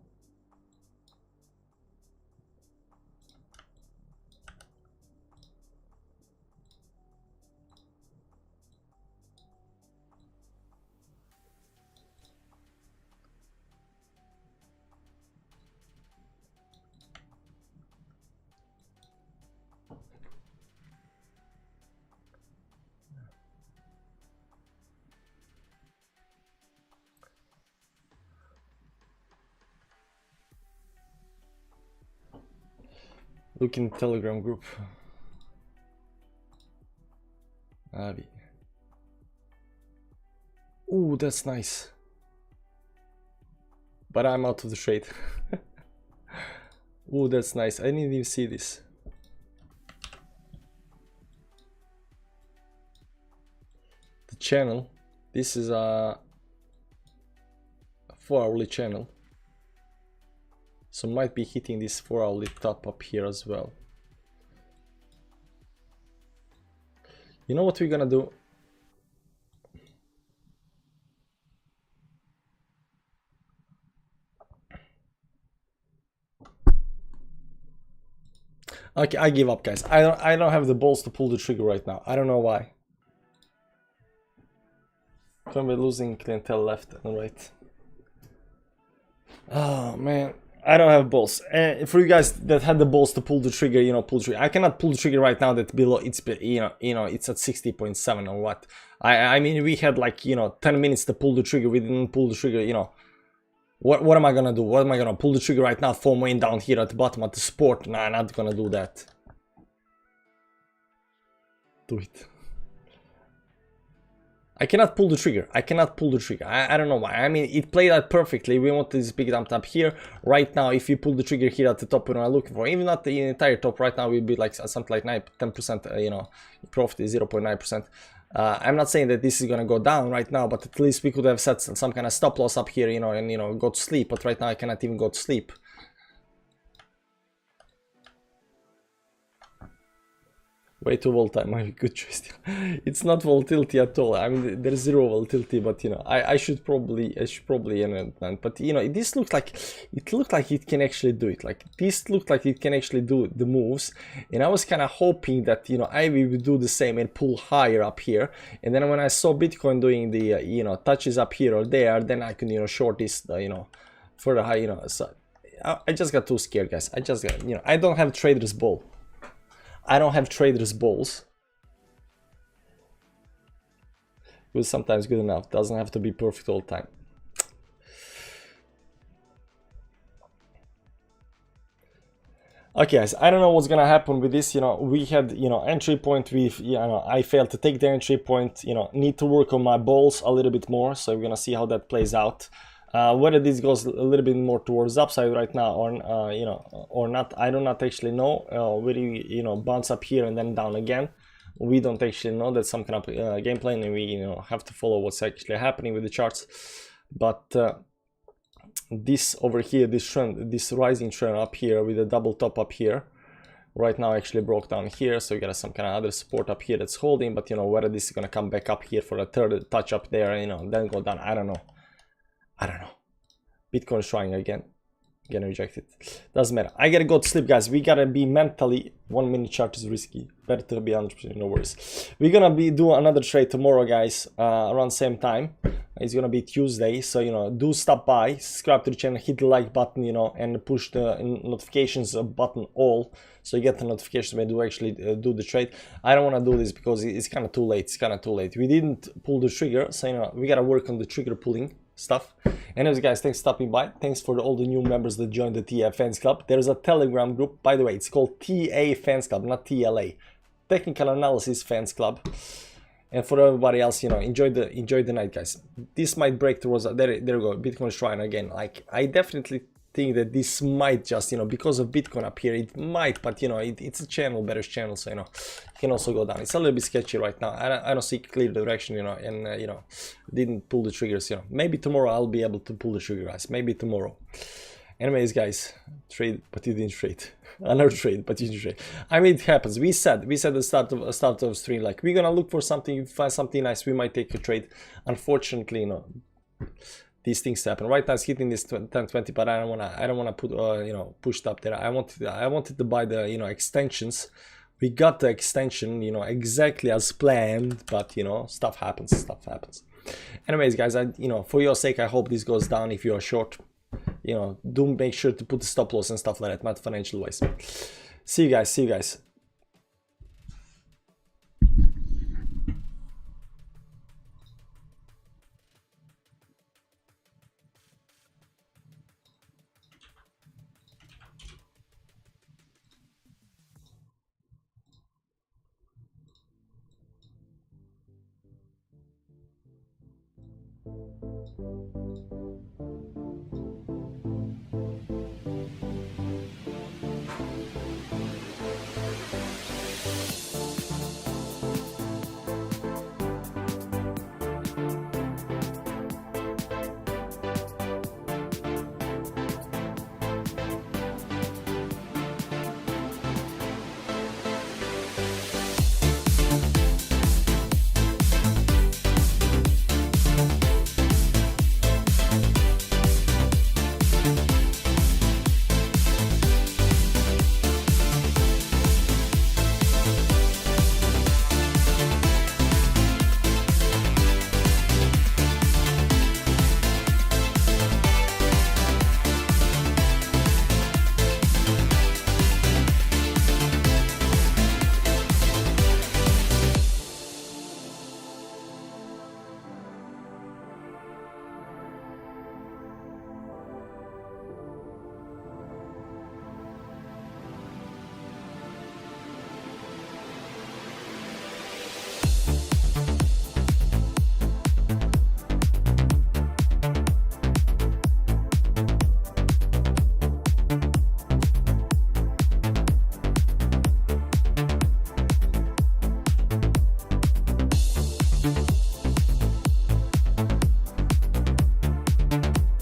Look in the Telegram group. Avi. Ooh, that's nice. But I'm out of the trade. Ooh, that's nice. I didn't even see this. The channel. This is a 4-hourly channel. So might be hitting this 4-hourly top up here as well. You know what we're gonna do? Okay, I give up, guys. I don't have the balls to pull the trigger right now. I don't know why. We're losing clientele left and right. Oh man. I don't have balls. For you guys that had the balls to pull the trigger, you know, pull the trigger. I cannot pull the trigger right now that below it's, you know, it's at 60.7 or what. I mean, we had like, you know, 10 minutes to pull the trigger. We didn't pull the trigger, you know. What am I gonna do? What am I gonna pull the trigger right now? Foam way down here at the bottom at the support. Nah, I'm not gonna do that. Do it. I cannot pull the trigger. I cannot pull the trigger. I don't know why. I mean, it played out perfectly. We want this big dump up here. Right now, if you pull the trigger here at the top, what I'm looking for, even not the entire top, right now, we'll be like something like 10%, you know, profit is 0.9%. I'm not saying that this is gonna go down right now, but at least we could have set some kind of stop loss up here, you know, and, you know, go to sleep. But right now, I cannot even go to sleep. Way too volatile, my good choice. It's not volatility at all. I mean, there's zero volatility, but you know, I should probably but you know, this looks like it can actually do it. Like this looked like it can actually do the moves, and I was kind of hoping that, you know, Ivy would do the same and pull higher up here. And then when I saw Bitcoin doing the you know, touches up here or there, then I can, you know, short this you know, further high, you know. So I just got too scared, guys. I just got, you know, I don't have trader's ball. I don't have trader's balls. It was sometimes good enough. Doesn't have to be perfect all the time. Okay, guys, I don't know what's gonna happen with this. You know, we had, you know, entry point. You know, I failed to take the entry point. You know, need to work on my balls a little bit more. So we're gonna see how that plays out. Whether this goes a little bit more towards upside right now, or you know, or not, I do not actually know. Whether you know, bounce up here and then down again, we don't actually know. That's some kind of game plan, and we, you know, have to follow what's actually happening with the charts. But this over here, this trend, this rising trend up here with a double top up here, right now actually broke down here, so we got some kind of other support up here that's holding. But you know, whether this is gonna come back up here for a third touch up there, you know, then go down, I don't know. Bitcoin is trying again, getting rejected. Doesn't matter. I gotta go to sleep, guys. We gotta be mentally. 1 minute chart is risky. Better to be 100%. No worries. We're gonna do another trade tomorrow, guys. Around same time. It's gonna be Tuesday, so you know, do stop by, subscribe to the channel, hit the like button, you know, and push the notifications button all, so you get the notifications when you actually do the trade. I don't want to do this because it's kind of too late. It's kind of too late. We didn't pull the trigger, so you know, we gotta work on the trigger pulling stuff. Anyways, guys, thanks for stopping by. Thanks for all the new members that joined the TA Fans Club. There's a Telegram group, by the way. It's called TA Fans Club, not TLA, Technical Analysis Fans Club. And for everybody else, you know, enjoy the night, guys. This might break towards there we go. Bitcoin Shrine again. Like, I definitely think that this might just, you know, because of Bitcoin up here, it might, but you know, it's a channel, bearish channel, so you know, it can also go down. It's a little bit sketchy right now. I don't see clear direction, you know, and you know, didn't pull the triggers, you know. Maybe tomorrow I'll be able to pull the trigger, guys. Maybe tomorrow. Anyways, guys, trade, but you didn't trade. Another trade, but you didn't trade. I mean, it happens. We said at the start of stream, like, we're gonna look for something. If we find something nice, we might take a trade. Unfortunately, you know, these things happen. Right now it's hitting this 1020, but I don't wanna put you know, pushed up there. I wanted to buy the, you know, extensions. We got the extension, you know, exactly as planned, but you know, stuff happens. Anyways, guys, you know, for your sake, I hope this goes down. If you're short, you know, do make sure to put the stop loss and stuff like that, not financial wise. See you guys.